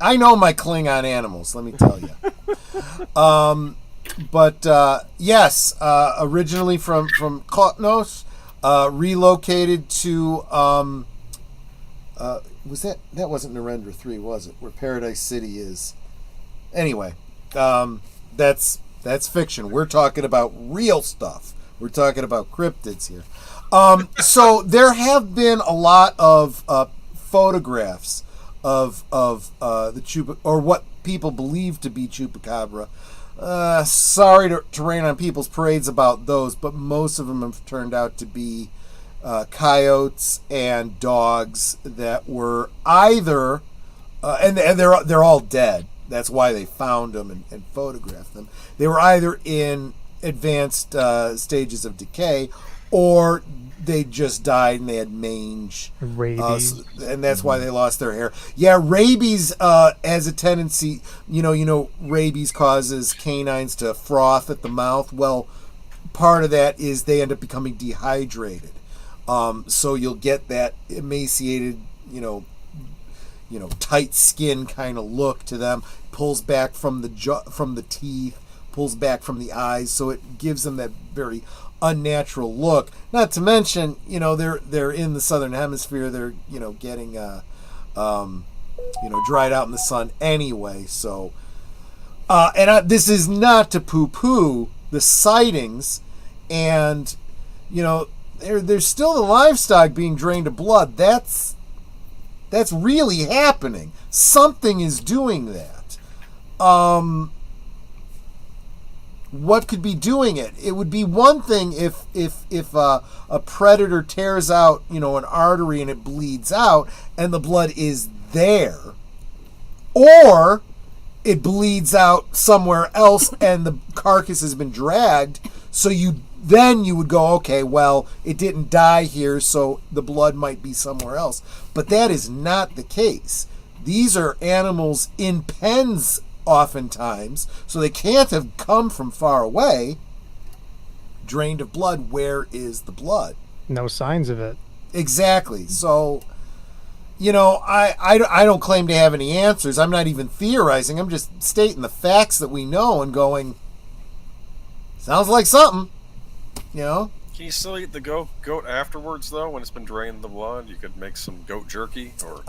Speaker 2: I know my Klingon animals, let me tell you. Yes, originally from Kotnos, relocated to was that wasn't Narendra 3, was it? Where Paradise City is. Anyway, that's fiction. We're talking about real stuff. We're talking about cryptids here. So there have been a lot of photographs of the chupa, or what people believe to be chupacabra. Sorry to rain on people's parades about those, but most of them have turned out to be coyotes and dogs that were either, and they're all dead. That's why they found them and photographed them. They were either in advanced stages of decay, or they just died and they had mange.
Speaker 7: Rabies.
Speaker 2: And that's why they lost their hair. Yeah, rabies has a tendency, rabies causes canines to froth at the mouth. Well, part of that is they end up becoming dehydrated. So you'll get that emaciated, tight skin kind of look to them. Pulls back from the teeth, pulls back from the eyes, so it gives them that very unnatural look. Not to mention, they're in the southern hemisphere. They're getting dried out in the sun anyway. So, this is not to poo-poo the sightings, and there's still the livestock being drained of blood. That's really happening. Something is doing that. What could be doing it? It would be one thing if a predator tears out, an artery and it bleeds out and the blood is there, or it bleeds out somewhere else and the carcass has been dragged. So you would go, okay, well, it didn't die here, so the blood might be somewhere else. But that is not the case. These are animals in pens oftentimes, so they can't have come from far away. Drained of blood, where is the blood?
Speaker 7: No signs of it.
Speaker 2: Exactly. So, I don't claim to have any answers. I'm not even theorizing. I'm just stating the facts that we know and going, sounds like something.
Speaker 6: Can you still eat the goat afterwards, though, when it's been drained of the blood? You could make some goat jerky, or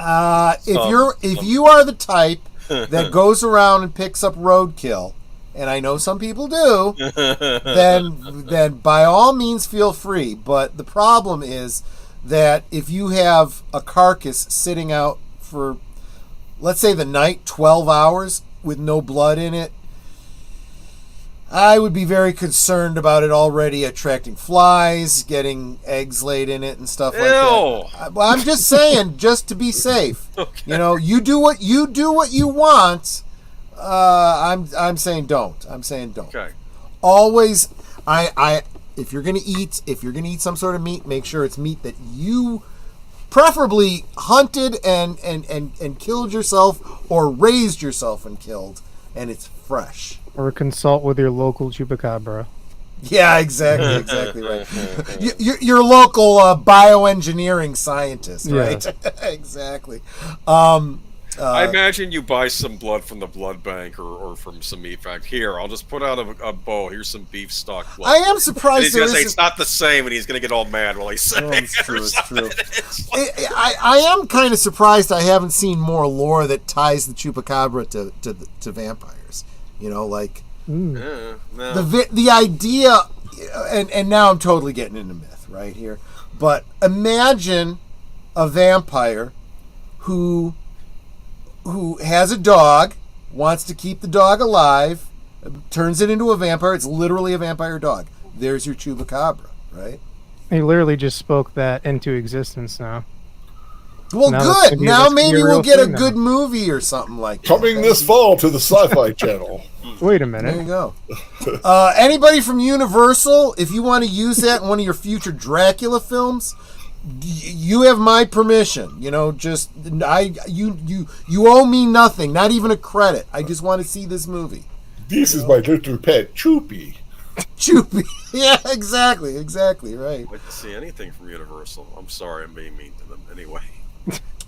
Speaker 2: if you are the type that goes around and picks up roadkill, and I know some people do, then by all means feel free. But the problem is that if you have a carcass sitting out for, let's say, the night, 12 hours with no blood in it, I would be very concerned about it already attracting flies, getting eggs laid in it and stuff like that. Well, I'm just saying, just to be safe. Okay. You do what you want. I'm saying don't.
Speaker 6: Okay.
Speaker 2: Always, if you're gonna eat some sort of meat, make sure it's meat that you preferably hunted and killed yourself, or raised yourself and killed, and it's fresh.
Speaker 7: Or consult with your local chupacabra.
Speaker 2: Yeah, exactly right. Your local bioengineering scientist, right? Yeah. Exactly.
Speaker 6: I imagine you buy some blood from the blood bank or from some meat factory. Here, I'll just put out a bowl. Here's some beef stock blood.
Speaker 2: I am surprised.
Speaker 6: He's going to say it's not the same, and he's going to get all mad while he's saying
Speaker 2: it's true. I am kind of surprised I haven't seen more lore that ties the chupacabra to vampires. The idea and now I'm totally getting into myth right here. But imagine a vampire who has a dog, wants to keep the dog alive, turns it into a vampire. It's literally a vampire dog. There's your Chupacabra, right?
Speaker 7: He literally just spoke that into existence now.
Speaker 2: Well, good. Now maybe we'll get a good movie or something like that.
Speaker 5: Coming this fall to the Sci-Fi Channel.
Speaker 7: Wait a minute.
Speaker 2: There you go. Anybody from Universal, if you want to use that in one of your future Dracula films, you have my permission. You know, just you owe me nothing, not even a credit. I just want to see this movie.
Speaker 5: This is my little pet, Choopy.
Speaker 2: Choopy. Yeah, exactly, right.
Speaker 6: I'd like to see anything from Universal. I'm sorry, I'm being mean to them anyway.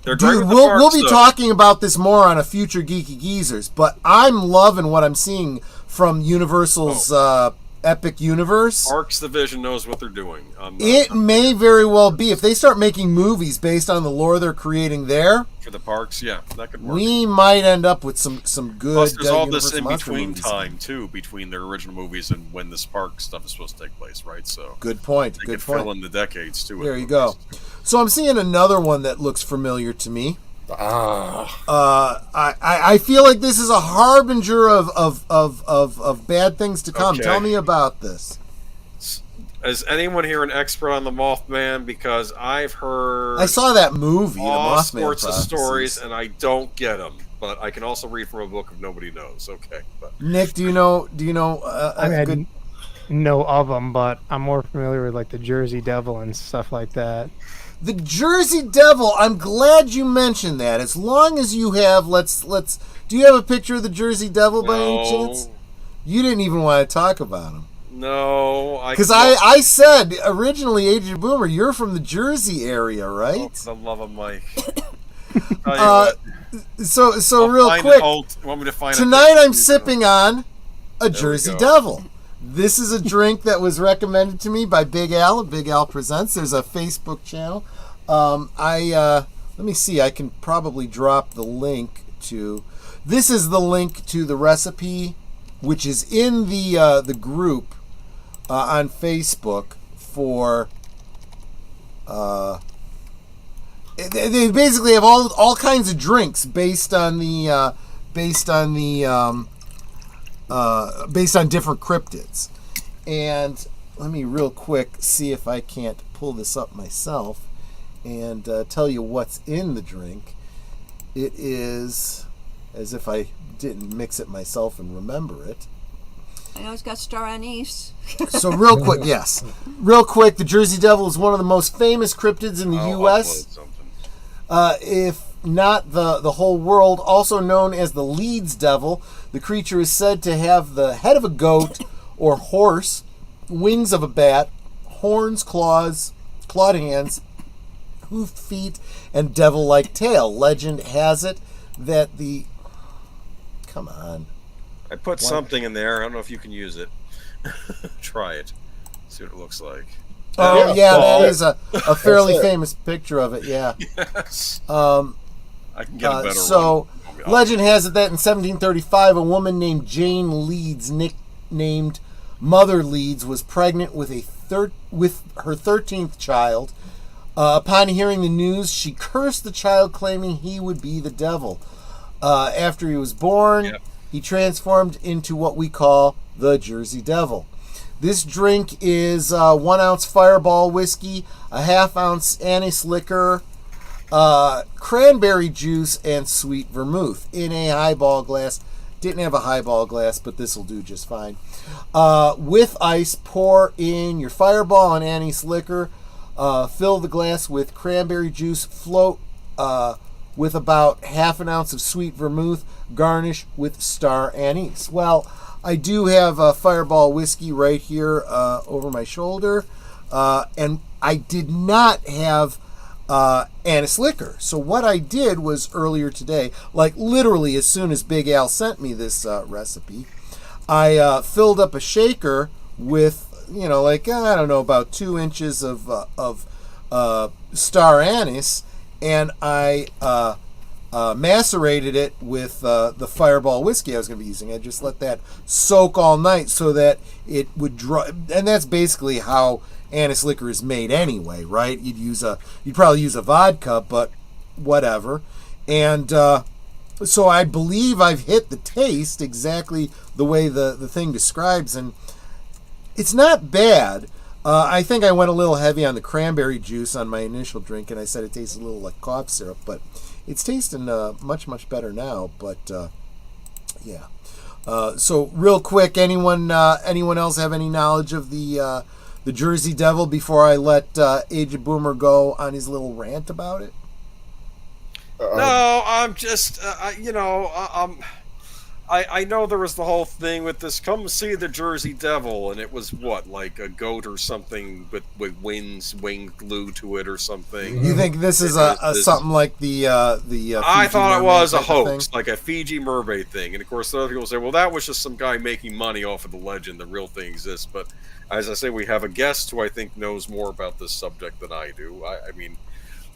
Speaker 6: They're
Speaker 2: Dude, we'll be talking about this more on a future Geeky Geezers, but I'm loving what I'm seeing from Universal's Epic Universe.
Speaker 6: Parks Division knows what they're doing.
Speaker 2: It may very well be, if they start making movies based on the lore they're creating there,
Speaker 6: for the parks, yeah, that could work.
Speaker 2: We might end up with some good.
Speaker 6: Plus, there's all this
Speaker 2: Universal
Speaker 6: in
Speaker 2: monster
Speaker 6: between
Speaker 2: movies.
Speaker 6: time too, between their original movies and when this park stuff is supposed to take place, right? So
Speaker 2: good point.
Speaker 6: They could fill in the decades too.
Speaker 2: There you go. So I'm seeing another one that looks familiar to me. I feel like this is a harbinger of bad things to come.
Speaker 6: Okay.
Speaker 2: Tell me about this.
Speaker 6: Is anyone here an expert on the Mothman? Because I've heard
Speaker 2: I saw that movie,
Speaker 6: all
Speaker 2: the Mothman
Speaker 6: sorts of
Speaker 2: Prophecies.
Speaker 6: stories, and I don't get them. But I can also read from a book if nobody knows. Okay, but
Speaker 2: Nick, do you know?
Speaker 7: I know of them, but I'm more familiar with like the Jersey Devil and stuff like that.
Speaker 2: The Jersey Devil. I'm glad you mentioned that. As long as you have, let's. Do you have a picture of the Jersey Devil by any chance? You didn't even want to talk about him.
Speaker 6: No,
Speaker 2: because I said originally, Agent Boomer, you're from the Jersey area, right?
Speaker 6: Oh, for the love of Mike.
Speaker 2: So real quick,
Speaker 6: want me to find
Speaker 2: tonight I'm sipping on a Jersey Devil. This is a drink that was recommended to me by Big Al at Big Al Presents. There's a Facebook channel. Let me see. I can probably drop the link to. This is the link to the recipe, which is in the group on Facebook for. They basically have all kinds of drinks based on different cryptids. And let me real quick see if I can't pull this up myself and tell you what's in the drink. It is, as if I didn't mix it myself and remember it.
Speaker 4: I know it's got star anise.
Speaker 2: So real quick, the Jersey Devil is one of the most famous cryptids in the U.S. If not the whole world. Also known as the Leeds Devil, the creature is said to have the head of a goat or horse, wings of a bat, horns, clawed hands, hoofed feet, and devil-like tail. Legend has it that the... Come on.
Speaker 6: I put something in there. I don't know if you can use it. Try it. See what it looks like.
Speaker 2: Oh, yeah, that is a fairly famous picture of it, yeah.
Speaker 6: Yes. I can get a better
Speaker 2: one. Legend has it that in 1735, a woman named Jane Leeds, nicknamed Mother Leeds, was pregnant with her 13th child. Upon hearing the news, she cursed the child, claiming he would be the devil. After he was born, he transformed into what we call the Jersey Devil. This drink is 1 ounce Fireball whiskey, a half-ounce anise liquor, cranberry juice, and sweet vermouth in a highball glass. Didn't have a highball glass, but this will do just fine. With ice, pour in your Fireball and anise liquor. Fill the glass with cranberry juice. Float with about half an ounce of sweet vermouth. Garnish with star anise. Well, I do have a Fireball whiskey right here over my shoulder. And I did not have anise liquor. So what I did was earlier today, like literally as soon as Big Al sent me this recipe, I filled up a shaker with, about 2 inches of star anise, and I macerated it with the Fireball whiskey I was going to be using. I just let that soak all night so that it would dry. And that's basically how anise liquor is made anyway, right? You'd probably use a vodka, but whatever. And so I believe I've hit the taste exactly the way the thing describes, and it's not bad. I think I went a little heavy on the cranberry juice on my initial drink, and I said it tastes a little like cough syrup, but it's tasting much, much better now. But yeah. So real quick, anyone else have any knowledge of the Jersey Devil before I let Aged Boomer go on his little rant about it?
Speaker 6: No, I'm just, I know there was the whole thing with this, come see the Jersey Devil, and it was what, like a goat or something with wings glued to it or something.
Speaker 2: You think this is something like the
Speaker 6: I thought it was a hoax,
Speaker 2: thing?
Speaker 6: like a Fiji mermaid thing. And of course, other people say, well, that was just some guy making money off of the legend. The real thing exists. But as I say, we have a guest who I think knows more about this subject than I do. I mean,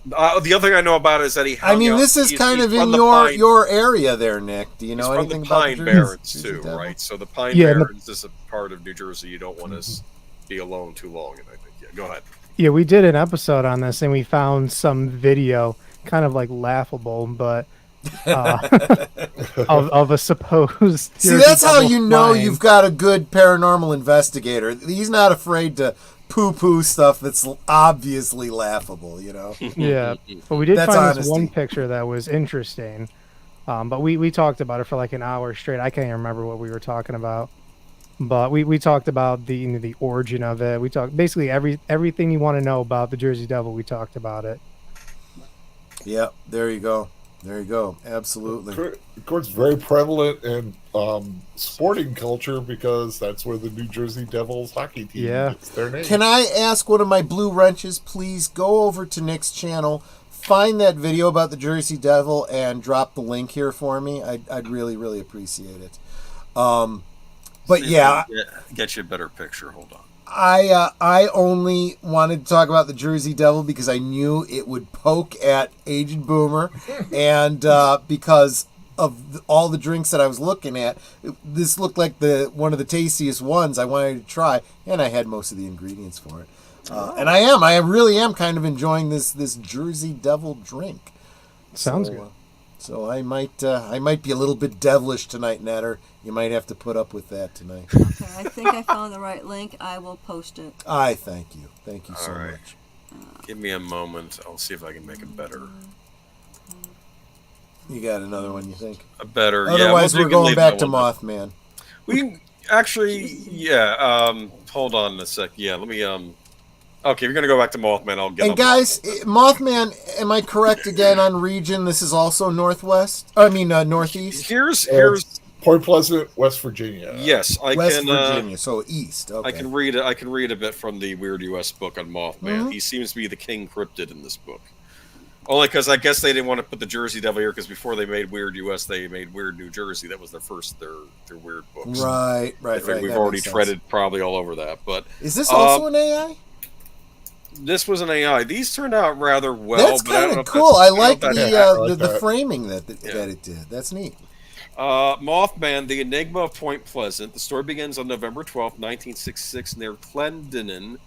Speaker 6: the other thing I know about it is that he.
Speaker 2: This is kind of in your area there, Nick. Do you know anything about
Speaker 6: the Pine Barrens too, right? So the Pine Barrens is a part of New Jersey you don't want to be alone too long in. I think. Yeah, go ahead.
Speaker 7: Yeah, we did an episode on this, and we found some video, kind of like laughable, but of a supposed.
Speaker 2: See, that's how you know you've got a good paranormal investigator. He's not afraid to poo-poo stuff that's obviously laughable, you know?
Speaker 7: Yeah, but we did find this one picture that was interesting, but we talked about it for like an hour straight. I can't even remember what we were talking about, but we talked about the origin of it. We talked basically everything you want to know about the Jersey Devil. We talked about it.
Speaker 2: Yeah, there you go. Absolutely.
Speaker 5: Of course, very prevalent in sporting culture because that's where the New Jersey Devils hockey team gets their name.
Speaker 2: Can I ask one of my blue wrenches, please go over to Nick's channel, find that video about the Jersey Devil, and drop the link here for me? I'd really, really appreciate it. But yeah,
Speaker 6: get you a better picture. Hold on.
Speaker 2: I only wanted to talk about the Jersey Devil because I knew it would poke at Aged Boomer, and because of all the drinks that I was looking at, this looked like one of the tastiest ones I wanted to try, and I had most of the ingredients for it. And I really am kind of enjoying this Jersey Devil drink.
Speaker 7: Sounds good.
Speaker 2: So I might be a little bit devilish tonight, Natter. You might have to put up with that tonight.
Speaker 4: Okay, I think I found the right link. I will post it.
Speaker 2: I thank you. Thank you so much.
Speaker 6: Give me a moment. I'll see if I can make it better.
Speaker 2: You got another one, you think?
Speaker 6: A better,
Speaker 2: Otherwise, we're going back to Mothman.
Speaker 6: We can actually, hold on a sec. Yeah, let me, okay, we're going to go back to Mothman. I'll get
Speaker 2: And guys, Mothman, am I correct again on region? This is also northeast? Here's
Speaker 5: Point Pleasant, West Virginia.
Speaker 6: Yes,
Speaker 2: West Virginia, so east. Okay.
Speaker 6: I can read a bit from the Weird US book on Mothman. Mm-hmm. He seems to be the king cryptid in this book. Only because I guess they didn't want to put the Jersey Devil here because before they made Weird US, they made Weird New Jersey. That was their weird books.
Speaker 2: Right.
Speaker 6: We've already treaded probably all over that. But
Speaker 2: is this also an AI?
Speaker 6: This was an AI. These turned out rather well.
Speaker 2: That's kind of cool. I like the framing that it did. That's neat.
Speaker 6: Mothman, the Enigma of Point Pleasant. The story begins on November 12th, 1966, near Clegane,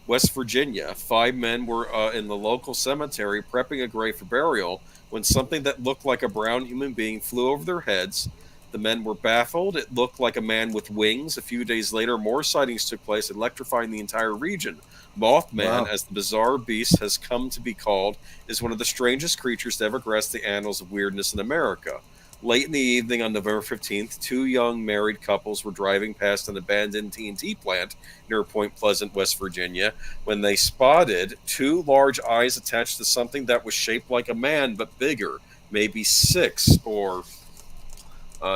Speaker 6: West Virginia. 5 men were in the local cemetery prepping a grave for burial when something that looked like a brown human being flew over their heads. The men were baffled. It looked like a man with wings. A few days later, more sightings took place, electrifying the entire region. Mothman, as the bizarre beast has come to be called, is one of the strangest creatures to ever grace the annals of weirdness in America. Late in the evening on November 15th, 2 young married couples were driving past an abandoned TNT plant near Point Pleasant, West Virginia, when they spotted 2 large eyes attached to something that was shaped like a man but bigger, maybe 6 or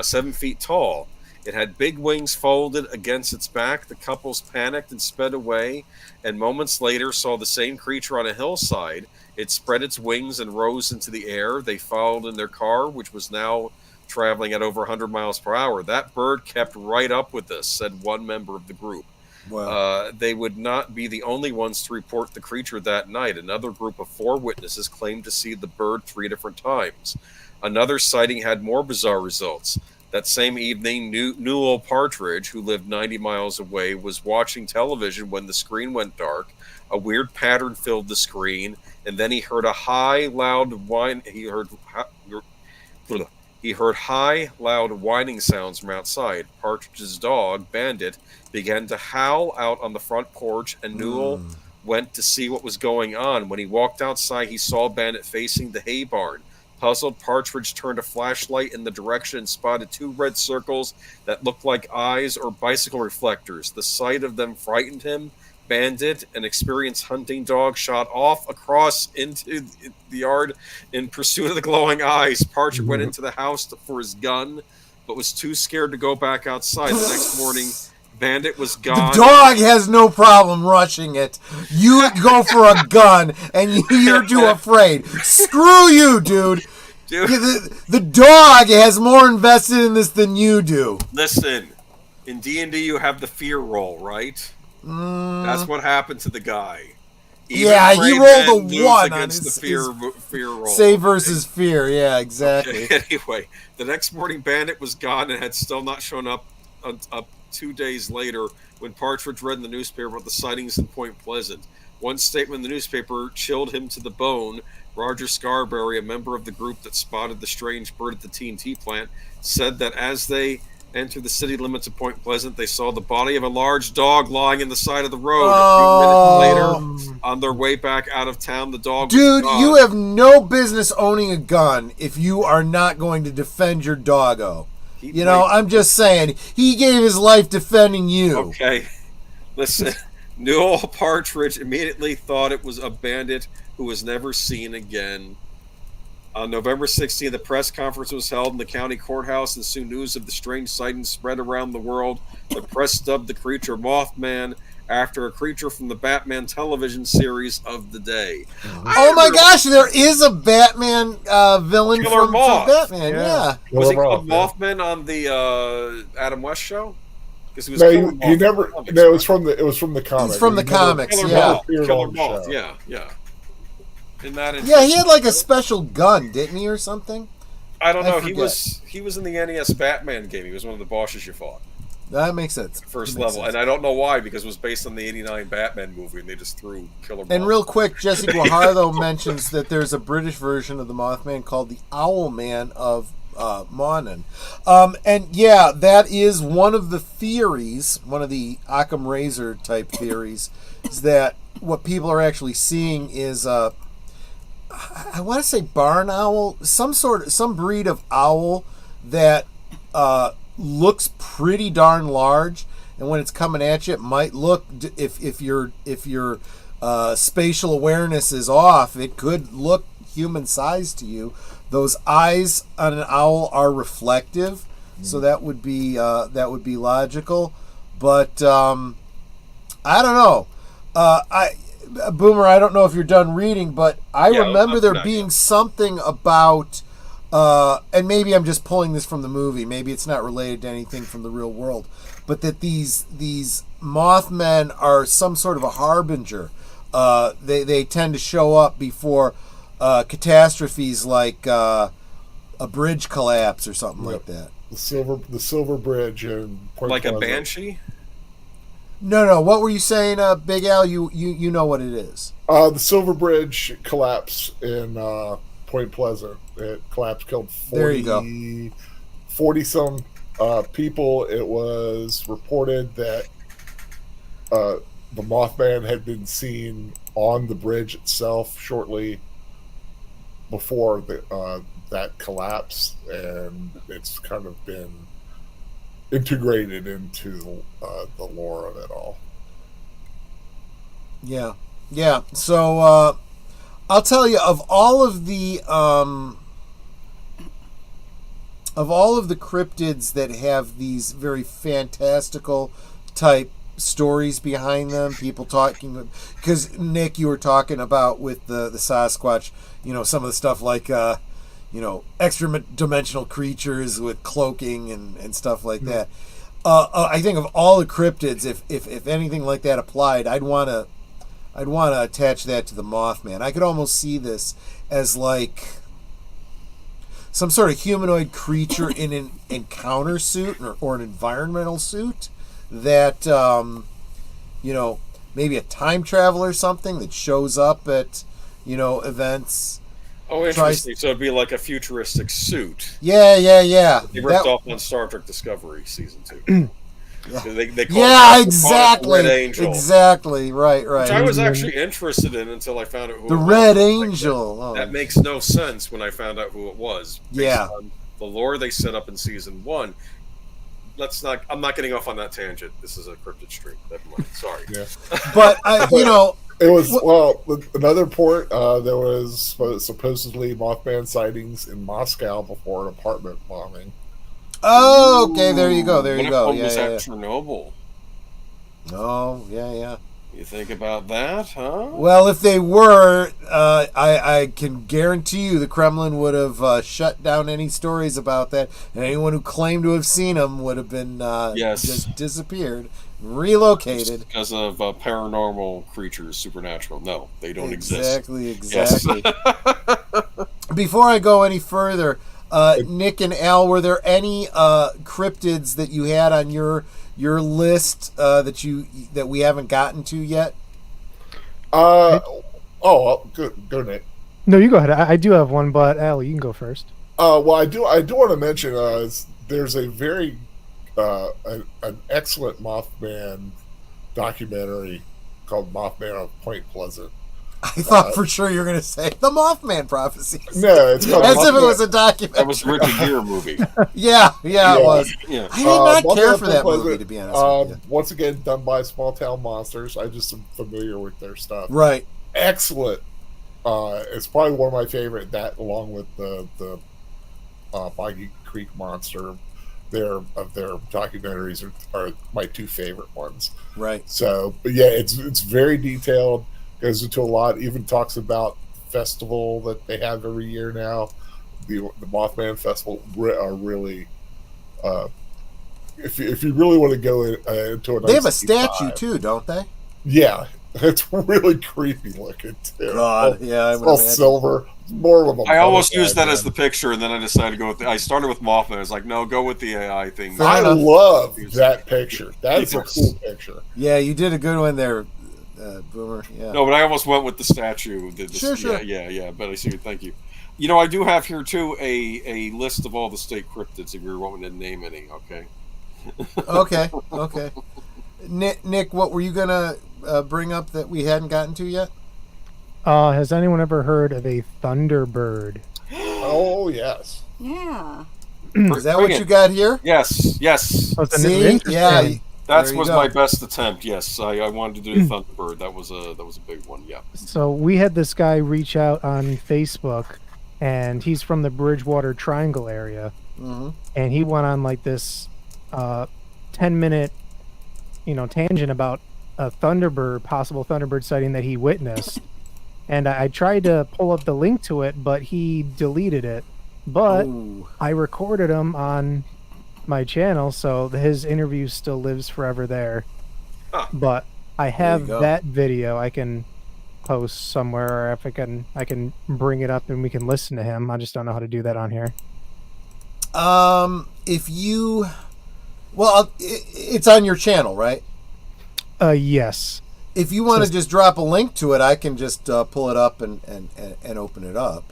Speaker 6: 7 feet tall. It had big wings folded against its back. The couples panicked and sped away, and moments later saw the same creature on a hillside. It spread its wings and rose into the air. They followed in their car, which was now traveling at over 100 miles per hour. That bird kept right up with us, said one member of the group.
Speaker 2: Wow.
Speaker 6: They would not be the only ones to report the creature that night. Another group of 4 witnesses claimed to see the bird 3 different times. Another sighting had more bizarre results. That same evening, Newell Partridge, who lived 90 miles away, was watching television when the screen went dark. A weird pattern filled the screen, and then he heard a high, loud whine. He heard high, loud whining sounds from outside. Partridge's dog, Bandit, began to howl out on the front porch, and Newell went to see what was going on. When he walked outside, he saw Bandit facing the hay barn. Puzzled, Partridge turned a flashlight in the direction and spotted 2 red circles that looked like eyes or bicycle reflectors. The sight of them frightened him. Bandit, an experienced hunting dog, shot off across into the yard in pursuit of the glowing eyes. Partridge went into the house for his gun, but was too scared to go back outside. The next morning, Bandit was gone.
Speaker 2: The dog has no problem rushing it. You go for a gun, and you're too afraid. Screw you, dude. The dog has more invested in this than you do.
Speaker 6: Listen, in D&D you have the fear roll, right? That's what happened to the guy.
Speaker 2: He rolled a 1 on his
Speaker 6: fear roll.
Speaker 2: Save versus fear, yeah, exactly.
Speaker 6: Okay. Anyway, the next morning Bandit was gone and had still not shown up 2 days later when Partridge read in the newspaper about the sightings in Point Pleasant. One statement in the newspaper chilled him to the bone. Roger Scarberry, a member of the group that spotted the strange bird at the TNT plant, said that as they entered the city limits of Point Pleasant, they saw the body of a large dog lying in the side of the road. A few minutes later, on their way back out of town, the dog was gone.
Speaker 2: You have no business owning a gun if you are not going to defend your doggo. I'm just saying, he gave his life defending you.
Speaker 6: Okay, listen, Newell Partridge immediately thought it was a bandit who was never seen again. On November 16th, a press conference was held in the county courthouse, and soon news of the strange sighting spread around the world. The press dubbed the creature Mothman after a creature from the Batman television series of the day.
Speaker 2: Oh my gosh, there is a Batman villain from Batman. Yeah.
Speaker 6: Was he called Mothman on the Adam West show?
Speaker 5: It was from the comics.
Speaker 2: It's from the comics.
Speaker 6: Killer Moth. Yeah.
Speaker 2: He had like a special gun, didn't he, or something?
Speaker 6: I don't know. He was in the NES Batman game. He was one of the bosses you fought.
Speaker 2: That makes sense.
Speaker 6: First level, and I don't know why, because it was based on the '89 Batman movie, and they just threw Killer Moth.
Speaker 2: And real quick, Jesse Guajardo mentions that there's a British version of the Mothman called the Owlman of Monin. And yeah, that is one of the theories, one of the Occam Razor type theories, is that what people are actually seeing is I want to say barn owl, some breed of owl that looks pretty darn large, and when it's coming at you, it might look, if your spatial awareness is off, it could look human sized to you. Those eyes on an owl are reflective, so that would be logical. But I don't know. Boomer, I don't know if you're done reading, but I remember there being something about, and maybe I'm just pulling this from the movie, maybe it's not related to anything from the real world, but that these Mothmen are some sort of a harbinger. They tend to show up before catastrophes like a bridge collapse or something like that.
Speaker 5: The Silver Bridge and Point
Speaker 6: like
Speaker 5: Pleasant.
Speaker 6: A banshee.
Speaker 2: No. What were you saying, Big Al? You know what it is.
Speaker 5: The Silver Bridge collapse in Point Pleasant. It collapsed, killed 40-some people. It was reported that the Mothman had been seen on the bridge itself shortly before that collapse, and it's kind of been integrated into the lore of it all.
Speaker 2: Yeah. So I'll tell you, of all of the cryptids that have these very fantastical type stories behind them, people talking, because Nick, you were talking about with the Sasquatch, some of the stuff like extra dimensional creatures with cloaking and stuff like that. I think of all the cryptids, if anything like that applied, I'd want to attach that to the Mothman. I could almost see this as like some sort of humanoid creature in an encounter suit or an environmental suit that, maybe a time traveler or something that shows up at, events.
Speaker 6: Oh, interesting. So it'd be like a futuristic suit.
Speaker 2: Yeah.
Speaker 6: They ripped off on Star Trek Discovery Season 2. They call
Speaker 2: exactly.
Speaker 6: Red Angel.
Speaker 2: Exactly. Right.
Speaker 6: Which I was actually interested in until I found out who
Speaker 2: the
Speaker 6: it was.
Speaker 2: Red Angel.
Speaker 6: That makes no sense when I found out who it was. Based on the lore they set up in Season 1. I'm not getting off on that tangent. This is a cryptid stream. Never mind. Sorry.
Speaker 5: Yeah.
Speaker 2: But,
Speaker 5: it was, another port, there was supposedly Mothman sightings in Moscow before an apartment bombing.
Speaker 2: Oh, okay, there you go.
Speaker 6: Was that Chernobyl?
Speaker 2: Oh, yeah.
Speaker 6: You think about that, huh?
Speaker 2: Well, if they were, I can guarantee you the Kremlin would have shut down any stories about that, and anyone who claimed to have seen them would have been just disappeared, relocated.
Speaker 6: Just because of paranormal creatures, supernatural. No, they don't exist.
Speaker 2: Exactly.
Speaker 6: Yes.
Speaker 2: Before I go any further, Nick and Al, were there any cryptids that you had on your list that we haven't gotten to yet?
Speaker 5: Go Nick.
Speaker 7: No, you go ahead. I do have one, but Al, you can go first.
Speaker 5: Well, I do want to mention there's a very an excellent Mothman documentary called Mothman of Point Pleasant.
Speaker 2: I thought for sure you were going to say the Mothman Prophecies.
Speaker 5: No, it's called
Speaker 2: as if it was a documentary.
Speaker 6: That was a Richard Gere movie.
Speaker 2: Yeah, it was.
Speaker 6: Yeah.
Speaker 2: I did not care for that movie, to be honest with you.
Speaker 5: Once again, done by Small Town Monsters. I just am familiar with their stuff.
Speaker 2: Right.
Speaker 5: Excellent. It's probably one of my favorite. That, along with the Boggy Creek Monster, their documentaries are my two favorite ones.
Speaker 2: Right.
Speaker 5: So, but yeah, it's very detailed. Goes into a lot. Even talks about festival that they have every year now. The Mothman Festival are really. If you really want to go into a nice
Speaker 2: they have a statue too, don't they?
Speaker 5: Yeah, it's really creepy looking too.
Speaker 2: God, yeah,
Speaker 5: it's all silver. It's more of a.
Speaker 6: I almost used that as the picture, and then I decided to go with. I started with Mothman. I was like, no, go with the AI thing.
Speaker 5: I love that picture. That's a cool picture.
Speaker 2: Yeah, you did a good one there. Boomer, yeah.
Speaker 6: No, but I almost went with the statue.
Speaker 2: Sure.
Speaker 6: Yeah. But I see. Thank you. I do have here too a list of all the state cryptids. If you want me to name any, okay.
Speaker 2: Okay. Nick, what were you gonna bring up that we hadn't gotten to yet?
Speaker 7: Has anyone ever heard of a thunderbird?
Speaker 5: Oh yes.
Speaker 4: Yeah.
Speaker 2: Is that what you got here?
Speaker 6: Yes.
Speaker 7: Oh,
Speaker 2: see, yeah.
Speaker 6: That was my best attempt. Yes, I wanted to do the Thunderbird. That was a big one. Yeah.
Speaker 7: So we had this guy reach out on Facebook, and he's from the Bridgewater Triangle area, and he went on like this 10-minute, tangent about a possible Thunderbird sighting that he witnessed, and I tried to pull up the link to it, but he deleted it. But I recorded him on my channel, so his interview still lives forever there. But I have that video I can post somewhere, or if I can bring it up and we can listen to him. I just don't know how to do that on here.
Speaker 2: It's on your channel, right?
Speaker 7: Yes.
Speaker 2: If you want to just drop a link to it, I can just pull it up and open it up.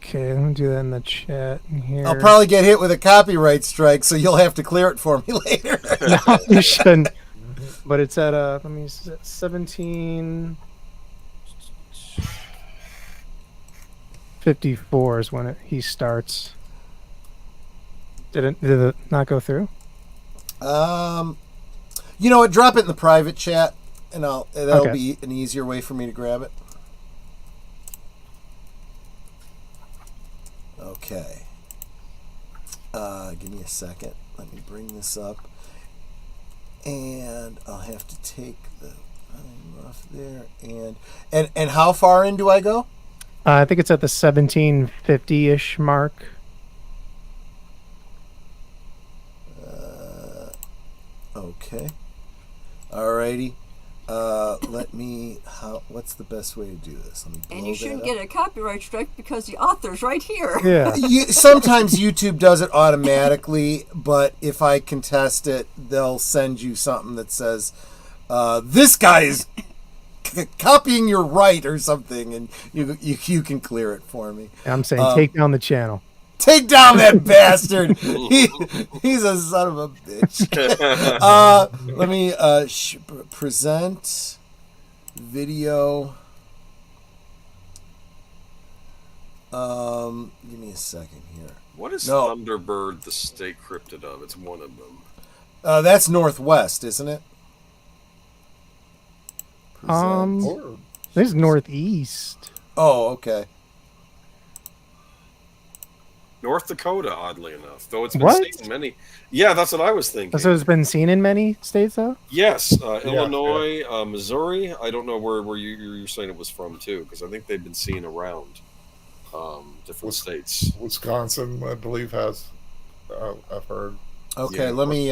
Speaker 7: Okay, let me do that in the chat here.
Speaker 2: I'll probably get hit with a copyright strike, so you'll have to clear it for me later.
Speaker 7: No, you shouldn't. But it's at 1754 is when he starts. Did it not go through?
Speaker 2: You know what? Drop it in the private chat, and that'll be an easier way for me to grab it. Okay. Give me a second. Let me bring this up. And I'll have to take the time off there. And how far in do I go?
Speaker 7: I think it's at the 1750-ish mark.
Speaker 2: Okay. Alrighty. What's the best way to do this? Let me blow
Speaker 4: And you
Speaker 2: that
Speaker 4: shouldn't
Speaker 2: up.
Speaker 4: get a copyright strike because the author's right here.
Speaker 7: Yeah.
Speaker 2: Sometimes YouTube does it automatically, but if I contest it, they'll send you something that says, this guy is copying your right or something, and you can clear it for me.
Speaker 7: I'm saying take down the channel.
Speaker 2: Take down that bastard. He's a son of a bitch. Let me present video. Give me a second here.
Speaker 6: What is Thunderbird the state cryptid of? It's one of them.
Speaker 2: That's Northwest, isn't it?
Speaker 7: This is Northeast.
Speaker 2: Oh, okay.
Speaker 6: North Dakota, oddly enough, though it's been seen in many. Yeah, that's what I was thinking.
Speaker 7: So it's been seen in many states, though.
Speaker 6: Yes, Illinois, Missouri. I don't know where you're saying it was from too, because I think they've been seen around different states.
Speaker 5: Wisconsin, I believe, has. I've heard.
Speaker 2: Okay, let me.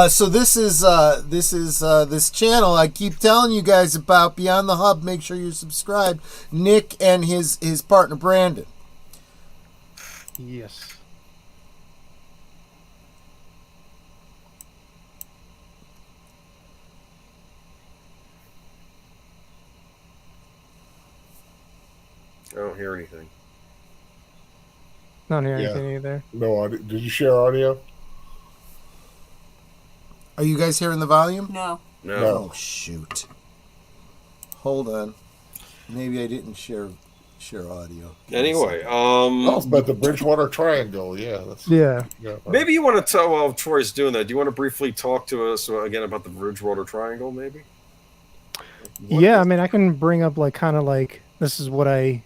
Speaker 2: So this is this channel I keep telling you guys about, Beyond the Hub. Make sure you're subscribed. Nick and his partner Brandon.
Speaker 7: Yes.
Speaker 6: I don't hear anything.
Speaker 7: Not hear anything either.
Speaker 5: No audio. Did you share audio?
Speaker 2: Are you guys hearing the volume?
Speaker 4: No.
Speaker 2: Oh, shoot. Hold on. Maybe I didn't share audio.
Speaker 6: Anyway,
Speaker 5: but the Bridgewater Triangle,
Speaker 7: yeah.
Speaker 6: Maybe you want to tell while Troy's doing that. Do you want to briefly talk to us again about the Bridgewater Triangle, maybe?
Speaker 7: I mean, I can bring up this is what I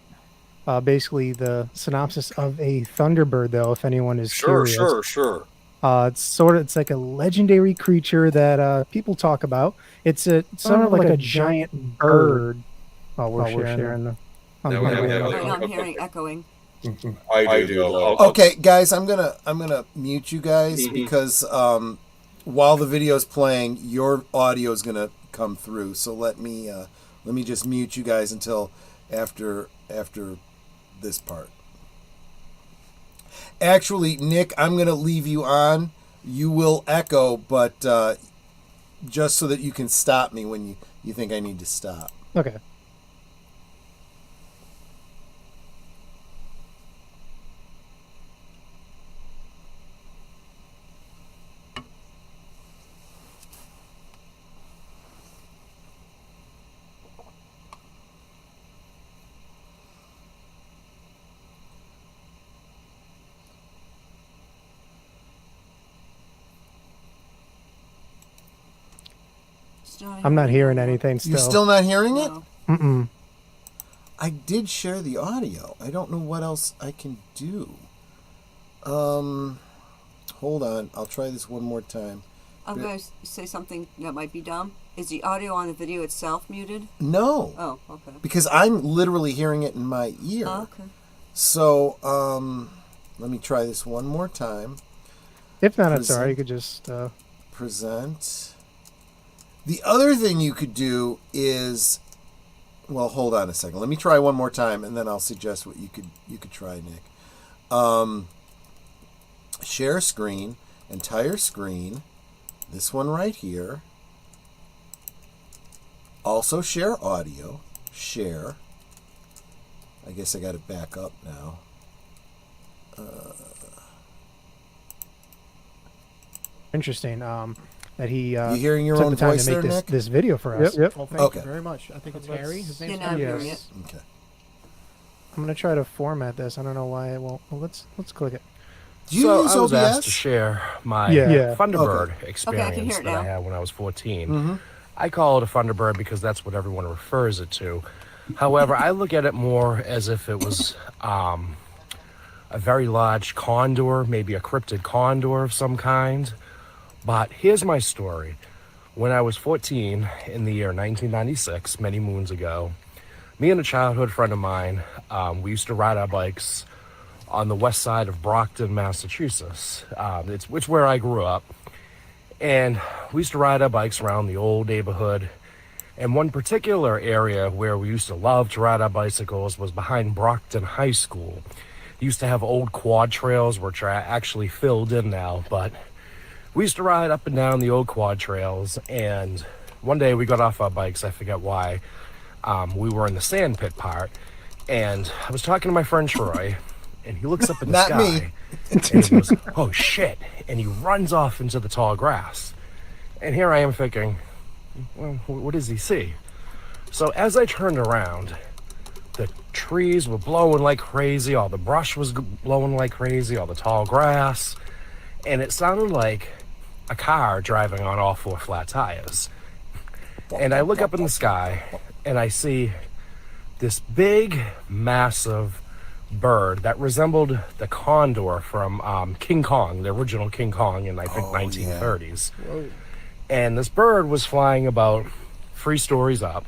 Speaker 7: basically the synopsis of a Thunderbird, though, if anyone is curious.
Speaker 6: Sure.
Speaker 7: It's like a legendary creature that people talk about. It's sort of like a giant bird. We're sharing the.
Speaker 4: I'm hearing echoing.
Speaker 6: I do.
Speaker 2: Okay, guys, I'm gonna mute you guys because while the video's playing, your audio is gonna come through. So let me just mute you guys until after this part. Actually, Nick, I'm gonna leave you on. You will echo, but just so that you can stop me when you think I need to stop.
Speaker 7: Okay. I'm not hearing anything still.
Speaker 2: You're still not hearing it?
Speaker 4: No.
Speaker 7: Mm-mm.
Speaker 2: I did share the audio. I don't know what else I can do. Hold on. I'll try this one more time.
Speaker 4: I'm going to say something that might be dumb. Is the audio on the video itself muted?
Speaker 2: No.
Speaker 4: Oh, okay.
Speaker 2: Because I'm literally hearing it in my ear.
Speaker 4: Oh, okay.
Speaker 2: So, let me try this one more time.
Speaker 7: If not, it's all right. You could just...
Speaker 2: Present... The other thing you could do is, well, hold on a second. Let me try one more time, and then I'll suggest what you could try, Nick. Share screen, entire screen. This one right here. Also share audio. Share. I guess I got it back up now.
Speaker 7: Interesting. That he
Speaker 2: you hearing your
Speaker 7: took
Speaker 2: own
Speaker 7: the time
Speaker 2: voice
Speaker 7: to make
Speaker 2: there, Nick?
Speaker 7: this video for us.
Speaker 9: Yep. Well, thank
Speaker 2: Okay.
Speaker 9: you very much. I think it's Harry. His name's
Speaker 4: You're not hearing
Speaker 9: Harry.
Speaker 4: it.
Speaker 2: Okay.
Speaker 7: I'm gonna try to format this. I don't know why it won't. Well, let's click it.
Speaker 2: Do you use
Speaker 10: I was
Speaker 2: OBS?
Speaker 10: asked to share my
Speaker 7: Yeah.
Speaker 10: Thunderbird
Speaker 4: Okay, I
Speaker 10: experience
Speaker 4: can hear it
Speaker 10: that I
Speaker 4: now.
Speaker 10: had when I was 14.
Speaker 2: Mm-hmm.
Speaker 10: I call it a Thunderbird because that's what everyone refers it to. However, I look at it more as if it was a very large condor, maybe a cryptid condor of some kind. But here's my story. When I was 14 in the year 1996, many moons ago, me and a childhood friend of mine, we used to ride our bikes on the west side of Brockton, Massachusetts. It's where I grew up. And we used to ride our bikes around the old neighborhood And one particular area where we used to love to ride our bicycles was behind Brockton High School. They used to have old quad trails, which are actually filled in now, but we used to ride up and down the old quad trails, and one day we got off our bikes, I forget why. We were in the sand pit part, and I was talking to my friend Troy, and he looks up in the sky, and he goes, "Oh shit," and he runs off into the tall grass. And here I am thinking, well, what does he see? So as I turned around, the trees were blowing like crazy, all the brush was blowing like crazy, all the tall grass, and it sounded like a car driving on all 4 flat tires. And I look up in the sky, and I see this big, massive bird that resembled the condor from King Kong, the original King Kong in, I think, 1930s. Yeah. And this bird was flying about 3 stories up.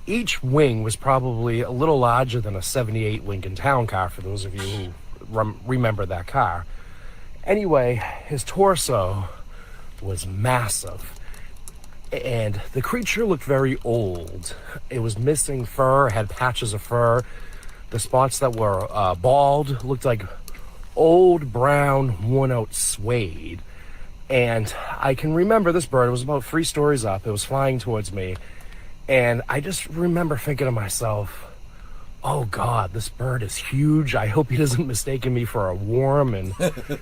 Speaker 10: Each wing was probably a little larger than a 78 Lincoln Town car, for those of you who remember that car. Anyway, his torso was massive, and the creature looked very old. It was missing fur, had patches of fur. The spots that were bald looked like old brown worn-out suede. And I can remember this bird. It was about 3 stories up. It was flying towards me. And I just remember thinking to myself, oh God, this bird is huge. I hope he doesn't mistake me for a worm and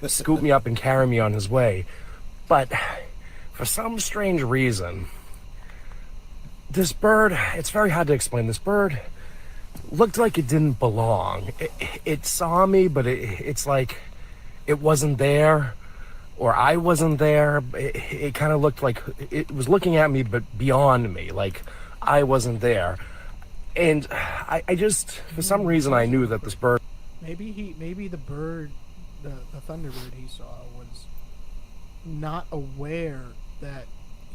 Speaker 10: scoop me up and carry me on his way. But for some strange reason, this bird, it's very hard to explain. This bird looked like it didn't belong. It saw me, but it's like it wasn't there. Or I wasn't there. It kind of looked like it was looking at me, but beyond me, like I wasn't there. And I just, for some reason, I knew that this bird.
Speaker 9: Maybe the bird, the thunderbird he saw was not aware that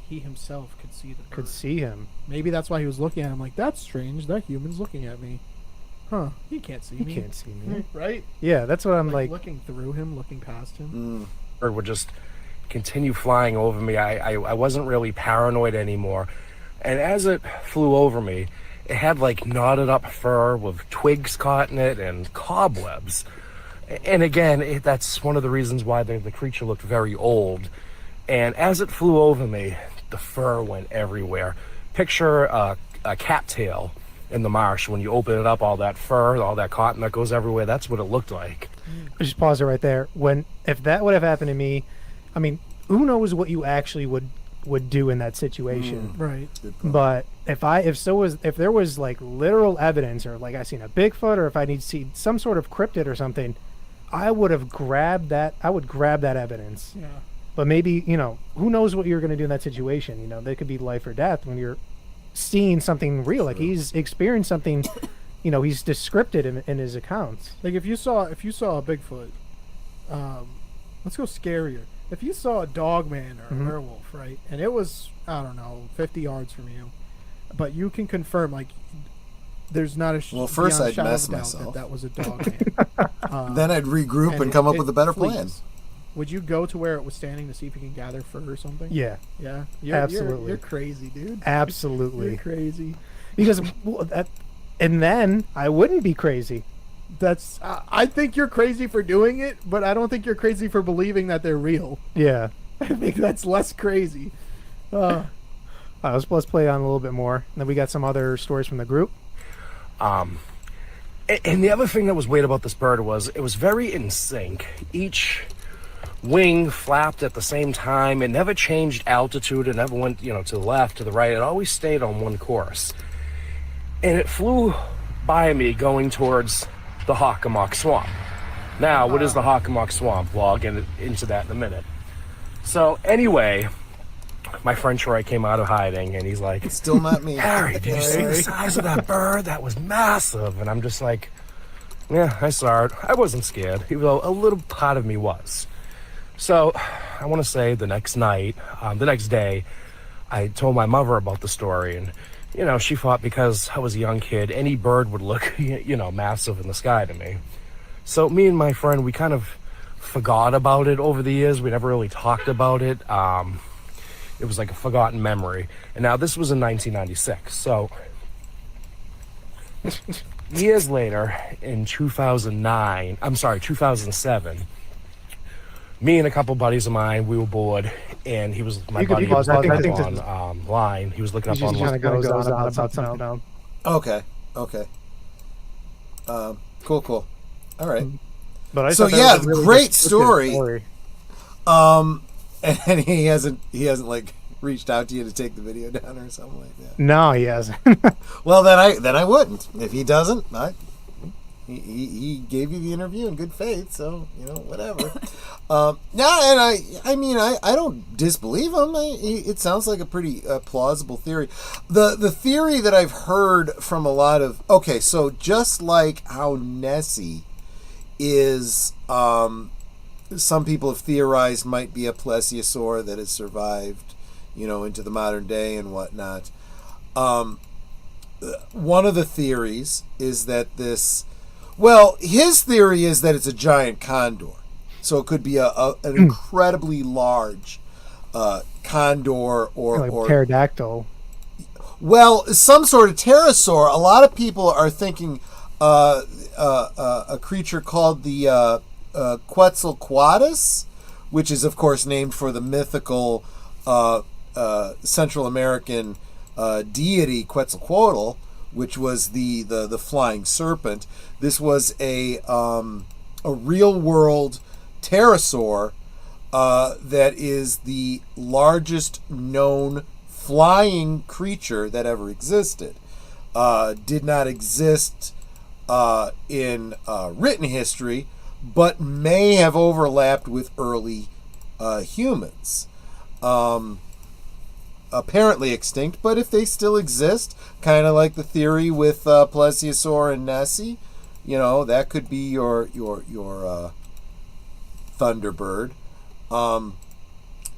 Speaker 9: he himself could see the bird.
Speaker 7: Could see him.
Speaker 9: Maybe that's why he was looking at him like, that's strange. That human's looking at me. Huh? He can't see me.
Speaker 7: He can't see me.
Speaker 9: Right?
Speaker 7: Yeah, that's what I'm like.
Speaker 9: Looking through him, looking past him.
Speaker 10: Bird would just continue flying over me. I wasn't really paranoid anymore. And as it flew over me, it had like knotted up fur with twigs caught in it and cobwebs. And again, that's one of the reasons why the creature looked very old. And as it flew over me, the fur went everywhere. Picture a cattail in the marsh. When you open it up, all that fur, all that cotton that goes everywhere, that's what it looked like.
Speaker 7: Just pause it right there. If that would have happened to me, I mean, who knows what you actually would do in that situation.
Speaker 9: Right.
Speaker 7: But if there was like literal evidence, or like I seen a Bigfoot, or if I need to see some sort of cryptid or something, I would have grabbed that. I would grab that evidence.
Speaker 9: Yeah.
Speaker 7: But maybe, who knows what you're going to do in that situation? There could be life or death when you're seeing something real. Like he's experienced something, he's described it in his accounts.
Speaker 9: Like if you saw a Bigfoot, let's go scarier. If you saw a dog man or a werewolf, right, and it was, I don't know, 50 yards from you, but you can confirm, like, there's not a
Speaker 2: well, first I'd mess
Speaker 9: doubt
Speaker 2: myself.
Speaker 9: that was a dog man.
Speaker 2: Then I'd regroup and come up with a better plan.
Speaker 9: Would you go to where it was standing to see if you can gather fur or something?
Speaker 7: Yeah.
Speaker 9: Yeah?
Speaker 7: Absolutely.
Speaker 9: You're crazy, dude.
Speaker 7: Absolutely.
Speaker 9: You're crazy.
Speaker 7: Because, and then I wouldn't be crazy.
Speaker 9: That's I think you're crazy for doing it, but I don't think you're crazy for believing that they're real.
Speaker 7: Yeah.
Speaker 9: I think that's less crazy.
Speaker 7: Let's play on a little bit more. And then we got some other stories from the group.
Speaker 10: And the other thing that was weird about this bird was it was very in sync. Each wing flapped at the same time. It never changed altitude. It never went, to the left, to the right. It always stayed on one course. And it flew by me going towards the Hockomock Swamp. Now, what is the Hockomock Swamp? Well, I'll get into that in a minute. So, anyway, my friend Trey came out of hiding, and he's like,
Speaker 2: it's still not me.
Speaker 10: Harry, did you see the size of that bird? That was massive. And I'm just like, yeah, I saw it. I wasn't scared, even though a little part of me was. So, I want to say the next day, I told my mother about the story, and she thought because I was a young kid, any bird would look, massive in the sky to me. So me and my friend, we kind of forgot about it over the years. We never really talked about it. it was like a forgotten memory. And now this was in 1996. So years later, in 2007, me and a couple buddies of mine, we were bored, and he was my buddy. I think online. He was looking up online.
Speaker 7: Kind of goes on about something else.
Speaker 2: Okay. Cool. All right.
Speaker 7: But
Speaker 2: So yeah, great story. And he hasn't like reached out to you to take the video down or something like that.
Speaker 7: No, he hasn't.
Speaker 2: Well, then I wouldn't. If he doesn't, he gave you the interview in good faith, so whatever. No, and I don't disbelieve him. It sounds like a pretty plausible theory. The theory that I've heard from a lot of so just like how Nessie is, some people have theorized might be a plesiosaur that has survived, into the modern day and whatnot. One of the theories is that his theory is that it's a giant condor. So it could be an incredibly large condor or
Speaker 7: pterodactyl.
Speaker 2: Well, some sort of pterosaur. A lot of people are thinking a creature called the Quetzalcoatlus, which is, of course, named for the mythical Central American deity Quetzalcoatl, which was the flying serpent. This was a real world pterosaur that is the largest known flying creature that ever existed. Did not exist in written history, but may have overlapped with early humans. Apparently extinct, but if they still exist, kind of like the theory with plesiosaur and Nessie, that could be your Thunderbird.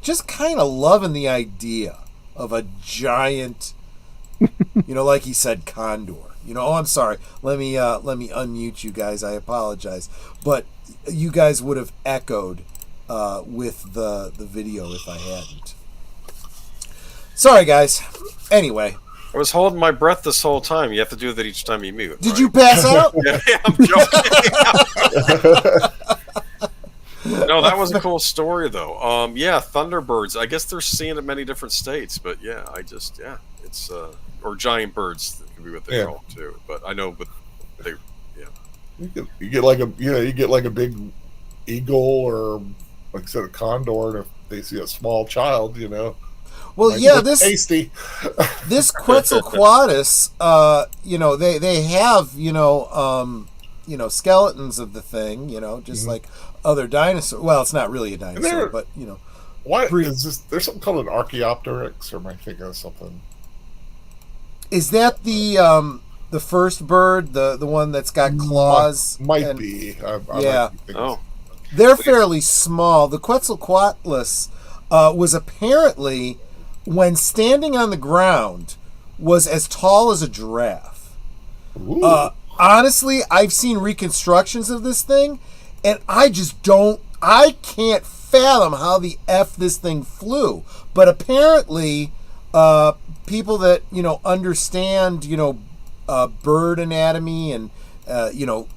Speaker 2: Just kind of loving the idea of a giant, like he said, condor. I'm sorry. Let me unmute you guys. I apologize, but you guys would have echoed with the video if I hadn't. Sorry, guys. Anyway.
Speaker 6: I was holding my breath this whole time. You have to do that each time you mute.
Speaker 2: Did you pass out?
Speaker 6: Yeah, I'm joking. No, that was a cool story, though. Yeah, Thunderbirds. I guess they're seen in many different states, but it's or giant birds that can be what they're called too. But I know,
Speaker 5: you get like a big eagle or like I said a condor, and if they see a small child,
Speaker 2: Well, this
Speaker 5: tasty.
Speaker 2: This Quetzalcoatlus, they have skeletons of the thing, just like other dinosaurs. Well, it's not really a dinosaur, but
Speaker 5: why is this? There's something called an Archaeopteryx, or am I thinking of something?
Speaker 2: Is that the first bird, the one that's got claws?
Speaker 5: Might be.
Speaker 2: They're fairly small. The Quetzalcoatlus was apparently, when standing on the ground, was as tall as a giraffe. Honestly, I've seen reconstructions of this thing, and I can't fathom how the F this thing flew. But apparently, people that, understand, bird anatomy and,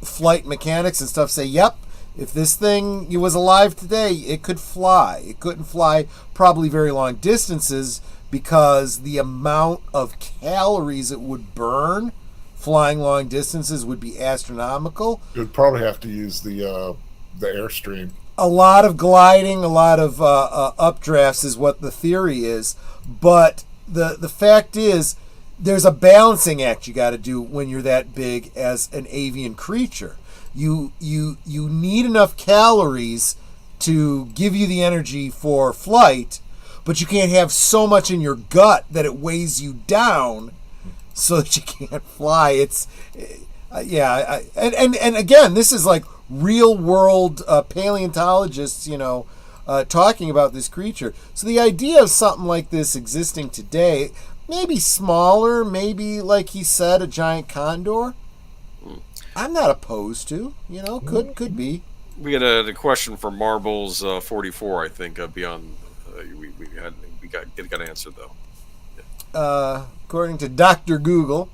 Speaker 2: flight mechanics and stuff say, yep, if this thing was alive today, it could fly. It couldn't fly probably very long distances because the amount of calories it would burn flying long distances would be astronomical.
Speaker 5: You'd probably have to use the airstream.
Speaker 2: A lot of gliding, a lot of updrafts is what the theory is. But the fact is, there's a balancing act you got to do when you're that big as an avian creature. You need enough calories to give you the energy for flight, but you can't have so much in your gut that it weighs you down so that you can't fly. It's and again, this is like real world paleontologists, talking about this creature. So the idea of something like this existing today, maybe smaller, maybe like he said, a giant condor, I'm not opposed to. Could be.
Speaker 6: We had a question from Marbles 44, I think, beyond we got answered though.
Speaker 2: According to Dr. Google,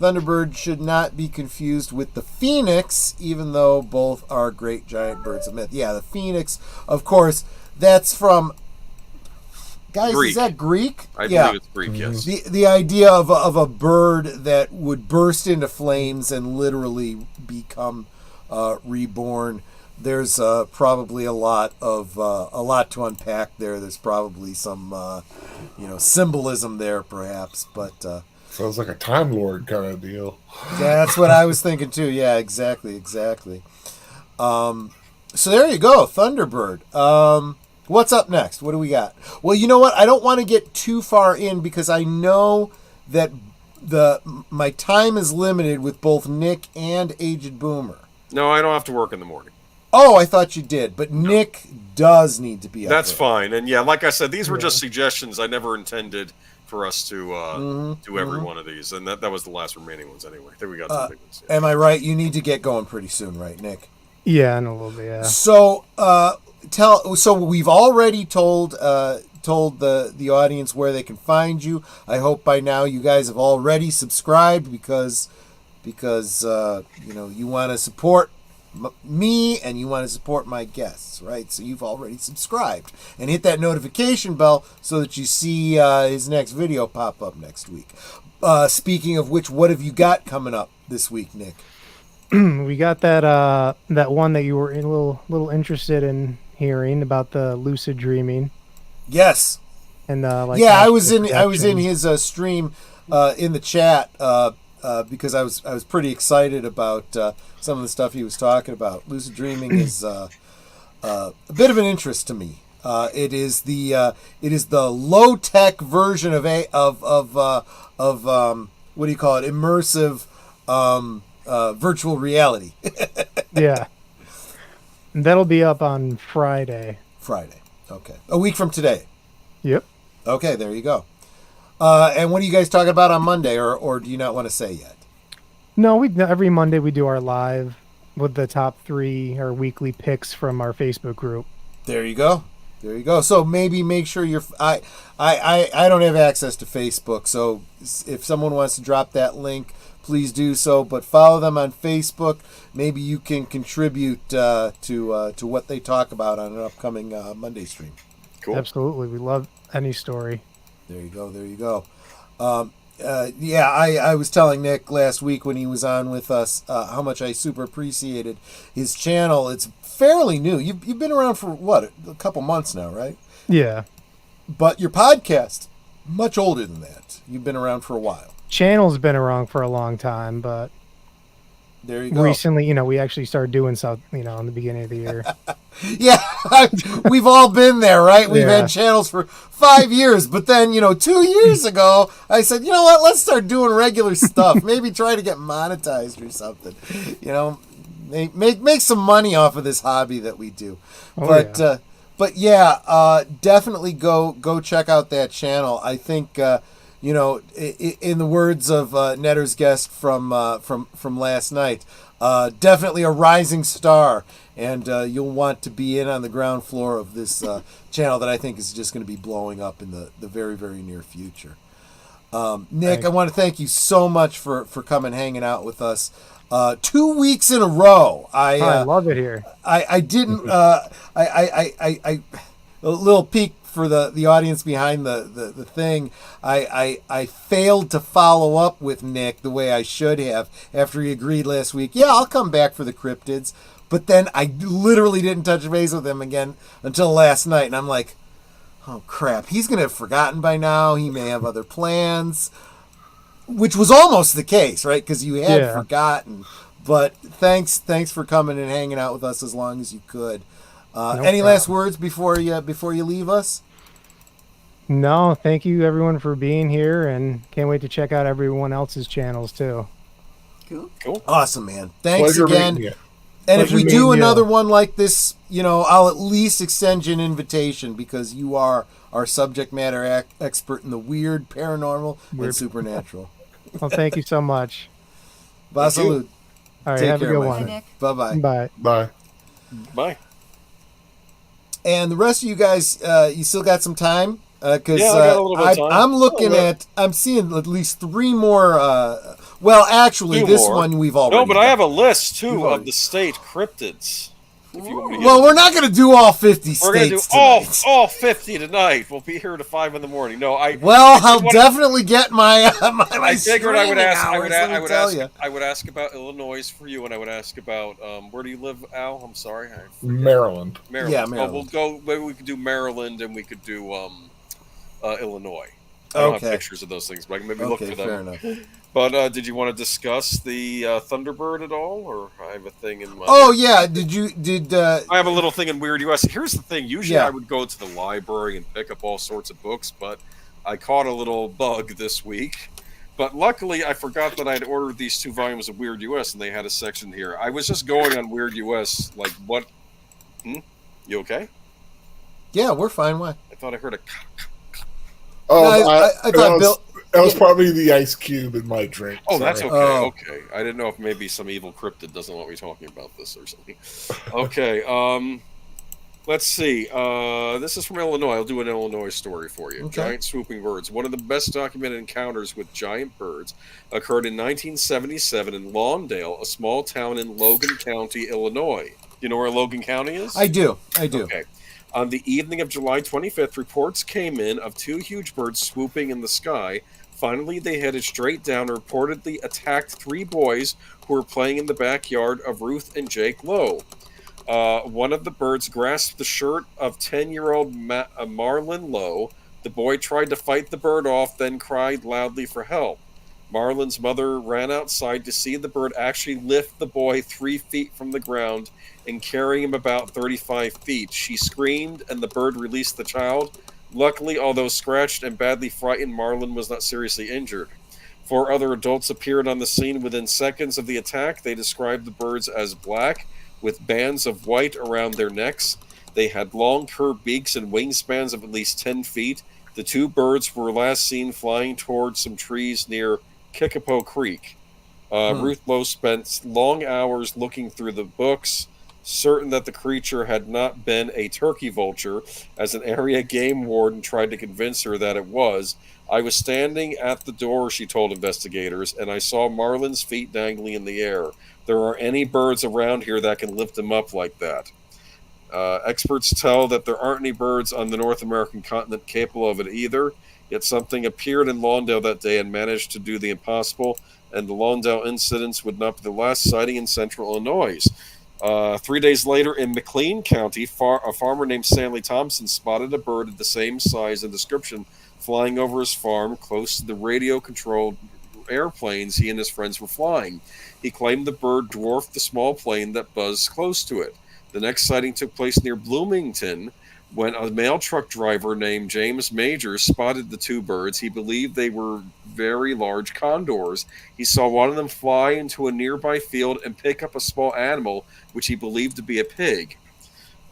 Speaker 2: Thunderbird should not be confused with the phoenix, even though both are great giant birds of myth. Yeah, the phoenix, of course, that's from... Guys,
Speaker 6: Greek.
Speaker 2: Is that Greek?
Speaker 6: I believe it's Greek, yes.
Speaker 2: The idea of a bird that would burst into flames and literally become reborn. There's probably a lot to unpack there. There's probably some symbolism there, perhaps. But
Speaker 5: sounds like a Time Lord kind of deal.
Speaker 2: Yeah, that's what I was thinking too. Yeah, exactly. So there you go, Thunderbird. What's up next? What do we got? Well, you know what? I don't want to get too far in because I know that my time is limited with both Nick and Aged Boomer.
Speaker 6: No, I don't have to work in the morning.
Speaker 2: Oh, I thought you did, but Nick does need to be up
Speaker 6: That's
Speaker 2: there.
Speaker 6: fine. And yeah, like I said, these were just suggestions. I never intended for us to do every one of these. And that was the last remaining ones anyway. I think we got some big ones. Yeah.
Speaker 2: Am I right? You need to get going pretty soon, right, Nick?
Speaker 7: Yeah, in a little bit, yeah.
Speaker 2: So, so we've already told the audience where they can find you. I hope by now you guys have already subscribed because you want to support me and you want to support my guests, right? So you've already subscribed and hit that notification bell so that you see his next video pop up next week. Speaking of which, what have you got coming up this week, Nick?
Speaker 7: We got that one that you were a little interested in hearing about the lucid dreaming.
Speaker 2: Yes.
Speaker 7: And
Speaker 2: I was in his stream in the chat because I was pretty excited about some of the stuff he was talking about. Lucid dreaming is a bit of an interest to me. It is the low tech version of what do you call it? Immersive virtual reality.
Speaker 7: Yeah. And that'll be up on Friday.
Speaker 2: Okay. A week from today.
Speaker 7: Yep.
Speaker 2: Okay, there you go. And what are you guys talking about on Monday, or do you not want to say yet?
Speaker 7: No, every Monday we do our live with the top 3 or weekly picks from our Facebook group.
Speaker 2: There you go. So maybe make sure I don't have access to Facebook, so if someone wants to drop that link, please do so. But follow them on Facebook. Maybe you can contribute to what they talk about on an upcoming Monday stream.
Speaker 6: Cool.
Speaker 7: Absolutely, we love any story.
Speaker 2: There you go. I was telling Nick last week when he was on with us how much I super appreciated his channel. It's fairly new. You've been around for what, a couple months now, right?
Speaker 7: Yeah.
Speaker 2: But your podcast, much older than that. You've been around for a while.
Speaker 7: Channel's been around for a long time, but
Speaker 2: there you go.
Speaker 7: Recently, we actually started doing stuff, in the beginning of the year.
Speaker 2: Yeah, we've all been there, right? We've had channels for 5 years, but then, 2 years ago, I said, you know what, let's start doing regular stuff. Maybe try to get monetized or something. Make some money off of this hobby that we do. But definitely go check out that channel. I think, in the words of Netter's guest from last night, definitely a rising star, and you'll want to be in on the ground floor of this channel that I think is just going to be blowing up in the very, very near future. Nick, I want to thank you so much for coming hanging out with us 2 weeks in a row.
Speaker 7: I love it here.
Speaker 2: I didn't. A little peek for the audience behind the thing. I failed to follow up with Nick the way I should have after he agreed last week. Yeah, I'll come back for the Cryptids. But then I literally didn't touch base with him again until last night. And I'm like, oh, crap. He's going to have forgotten by now. He may have other plans. Which was almost the case, right? Because you had forgotten. But thanks for coming and hanging out with us as long as you could. Any last words before you leave us?
Speaker 7: No, thank you everyone for being here, and can't wait to check out everyone else's channels too.
Speaker 6: Cool.
Speaker 2: Awesome, man. Thanks
Speaker 5: Pleasure
Speaker 2: again.
Speaker 5: meeting you.
Speaker 2: And if we do another one like this, I'll at least extend you an invitation because you are our subject matter expert in the weird, paranormal, and supernatural.
Speaker 7: Well, thank you so much.
Speaker 2: Basalut.
Speaker 7: All right, have a good one.
Speaker 2: Bye-bye.
Speaker 7: Bye.
Speaker 5: Bye.
Speaker 6: Bye.
Speaker 2: And the rest of you guys, you still got some time? Because
Speaker 6: I got a little bit of time.
Speaker 2: I'm looking at, I'm seeing at least 3 more. Well, actually, this one we've already
Speaker 6: No, but
Speaker 2: done.
Speaker 6: I have a list, too, of the state cryptids. If you want me to
Speaker 2: Well, we're not going to do all 50 states.
Speaker 6: We're going to do all 50 tonight. We'll be here to 5 in the morning. No,
Speaker 2: I'll definitely get my
Speaker 6: I figured I would ask.
Speaker 2: I
Speaker 6: would ask about Illinois for you, and I would ask about where do you live, Al? I'm sorry,
Speaker 5: Maryland.
Speaker 2: Yeah, Maryland.
Speaker 6: Well, we'll go. Maybe we could do Maryland, and we could do Illinois. I don't have pictures of those things, but I can maybe look for them.
Speaker 2: Fair enough.
Speaker 6: But did you want to discuss the Thunderbird at all, or I have a thing in my...
Speaker 2: Oh yeah,
Speaker 6: I have a little thing in Weird US. Here's the thing. Usually I would go to the library and pick up all sorts of books, but I caught a little bug this week. But luckily, I forgot that I'd ordered these 2 volumes of Weird US, and they had a section here. I was just going on Weird US, like, what... You okay?
Speaker 2: Yeah, we're fine. Why?
Speaker 6: I thought I heard a...
Speaker 2: I thought Bill...
Speaker 5: That was probably the ice cube in my drink.
Speaker 6: Oh,
Speaker 5: Sorry.
Speaker 6: that's okay. Okay, I didn't know if maybe some evil cryptid doesn't want me talking about this or something. Okay, let's see. This is from Illinois. I'll do an Illinois story for you. Okay. Giant swooping birds. One of the best documented encounters with giant birds occurred in 1977 in Lawndale, a small town in Logan County, Illinois. You know where Logan County is?
Speaker 2: I do.
Speaker 6: Okay. On the evening of July 25th, reports came in of 2 huge birds swooping in the sky. Finally, they headed straight down and reportedly attacked 3 boys who were playing in the backyard of Ruth and Jake Lowe. One of the birds grasped the shirt of 10-year-old Marlon Lowe. The boy tried to fight the bird off, then cried loudly for help. Marlon's mother ran outside to see the bird actually lift the boy 3 feet from the ground and carry him about 35 feet. She screamed, and the bird released the child. Luckily, although scratched and badly frightened, Marlon was not seriously injured. 4 other adults appeared on the scene within seconds of the attack. They described the birds as black, with bands of white around their necks. They had long, curved beaks and wingspans of at least 10 feet. The 2 birds were last seen flying towards some trees near Kickapoo Creek. Ruth Lowe spent long hours looking through the books, certain that the creature had not been a turkey vulture, as an area game warden tried to convince her that it was. I was standing at the door, she told investigators, and I saw Marlin's feet dangling in the air. There are any birds around here that can lift him up like that. Experts tell that there aren't any birds on the North American continent capable of it either, yet something appeared in Lawndale that day and managed to do the impossible, and the Lawndale incidents would not be the last sighting in central Illinois. 3 days later in McLean County, a farmer named Stanley Thompson spotted a bird of the same size and description flying over his farm close to the radio-controlled airplanes he and his friends were flying. He claimed the bird dwarfed the small plane that buzzed close to it. The next sighting took place near Bloomington when a mail truck driver named James Majors spotted the 2 birds. He believed they were very large condors. He saw one of them fly into a nearby field and pick up a small animal, which he believed to be a pig.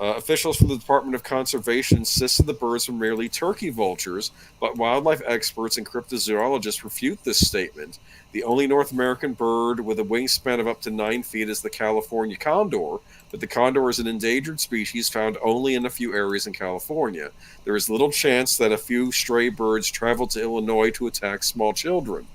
Speaker 6: Officials from the Department of Conservation insisted the birds were merely turkey vultures, but wildlife experts and cryptozoologists refute this statement. The only North American bird with a wingspan of up to 9 feet is the California condor, but the condor is an endangered species found only in a few areas in California. There is little chance that a few stray birds traveled to Illinois to attack small children.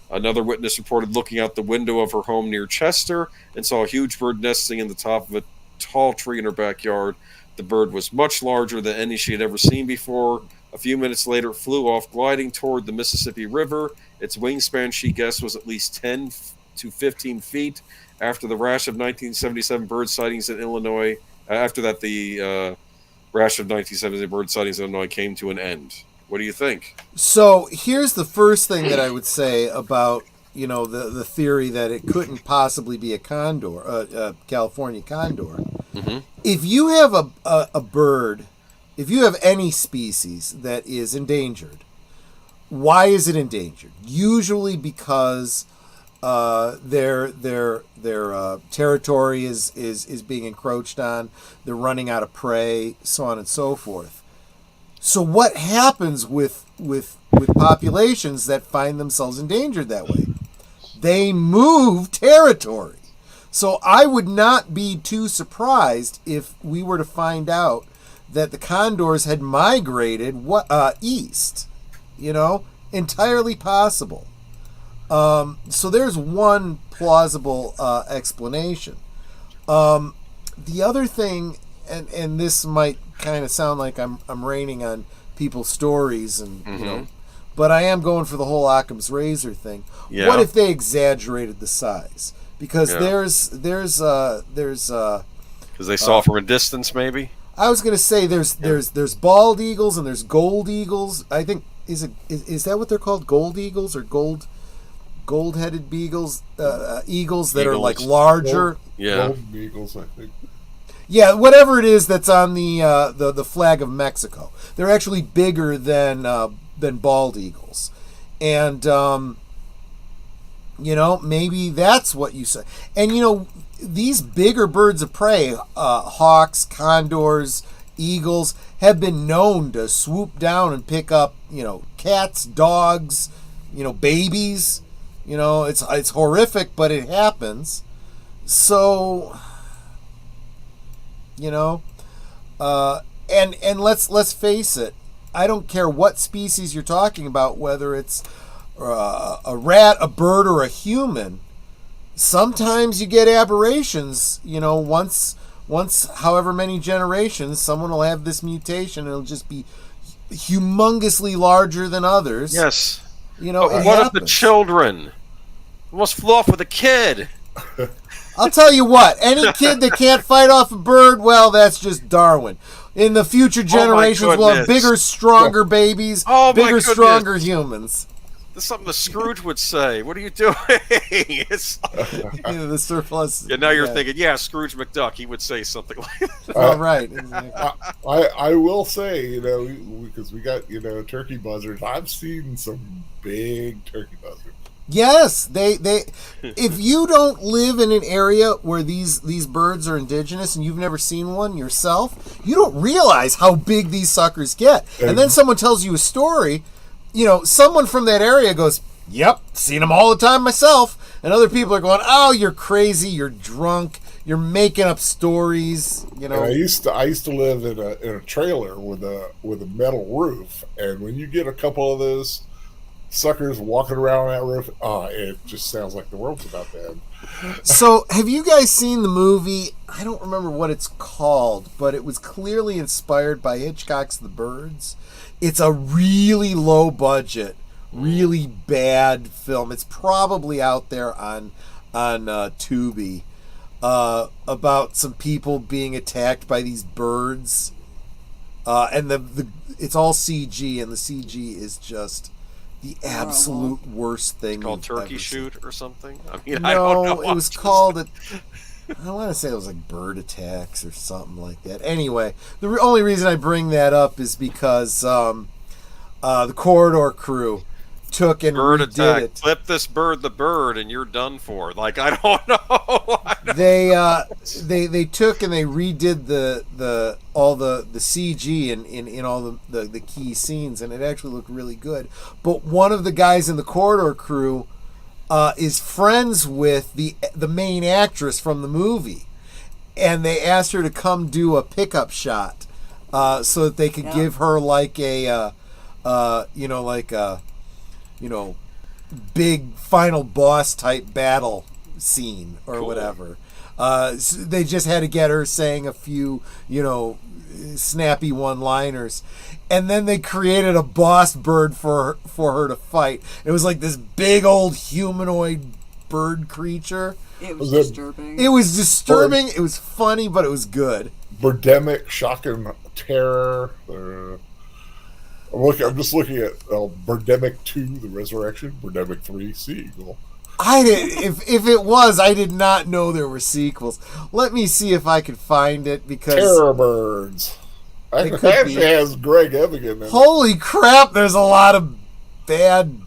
Speaker 6: Another witness reported looking out the window of her home near Chester and saw a huge bird nesting in the top of a tall tree in her backyard. The bird was much larger than any she had ever seen before. A few minutes later, it flew off, gliding toward the Mississippi River. Its wingspan, she guessed, was at least 10 to 15 feet. After the rash of 1977 bird sightings in Illinois, after that, the rash of 1977 bird sightings in Illinois came to an end. What do you think?
Speaker 2: So here's the first thing that I would say about, you know, the theory that it couldn't possibly be a condor, a California condor.
Speaker 6: Mm-hmm.
Speaker 2: If you have a bird, if you have any species that is endangered, why is it endangered? Usually because their territory is being encroached on, they're running out of prey, so on and so forth. So what happens with populations that find themselves endangered that way? They move territory. So I would not be too surprised if we were to find out that the condors had migrated east. Entirely possible. So there's one plausible explanation. The other thing, and this might kind of sound like I'm raining on people's stories, and but I am going for the whole Occam's razor thing. Yeah. What if they exaggerated the size? Because there's because
Speaker 6: they saw from a distance, maybe.
Speaker 2: I was going to say there's bald eagles and there's gold eagles. I think is that what they're called? Gold eagles or gold-headed beagles, eagles that are like larger.
Speaker 5: Golden eagles, I think.
Speaker 2: Yeah, whatever it is that's on the flag of Mexico. They're actually bigger than bald eagles, and maybe that's what you say. And these bigger birds of prey, hawks, condors, eagles, have been known to swoop down and pick up, cats, dogs, babies. It's horrific, but it happens. So, and let's face it. I don't care what species you're talking about, whether it's a rat, a bird, or a human. Sometimes you get aberrations. Once however many generations, someone will have this mutation. It'll just be humongously larger than others.
Speaker 6: Yes.
Speaker 2: What
Speaker 6: if the children almost flew off with a kid?
Speaker 2: I'll tell you what. Any kid that can't fight off a bird, well, that's just Darwin. In the future generations, we'll have bigger, stronger babies, bigger, stronger humans.
Speaker 6: This is something the Scrooge would say. What are you doing? It's
Speaker 2: the surplus.
Speaker 6: Yeah, now you're thinking, Scrooge McDuck. He would say something like that.
Speaker 2: Oh, right. Exactly.
Speaker 5: I will say, because we got, turkey buzzards. I've seen some big turkey buzzards.
Speaker 2: Yes, they. If you don't live in an area where these birds are indigenous and you've never seen one yourself, you don't realize how big these suckers get. And then someone tells you a story. Someone from that area goes, "Yep, seen them all the time myself." And other people are going, "Oh, you're crazy. You're drunk. You're making up stories."
Speaker 5: And I used to live in a trailer with a metal roof, and when you get a couple of those suckers walking around that roof, it just sounds like the world's about to end.
Speaker 2: So, have you guys seen the movie? I don't remember what it's called, but it was clearly inspired by Hitchcock's The Birds. It's a really low budget, really bad film. It's probably out there on Tubi, about some people being attacked by these birds, and it's all CG, and the CG is just the absolute worst thing.
Speaker 6: It's called Turkey Shoot or something?
Speaker 2: No,
Speaker 6: I don't know.
Speaker 2: It was called I want to say it was like Bird Attacks or something like that. Anyway, the only reason I bring that up is because the Corridor crew took and redid it.
Speaker 6: Flip this bird the bird and you're done for. I don't know.
Speaker 2: They took and they redid all the CG in all the key scenes, and it actually looked really good. But one of the guys in the Corridor crew is friends with the main actress from the movie, and they asked her to come do a pickup shot so that they could give her like a big final boss type battle scene or whatever. So they just had to get her saying a few snappy one-liners, and then they created a boss bird for her to fight. It was like this big old humanoid bird creature.
Speaker 4: It was disturbing.
Speaker 2: It was disturbing. It was funny, but it was good.
Speaker 5: Birdemic, Shock and Terror. I'm just looking at Birdemic 2, The Resurrection. Birdemic 3, Seagull.
Speaker 2: If it was, I did not know there were sequels. Let me see if I can find it, because
Speaker 5: Terror Birds. It actually has Greg Evigan in it.
Speaker 2: Holy crap! There's a lot of bad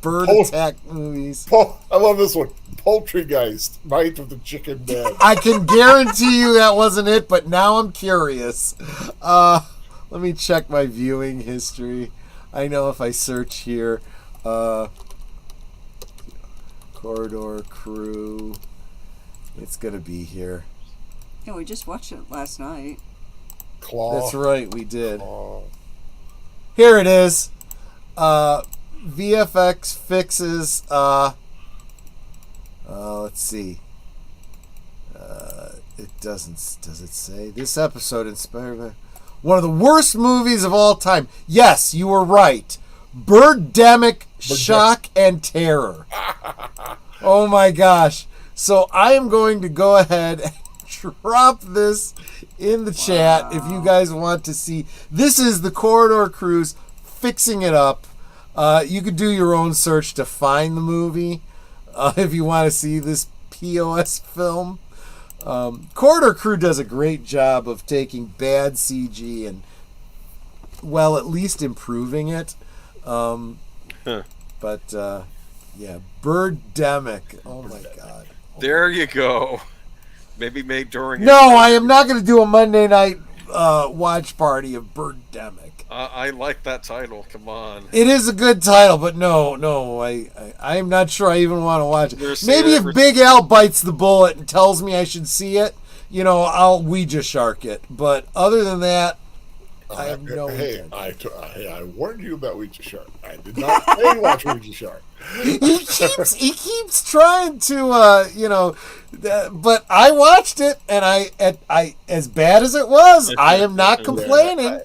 Speaker 2: bird attack movies.
Speaker 5: I love this one. Poultrygeist, Night of the Chicken Dead.
Speaker 2: I can guarantee you that wasn't it, but now I'm curious. Let me check my viewing history. I know if I search here. Corridor Crew. It's going to be here.
Speaker 4: Yeah, we just watched it last night.
Speaker 5: Claw.
Speaker 2: That's right, we did.
Speaker 5: Claw.
Speaker 2: Here it is. VFX fixes. Let's see. It doesn't. Does it say this episode inspired by one of the worst movies of all time? Yes, you were right. Birdemic Shock and Terror. Oh my gosh. So I am going to go ahead and drop this in the chat if you guys want to see. This is the Corridor Cruise fixing it up. You could do your own search to find the movie if you want to see this POS film. Corridor Crew does a great job of taking bad CG and, well, at least improving it. But yeah, Birdemic. Oh my God.
Speaker 6: There you go. Maybe made during.
Speaker 2: No, I am not going to do a Monday night watch party of Birdemic.
Speaker 6: I like that title. Come on.
Speaker 2: It is a good title, but no, I'm not sure I even want to watch it. Maybe if Big Al bites the bullet and tells me I should see it, I'll Ouija shark it. But other than that, I have no intention.
Speaker 5: I warned you about Ouija shark. I did not say watch Ouija shark.
Speaker 2: He keeps trying to, but I watched it, and I as bad as it was, I am not complaining.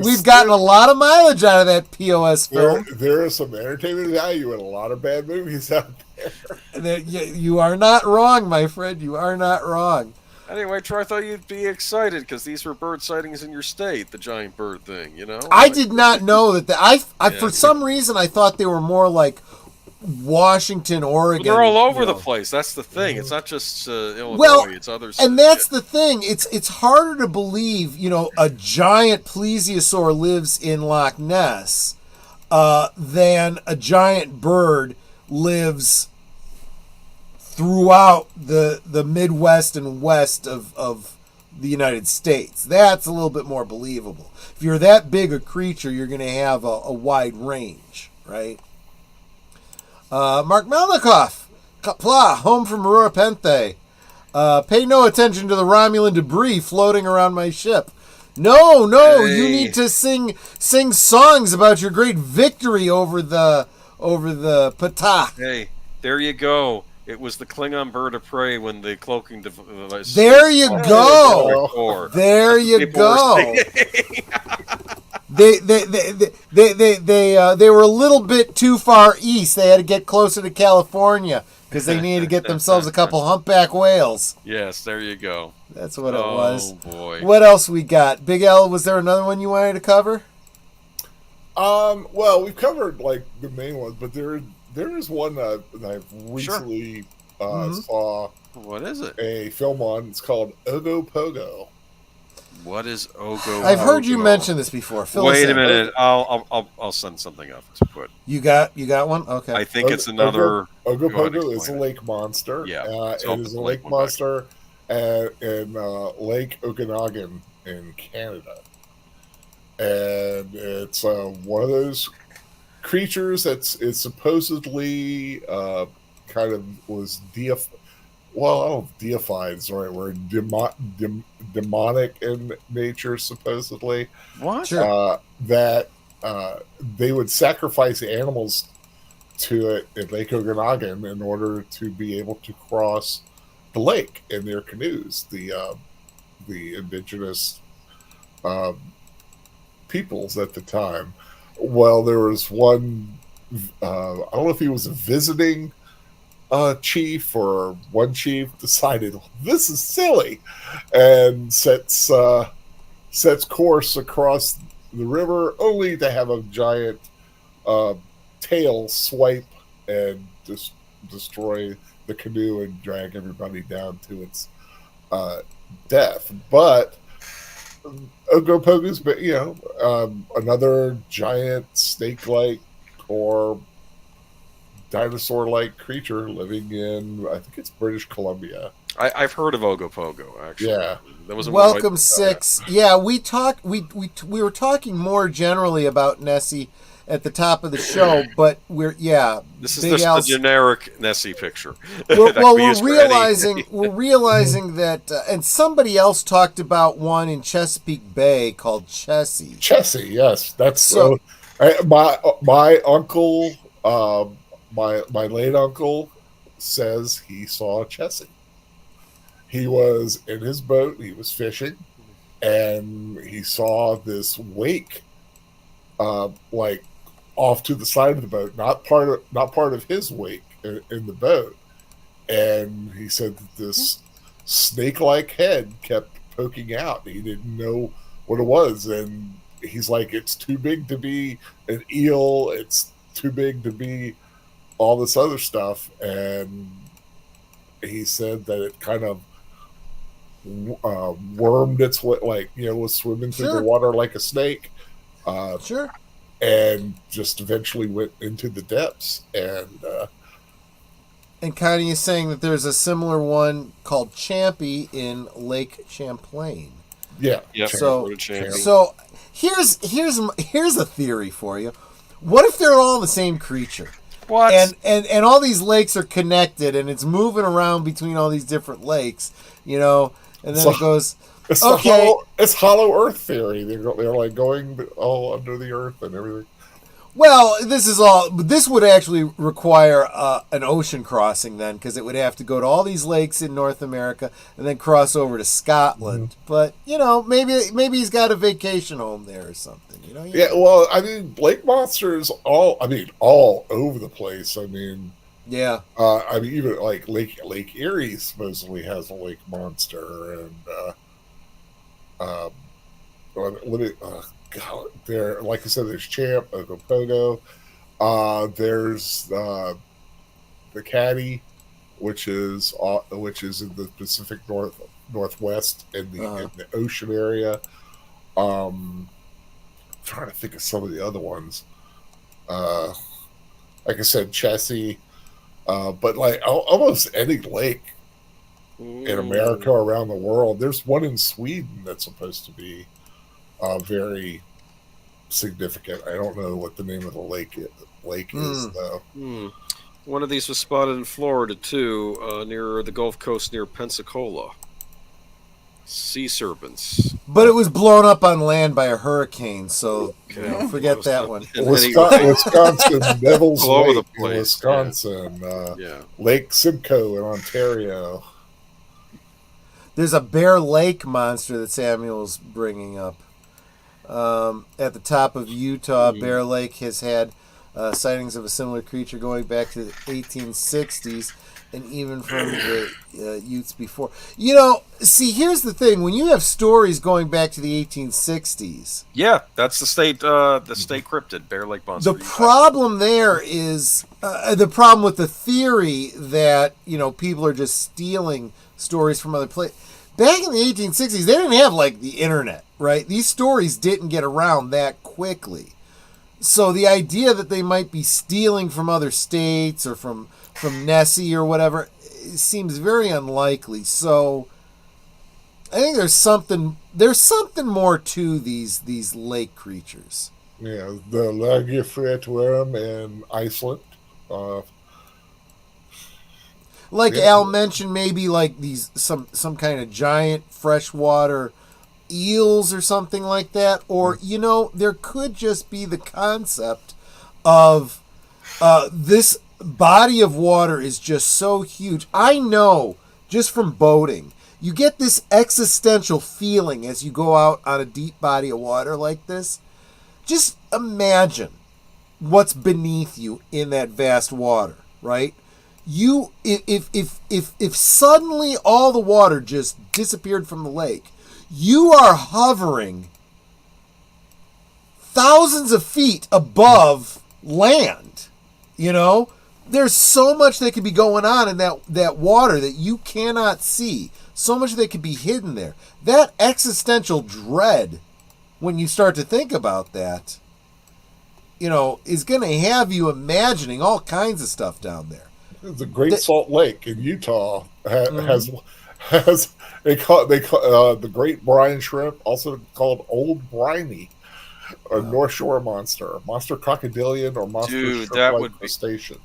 Speaker 2: We've gotten a lot of mileage out of that POS film.
Speaker 5: There is some entertainment value in a lot of bad movies out there.
Speaker 2: You are not wrong, my friend. You are not wrong.
Speaker 6: Anyway, Troy, I thought you'd be excited because these were bird sightings in your state, the giant bird thing,
Speaker 2: I did not know that. I for some reason, I thought they were more like Washington, Oregon.
Speaker 6: Well, they're all over the place. That's the thing. It's not just Illinois. It's others.
Speaker 2: And that's the thing. It's harder to believe, a giant plesiosaur lives in Loch Ness than a giant bird lives throughout the Midwest and West of the United States. That's a little bit more believable. If you're that big a creature, you're going to have a wide range, right? Mark Melnikoff, Kapla, home from Aurora Pente. Pay no attention to the Romulan debris floating around my ship. No,
Speaker 6: hey.
Speaker 2: You need to sing songs about your great victory over the Patah.
Speaker 6: Hey, there you go. It was the Klingon bird of prey when the cloaking device.
Speaker 2: There you go. There you go. They were a little bit too far east. They had to get closer to California because they needed to get themselves a couple humpback whales.
Speaker 6: Yes, there you go.
Speaker 2: That's what it was.
Speaker 6: Oh boy.
Speaker 2: What else we got? Big L, was there another one you wanted to cover?
Speaker 5: Well, we've covered like the main ones, but there is one that I've recently saw.
Speaker 6: What is it?
Speaker 5: A film on. It's called Ogo Pogo.
Speaker 6: What is Ogo?
Speaker 2: I've heard you mention this before.
Speaker 6: Wait a minute. I'll send something up to put.
Speaker 2: You got one? Okay.
Speaker 6: I think it's another.
Speaker 5: Ogo Pogo is a lake monster.
Speaker 6: Yeah.
Speaker 5: It is a lake monster in Lake Okanagan in Canada, and it's one of those creatures it's supposedly kind of was well, I don't know if deified is the right word. Demonic in nature, supposedly.
Speaker 6: What?
Speaker 5: That they would sacrifice animals to it in Lake Okanagan in order to be able to cross the lake in their canoes. The indigenous peoples at the time. Well, there was one. I don't know if he was a visiting chief or one chief decided this is silly and sets course across the river only to have a giant tail swipe and just destroy the canoe and drag everybody down to its death. But Ogopogo's, another giant snake-like or dinosaur-like creature living in, I think it's British Columbia.
Speaker 6: I've heard of Ogopogo, actually.
Speaker 5: Yeah.
Speaker 6: That was
Speaker 2: Welcome, Six. Yeah, we were talking more generally about Nessie at the top of the show, but
Speaker 6: This is
Speaker 2: Big
Speaker 6: just
Speaker 2: Al's,
Speaker 6: a generic Nessie picture.
Speaker 2: we're realizing that, and somebody else talked about one in Chesapeake Bay called Chessie.
Speaker 5: Chessie, yes, that's so. My uncle, my late uncle, says he saw Chessie. He was in his boat. He was fishing, and he saw this wake, like off to the side of the boat, not part of his wake in the boat. And he said that this snake-like head kept poking out. He didn't know what it was, and he's like, "It's too big to be an eel. It's too big to be all this other stuff." And he said that it kind of wormed its way, like, was swimming through the water like a snake. And just eventually went into the depths.
Speaker 2: And Connie is saying that there's a similar one called Champy in Lake Champlain.
Speaker 5: Yeah.
Speaker 2: So here's a theory for you. What if they're all the same creature?
Speaker 6: What?
Speaker 2: And all these lakes are connected, and it's moving around between all these different lakes, and then it goes.
Speaker 5: It's hollow Earth theory. They're like going all under the earth and everything.
Speaker 2: Well, this would actually require an ocean crossing then, because it would have to go to all these lakes in North America and then cross over to Scotland. But maybe he's got a vacation home there or something.
Speaker 5: Yeah. Well, I mean, lake monsters all over the place. I mean.
Speaker 2: Yeah.
Speaker 5: Even like Lake Erie supposedly has a lake monster, and there, like I said, there's Champ, Ogopogo. There's the Caddy, which is in the Pacific Northwest in the ocean area. I'm trying to think of some of the other ones. Like I said, Chessie. But like almost any lake in America or around the world, there's one in Sweden that's supposed to be very significant. I don't know what the name of the lake is though.
Speaker 6: One of these was spotted in Florida too, near the Gulf Coast near Pensacola. Sea serpents.
Speaker 2: But it was blown up on land by a hurricane, so forget that one.
Speaker 5: Wisconsin, Neville's
Speaker 6: all over
Speaker 5: Lake
Speaker 6: the place.
Speaker 5: In Wisconsin, Lake Simcoe in Ontario.
Speaker 2: There's a Bear Lake monster that Samuel's bringing up. At the top of Utah, Bear Lake has had sightings of a similar creature going back to the 1860s. And even from the Utes before. See, here's the thing. When you have stories going back to the 1860s...
Speaker 6: Yeah, that's the state cryptid, Bear Lake Monster.
Speaker 2: The problem there is... the problem with the theory that, people are just stealing stories from other places. Back in the 1860s, they didn't have, the internet, right? These stories didn't get around that quickly. So the idea that they might be stealing from other states or from Nessie or whatever seems very unlikely. So I think there's something more to these lake creatures.
Speaker 5: Yeah, the Lagerfret worm in Iceland.
Speaker 2: Al mentioned, maybe these some kind of giant freshwater eels or something like that. Or there could just be the concept of this body of water is just so huge. I know, just from boating, you get this existential feeling as you go out on a deep body of water like this. Just imagine what's beneath you in that vast water, right? If suddenly all the water just disappeared from the lake, you are hovering thousands of feet above land. There's so much that could be going on in that water that you cannot see. So much that could be hidden there. That existential dread, when you start to think about that, is going to have you imagining all kinds of stuff down there.
Speaker 5: The Great Salt Lake in Utah has they call the great brine shrimp, also called Old Briny. A North Shore monster crocodilian, or monster
Speaker 6: Dude,
Speaker 5: shrimp
Speaker 6: that
Speaker 5: like
Speaker 6: would be
Speaker 5: crustacean.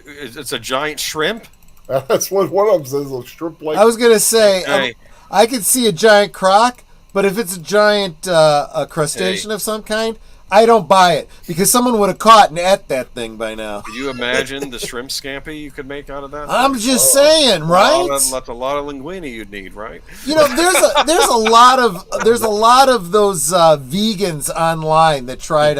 Speaker 6: It's a giant shrimp.
Speaker 5: That's what one of them says. A shrimp like.
Speaker 2: I was gonna say
Speaker 6: Hey.
Speaker 2: I could see a giant croc, but if it's a giant a crustacean of some kind, I don't buy it because someone would have caught and ate that thing by now.
Speaker 6: Could you imagine the shrimp scampi you could make out of that?
Speaker 2: I'm just saying, right?
Speaker 6: That's a lot of linguine you'd need, right?
Speaker 2: You know, there's a lot of those vegans online that try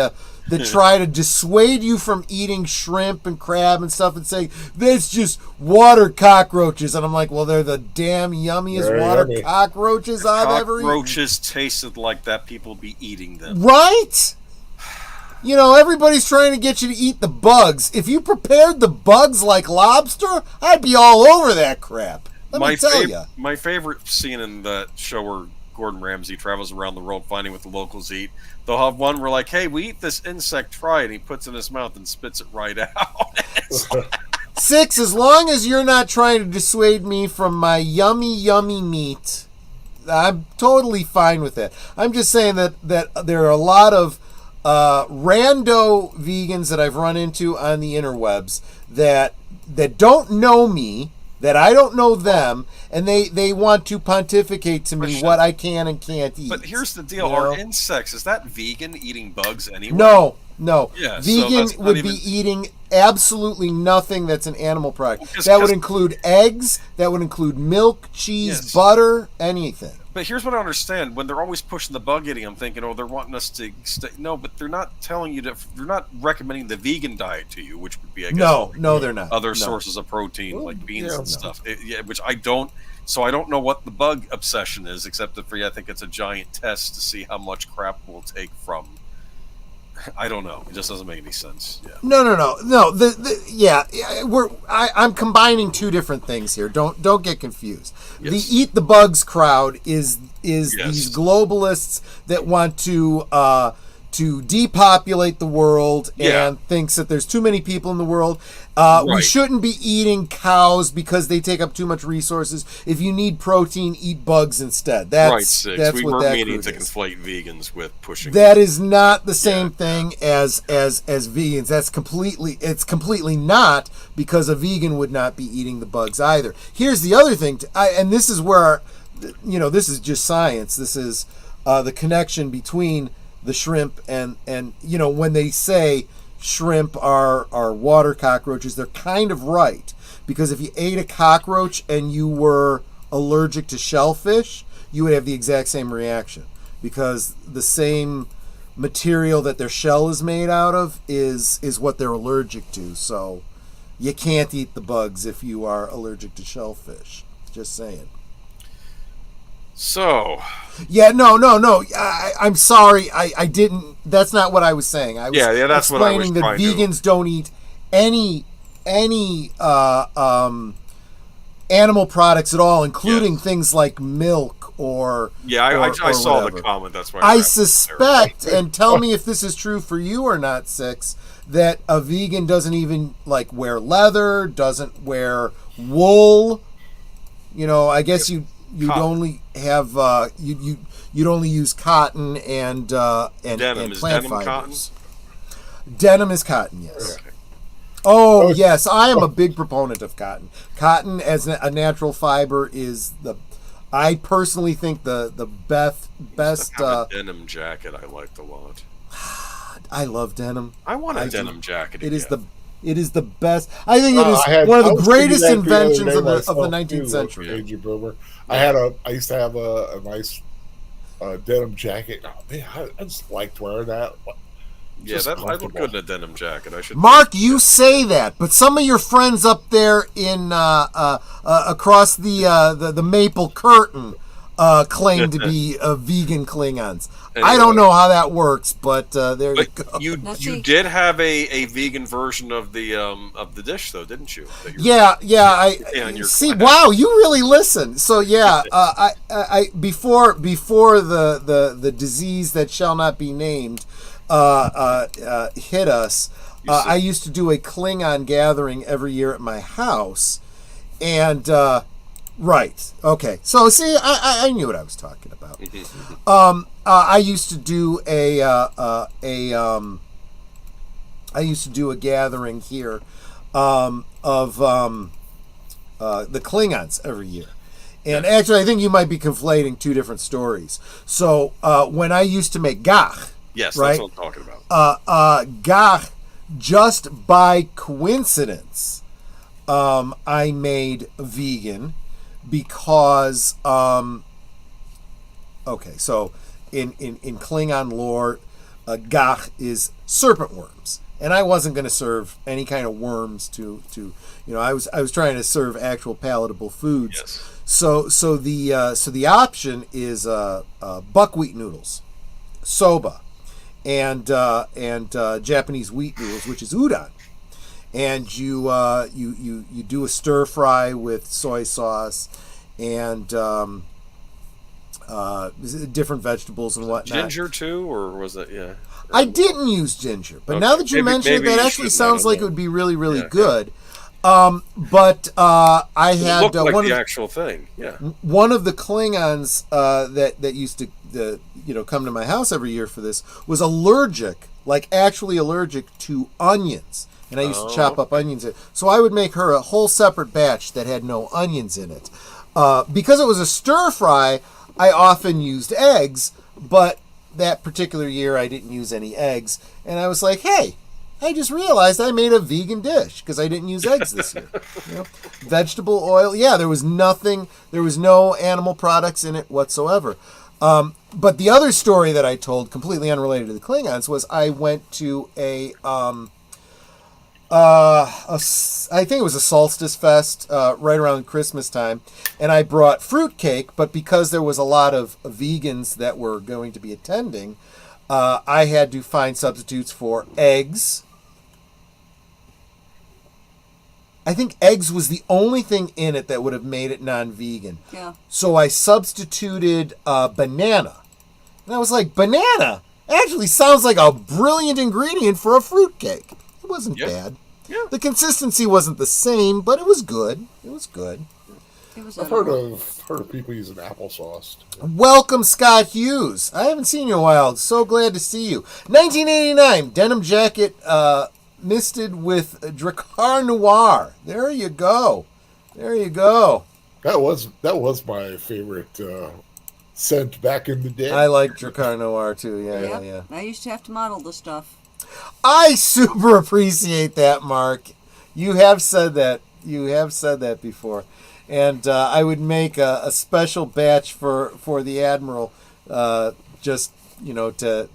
Speaker 2: to dissuade you from eating shrimp and crab and stuff and say that's just water cockroaches, and I'm like, well, they're the damn yummiest water cockroaches I've ever eaten.
Speaker 6: Cockroaches tasted like that, people be eating them.
Speaker 2: Right? You know, everybody's trying to get you to eat the bugs. If you prepared the bugs like lobster, I'd be all over that crap. Let me tell you.
Speaker 6: My favorite scene in that show where Gordon Ramsay travels around the world finding what the locals eat. They'll have one where like, hey, we eat this insect, try it, and he puts it in his mouth and spits it right out.
Speaker 2: Six, as long as you're not trying to dissuade me from my yummy, yummy meat, I'm totally fine with that. I'm just saying that there are a lot of rando vegans that I've run into on the interwebs that don't know me, that I don't know them, and they want to pontificate to me what I can and can't eat.
Speaker 6: But here's the deal: are insects, is that vegan eating bugs anyway?
Speaker 2: No.
Speaker 6: Yeah,
Speaker 2: vegan
Speaker 6: so
Speaker 2: would be eating absolutely nothing that's an animal product. That would include eggs. That would include milk, cheese, butter, anything.
Speaker 6: But here's what I understand: when they're always pushing the bug eating, I'm thinking, oh, they're wanting us to stay. No, but they're not telling you to. They're not recommending the vegan diet to you, which would be, I guess,
Speaker 2: no, they're not.
Speaker 6: Other sources of protein like beans and stuff. Which I don't. So I don't know what the bug obsession is, except that I think it's a giant test to see how much crap we'll take from. I don't know. It just doesn't make any sense. Yeah.
Speaker 2: No. I'm combining two different things here. Don't get confused.
Speaker 6: Yes.
Speaker 2: The eat the bugs crowd is these globalists that want to depopulate the world and thinks that there's too many people in the world. We shouldn't be eating cows because they take up too much resources. If you need protein, eat bugs instead. That's
Speaker 6: we
Speaker 2: what
Speaker 6: weren't
Speaker 2: that
Speaker 6: meaning to
Speaker 2: is.
Speaker 6: conflate vegans with pushing.
Speaker 2: That is not the same thing as vegans. It's completely not, because a vegan would not be eating the bugs either. Here's the other thing, and this is where, this is just science. This is the connection between the shrimp and when they say shrimp are water cockroaches, they're kind of right, because if you ate a cockroach and you were allergic to shellfish, you would have the exact same reaction, because the same material that their shell is made out of is what they're allergic to. So you can't eat the bugs if you are allergic to shellfish. Just saying.
Speaker 6: So.
Speaker 2: Yeah, no. I'm sorry. I didn't. That's not what I was saying. I was
Speaker 6: that's what I was
Speaker 2: explaining that vegans don't eat any animal products at all, including things like milk or.
Speaker 6: I saw
Speaker 2: whatever.
Speaker 6: the comment. That's why
Speaker 2: I suspect, and tell me if this is true for you or not, Six, that a vegan doesn't even wear leather, doesn't wear wool. I guess you'd only have you'd only use cotton and
Speaker 6: denim.
Speaker 2: And
Speaker 6: Is
Speaker 2: plant
Speaker 6: denim
Speaker 2: fibers.
Speaker 6: cotton?
Speaker 2: Denim is cotton, yes.
Speaker 6: Okay.
Speaker 2: Oh yes, I am a big proponent of cotton. Cotton as a natural fiber is I personally think the best.
Speaker 6: A denim jacket I liked a lot.
Speaker 2: I love denim.
Speaker 6: I want a denim jacket.
Speaker 2: It is the best. I think it is one of the greatest inventions of the 19th century.
Speaker 5: I used to have a nice denim jacket. Oh man, I just liked wearing that.
Speaker 6: I look good in a denim jacket.
Speaker 2: Mark, you say that, but some of your friends up there in across the Maple Curtain claim to be vegan Klingons. Anyway, I don't know how that works, but there you go.
Speaker 6: You did have a vegan version of the dish, though, didn't you?
Speaker 2: I see. Wow, you really listen. So I before the disease that shall not be named hit us, I used to do a Klingon gathering every year at my house, and Right. Okay. So see, I knew what I was talking about. I used to do a gathering here of the Klingons every year. And actually, I think you might be conflating two different stories. So when I used to make gach,
Speaker 6: yes,
Speaker 2: right?
Speaker 6: That's what I'm talking about.
Speaker 2: Gach, just by coincidence, I made vegan because okay, so in Klingon lore, gach is serpent worms. And I wasn't going to serve any kind of worms to I was trying to serve actual palatable foods.
Speaker 6: Yes.
Speaker 2: So the option is buckwheat noodles, soba, and Japanese wheat noodles, which is udon. And you do a stir fry with soy sauce and different vegetables and whatnot.
Speaker 6: Ginger too, or was it? Yeah.
Speaker 2: I didn't use ginger, but now that you mention it, that actually sounds like it would be really, really good. But I had
Speaker 6: looked like
Speaker 2: one
Speaker 6: the
Speaker 2: of
Speaker 6: actual thing. Yeah.
Speaker 2: One of the Klingons that used to come to my house every year for this was allergic, like actually allergic to onions, and I used to chop up onions. So I would make her a whole separate batch that had no onions in it. Because it was a stir fry, I often used eggs, but that particular year I didn't use any eggs, and I was like, hey, I just realized I made a vegan dish because I didn't use eggs this year. Vegetable oil, there was nothing, there was no animal products in it whatsoever. But the other story that I told, completely unrelated to the Klingons, was I went to I think it was a solstice fest right around Christmas time, and I brought fruitcake, but because there was a lot of vegans that were going to be attending, I had to find substitutes for eggs. I think eggs was the only thing in it that would have made it non-vegan.
Speaker 4: Yeah.
Speaker 2: So I substituted banana. And I was like, banana actually sounds like a brilliant ingredient for a fruitcake. It wasn't bad.
Speaker 6: Yeah.
Speaker 2: The consistency wasn't the same, but it was good. It was good.
Speaker 5: I've heard of people using applesauce.
Speaker 2: Welcome, Scott Hughes. I haven't seen you in a while. So glad to see you. 1989, denim jacket misted with Drakkar Noir. There you go. There you go.
Speaker 5: That was my favorite scent back in the day.
Speaker 2: I like Drakkar Noir too. Yeah.
Speaker 4: I used to have to model the stuff.
Speaker 2: I super appreciate that, Mark. You have said that. You have said that before. And I would make a special batch for the Admiral, just to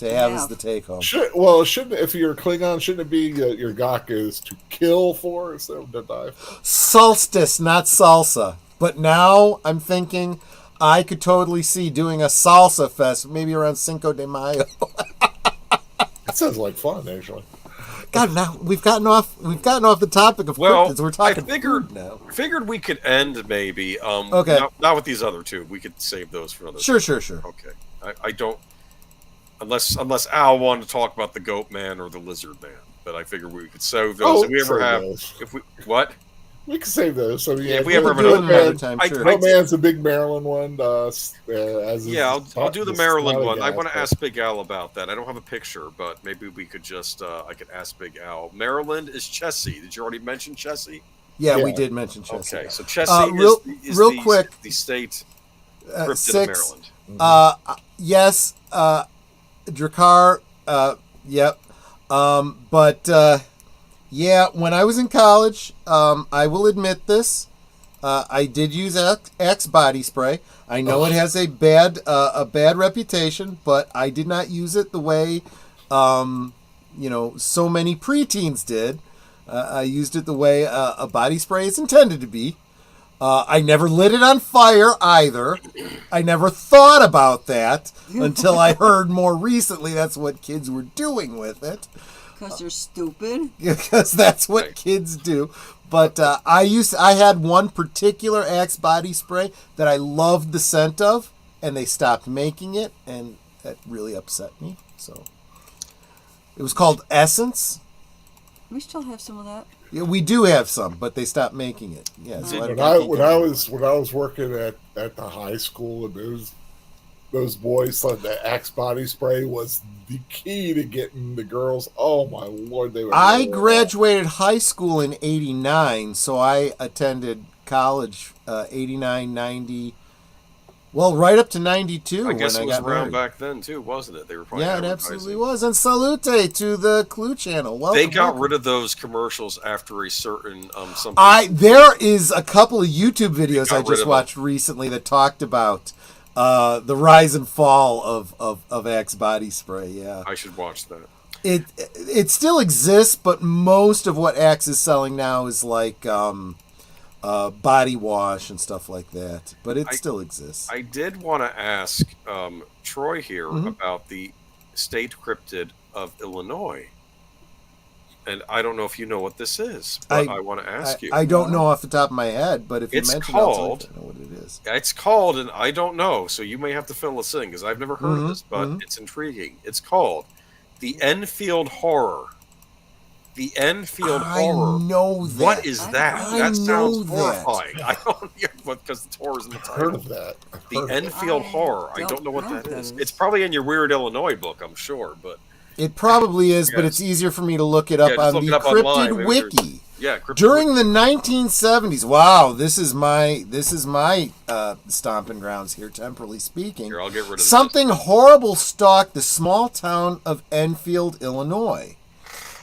Speaker 2: have as the take home.
Speaker 5: Shouldn't if you're a Klingon, shouldn't it be your gak is to kill for instead of to die?
Speaker 2: Solstice, not salsa. But now I'm thinking I could totally see doing a salsa fest, maybe around Cinco de Mayo.
Speaker 5: That sounds like fun, actually.
Speaker 2: God, now we've gotten off the topic of cryptids. We're talking food now.
Speaker 6: Figured we could end maybe.
Speaker 2: Okay.
Speaker 6: Not with these other two. We could save those for another.
Speaker 2: Sure.
Speaker 6: Okay. I don't. Unless Al wanted to talk about the Goat Man or the Lizard Man, but I figured we could save those. If we ever have, what?
Speaker 5: We can save those. So
Speaker 6: if we ever have
Speaker 2: another time, sure.
Speaker 5: Goat Man's a big Maryland one.
Speaker 6: I'll do the Maryland one. I want to ask Big Al about that. I don't have a picture, but maybe we could just I could ask Big Al. Maryland is Chessie. Did you already mention Chessie?
Speaker 2: Yeah, we did mention Chessie.
Speaker 6: Okay, so Chessie is
Speaker 2: real quick,
Speaker 6: the state cryptid of Maryland.
Speaker 2: Yes, Drakkar. Yep. But when I was in college, I will admit this. I did use Axe body spray. I know it has a bad reputation, but I did not use it the way so many preteens did. I used it the way a body spray is intended to be. I never lit it on fire either. I never thought about that until I heard more recently that's what kids were doing with it.
Speaker 4: Because they're stupid?
Speaker 2: Because that's what kids do. But I had one particular Axe body spray that I loved the scent of, and they stopped making it, and that really upset me. So it was called Essence.
Speaker 4: We still have some of that.
Speaker 2: Yeah, we do have some, but they stopped making it. Yeah. So
Speaker 5: when I was working at the high school, and those boys thought that Axe body spray was the key to getting the girls. Oh my Lord, they were.
Speaker 2: I graduated high school in '89, so I attended college 89, 90. Well, right up to 92.
Speaker 6: I guess
Speaker 2: when
Speaker 6: it was
Speaker 2: I got
Speaker 6: around
Speaker 2: married.
Speaker 6: back then too, wasn't it? They were probably
Speaker 2: Yeah, it absolutely was. And salute to the Clue Channel. Welcome,
Speaker 6: they got
Speaker 2: welcome.
Speaker 6: rid of those commercials after a certain something.
Speaker 2: There is a couple of YouTube videos I just watched
Speaker 6: them
Speaker 2: recently that talked about the rise and fall of Axe body spray. Yeah,
Speaker 6: I should watch that.
Speaker 2: It still exists, but most of what Axe is selling now is like body wash and stuff like that. But it still exists.
Speaker 6: I did want to ask Troy here
Speaker 2: Mm-hmm.
Speaker 6: about the state cryptid of Illinois. And I don't know if you know what this is, but I want to ask you.
Speaker 2: I don't know off the top of my head, but if you mention it, I'll tell you if I know what it is.
Speaker 6: It's called, and I don't know, so you may have to fill us in, because I've never heard of this, but it's intriguing. It's called the Enfield Horror. The Enfield Horror.
Speaker 2: I know that.
Speaker 6: What is that? That sounds
Speaker 2: that.
Speaker 6: horrifying. I don't because the horror is in the title.
Speaker 5: Heard of that?
Speaker 6: The Enfield Horror. I don't know what that is. It's probably in your Weird Illinois book, I'm sure, but
Speaker 2: it probly is, but it's easier for me to look it up on the Cryptid Wiki.
Speaker 6: Yeah, Cryptid
Speaker 2: During the 1970s. Wow, this is my stomping grounds here, temporally speaking.
Speaker 6: Here, I'll get rid of
Speaker 2: something horrible stalked the small town of Enfield, Illinois.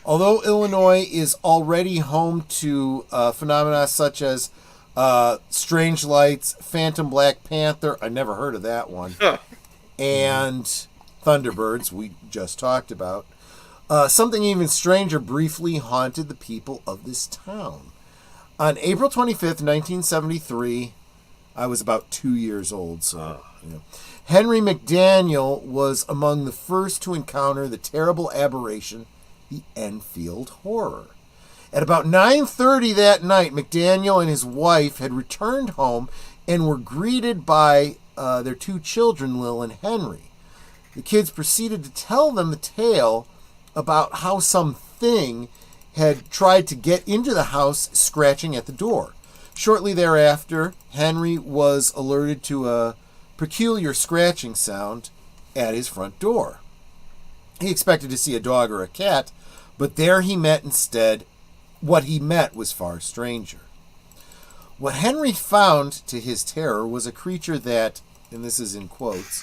Speaker 2: Although Illinois is already home to phenomena such as Strange Lights, Phantom Black Panther, I never heard of that one, and Thunderbirds, we just talked about, something even stranger briefly haunted the people of this town. On April 25th, 1973, I was about 2 years old, so, Henry McDaniel was among the first to encounter the terrible aberration, the Enfield Horror. At about 9:30 that night, McDaniel and his wife had returned home and were greeted by their two children, Lil and Henry. The kids proceeded to tell them the tale about how something had tried to get into the house, scratching at the door. Shortly thereafter, Henry was alerted to a peculiar scratching sound at his front door. He expected to see a dog or a cat, but there he met instead. What he met was far stranger. What Henry found, to his terror, was a creature that, and this is in quotes,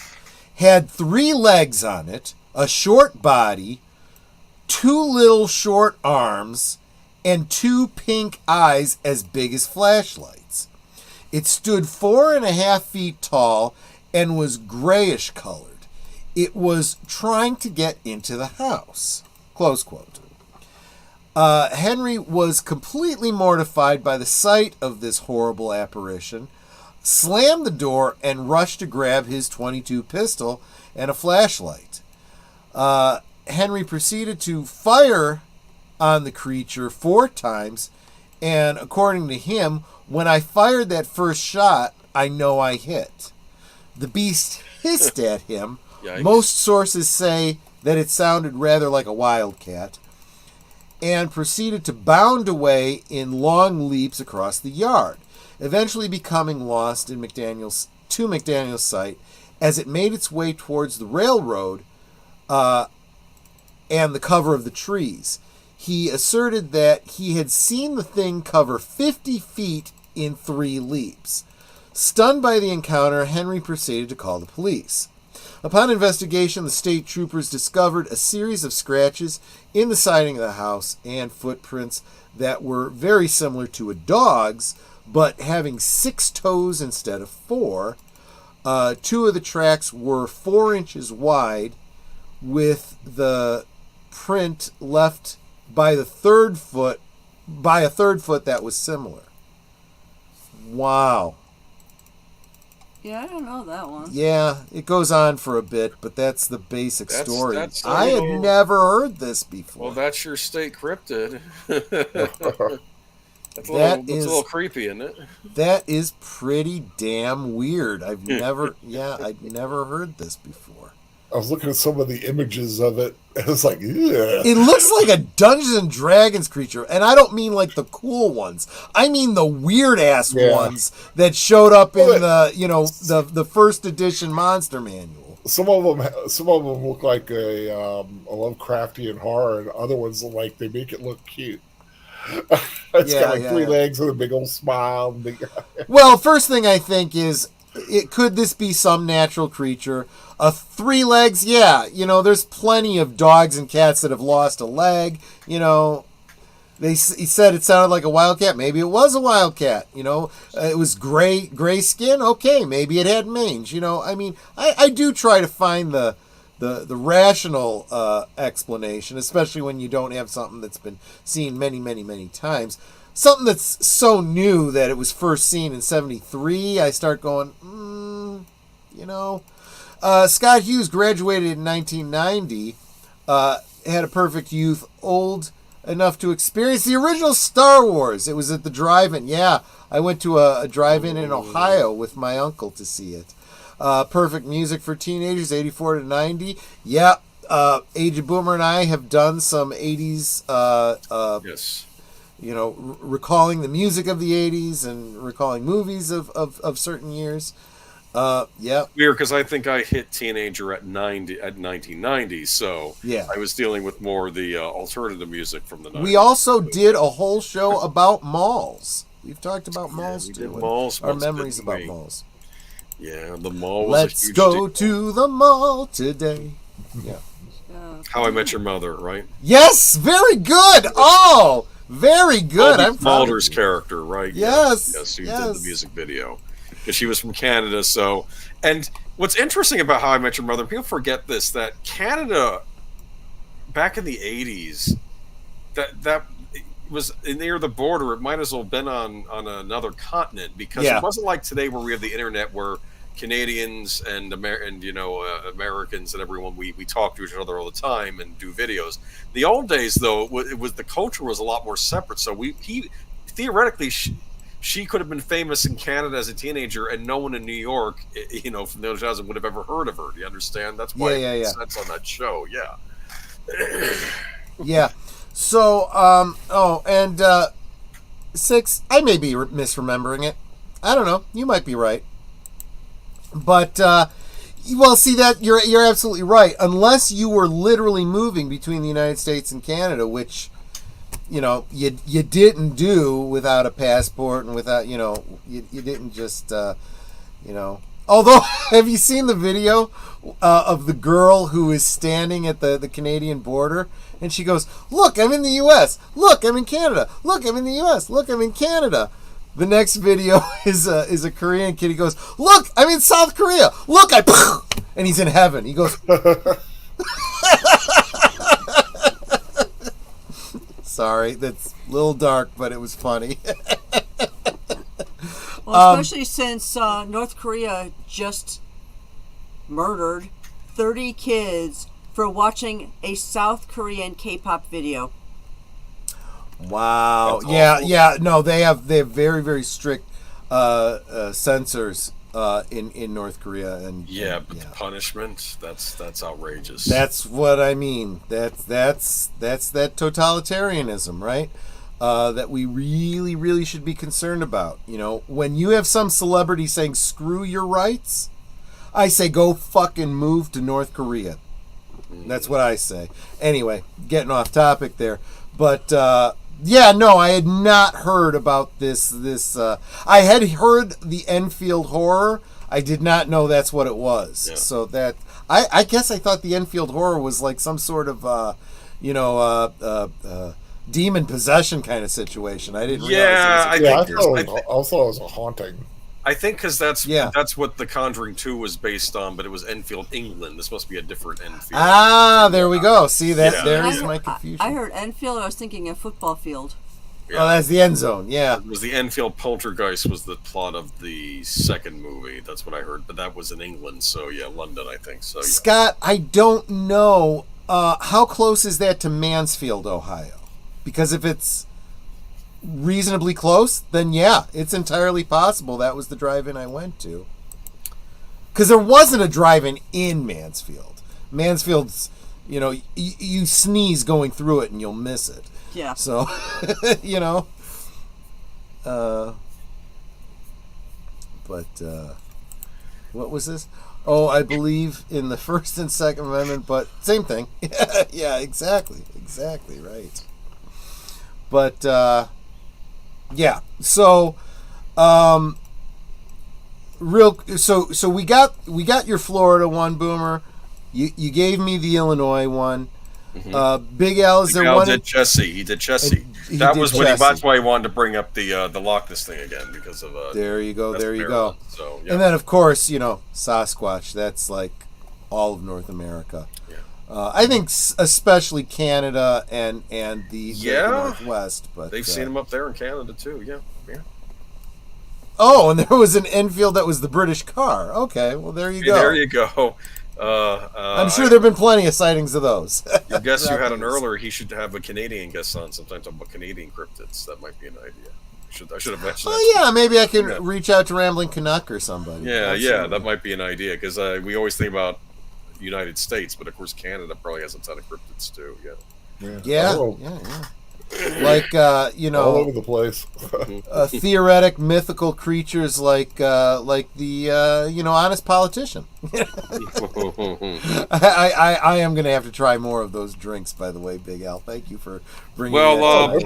Speaker 2: had 3 legs on it, a short body, 2 little short arms, and 2 pink eyes as big as flashlights. It stood 4.5 feet tall and was grayish colored. It was trying to get into the house. Close quote. Henry was completely mortified by the sight of this horrible apparition, slammed the door, and rushed to grab his .22 pistol and a flashlight. Henry proceeded to fire on the creature 4 times, and according to him, when I fired that first shot, I know I hit. The beast hissed at him.
Speaker 6: Yikes.
Speaker 2: Most sources say that it sounded rather like a wildcat, and proceeded to bound away in long leaps across the yard, eventually becoming lost in McDaniel's sight as it made its way towards the railroad and the cover of the trees. He asserted that he had seen the thing cover 50 feet in 3 leaps. Stunned by the encounter, Henry proceeded to call the police. Upon investigation, the state troopers discovered a series of scratches in the siding of the house and footprints that were very similar to a dog's, but having 6 toes instead of 4. 2 of the tracks were 4 inches wide, with the print left by a third foot that was similar. Wow.
Speaker 4: Yeah, I don't know that one.
Speaker 2: Yeah, it goes on for a bit, but that's the basic story.
Speaker 6: That's
Speaker 2: I had never heard this before.
Speaker 6: Well, that's your state cryptid. That's a little creepy, isn't it?
Speaker 2: That is pretty damn weird. I'd never heard this before.
Speaker 5: I was looking at some of the images of it, and it's like, yeah.
Speaker 2: It looks like a Dungeons and Dragons creature, and I don't mean like the cool ones. I mean the weird ass ones that showed up in the first edition monster manual.
Speaker 5: Some of them look like a Lovecraftian horror, and other ones look like they make it look cute. It's got like 3 legs with a big old smile.
Speaker 2: Well, first thing I think is, could this be some natural creature? 3 legs, yeah. There's plenty of dogs and cats that have lost a leg. He said it sounded like a wildcat. Maybe it was a wildcat. It was gray skin. Okay, maybe it had mange. I do try to find the rational explanation, especially when you don't have something that's been seen many, many, many times. Something that's so new that it was first seen in 1973, I start going, Scott Hughes graduated in 1990, had a perfect youth, old enough to experience the original Star Wars. It was at the drive-in. Yeah, I went to a drive-in in Ohio with my uncle to see it. Perfect music for teenagers, 84 to 90. Yeah, Age of Boomer and I have done some 80s,
Speaker 6: yes.
Speaker 2: Recalling the music of the 80s and recalling movies of certain years. Yeah.
Speaker 6: Weird, because I think I hit teenager at 1990, so
Speaker 2: yeah.
Speaker 6: I was dealing with more of the alternative music from the 90s.
Speaker 2: We also did a whole show about malls. We've talked about malls too.
Speaker 6: Malls,
Speaker 2: our memories about malls.
Speaker 6: Yeah, the mall was
Speaker 2: Let's go to the mall today. Yeah.
Speaker 6: How I Met Your Mother, right?
Speaker 2: Yes, very good. Oh, very good. I'm
Speaker 6: Mulder's character, right?
Speaker 2: Yes.
Speaker 6: Yes, who did the music video. Because she was from Canada, so... And what's interesting about How I Met Your Mother, people forget this, that Canada, back in the 80s, that was near the border. It might as well have been on another continent, because it wasn't like today where we have the internet where Canadians and Americans and everyone, we talk to each other all the time and do videos. The old days, though, it was the culture was a lot more separate. So theoretically, she could have been famous in Canada as a teenager, and no one in New York, from those days would have ever heard of her. Do you understand? That's why it makes sense on that show. Yeah.
Speaker 2: Yeah. So, 6, I may be misremembering it. I don't know. You might be right. But, see that you're absolutely right. Unless you were literally moving between the United States and Canada, which, you didn't do without a passport and without, you didn't just, Although, have you seen the video of the girl who is standing at the Canadian border? And she goes, "Look, I'm in the U.S. Look, I'm in Canada. Look, I'm in the U.S. Look, I'm in Canada." The next video is a Korean kid. He goes, "Look, I'm in South Korea. Look, and he's in heaven." He goes, sorry, that's a little dark, but it was funny.
Speaker 4: Well, especially since North Korea just murdered 30 kids for watching a South Korean K-pop video.
Speaker 2: Wow. Yeah. No, they have very, very strict censors in North Korea, and
Speaker 6: but the punishment, that's outrageous.
Speaker 2: That's what I mean. That's that totalitarianism, right? That we really, really should be concerned about. When you have some celebrity saying "screw your rights," I say go fucking move to North Korea. That's what I say. Anyway, getting off topic there, but I had not heard about this. I had heard the Enfield horror. I did not know that's what it was. Yeah. So that I guess I thought the Enfield horror was like some sort of demon possession kind of situation. I didn't realize.
Speaker 5: I thought it was a haunting.
Speaker 6: I think because that's what The Conjuring 2 was based on, but it was Enfield, England. This must be a different Enfield.
Speaker 2: Ah, there we go. See that? There is my confusion.
Speaker 4: I heard Enfield. I was thinking a football field.
Speaker 2: Yeah. Oh, that's the end zone. Yeah,
Speaker 6: it was the Enfield Poltergeist was the plot of the second movie. That's what I heard, but that was in England. So London, I think. So
Speaker 2: Scott, I don't know how close is that to Mansfield, Ohio? Because if it's reasonably close, then it's entirely possible that was the drive-in I went to. Because there wasn't a drive-in in Mansfield. Mansfield's, you sneeze going through it and you'll miss it.
Speaker 4: Yeah.
Speaker 2: So, what was this? Oh, I believe in the First and Second Amendment, but same thing. Yeah, exactly, right. But yeah, so so we got your Florida one, Boomer. You gave me the Illinois one.
Speaker 6: Mm-hmm.
Speaker 2: Big Al, is there one?
Speaker 6: He did Chessie. That's why he wanted to bring up the Loch Ness thing again because of
Speaker 2: There you go.
Speaker 6: So, yeah.
Speaker 2: And then of course Sasquatch. That's like all of North America.
Speaker 6: Yeah.
Speaker 2: I think especially Canada and the Northwest. But
Speaker 6: they've seen him up there in Canada too. Yeah.
Speaker 2: Oh, and there was an Enfield that was the British car. Okay, well there you go.
Speaker 6: There you go.
Speaker 2: I'm sure there have been plenty of sightings of those.
Speaker 6: Your guest you had on earlier, he should have a Canadian guest on sometime talking about Canadian cryptids. That might be an idea. I should have mentioned that.
Speaker 2: Oh yeah, maybe I can reach out to Rambling Canuck or somebody.
Speaker 6: Yeah, that might be an idea because we always think about United States, but of course Canada probably has a ton of cryptids too.
Speaker 2: Yeah. Like
Speaker 5: all over the place.
Speaker 2: Theoretic mythical creatures like the honest politician. I am going to have to try more of those drinks, by the way, Big Al. Thank you for bringing.
Speaker 5: No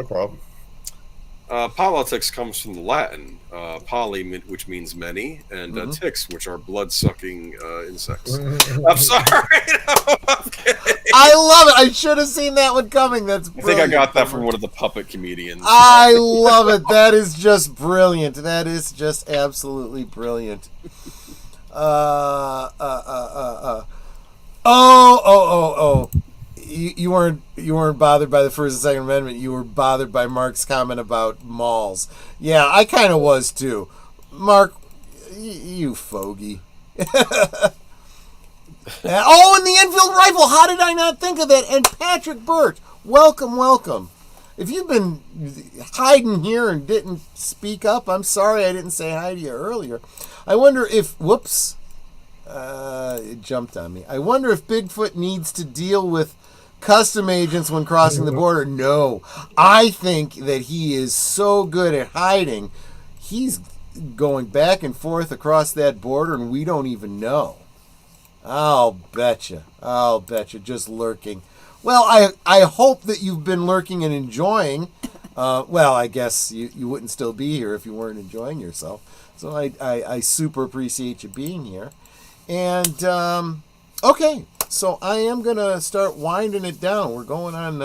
Speaker 5: problem.
Speaker 6: Politics comes from the Latin poly, which means many, and ticks, which are blood-sucking insects. I'm sorry. No, I'm kidding.
Speaker 2: I love it. I should have seen that one coming. That's brilliant.
Speaker 6: I think I got that from one of the puppet comedians.
Speaker 2: I love it. That is just brilliant. That is just absolutely brilliant. You weren't bothered by the First and Second Amendment. You were bothered by Mark's comment about malls. Yeah, I kind of was too. Mark, you fogey. And the Enfield rifle. How did I not think of that? And Patrick Burt, welcome. If you've been hiding here and didn't speak up, I'm sorry I didn't say hi to you earlier. I wonder if it jumped on me. I wonder if Bigfoot needs to deal with custom agents when crossing the border. No, I think that he is so good at hiding. He's going back and forth across that border and we don't even know. I'll betcha, just lurking. Well, I hope that you've been lurking and enjoying. Well, I guess you wouldn't still be here if you weren't enjoying yourself. So I super appreciate you being here. And, okay, so I am going to start winding it down. We're going on,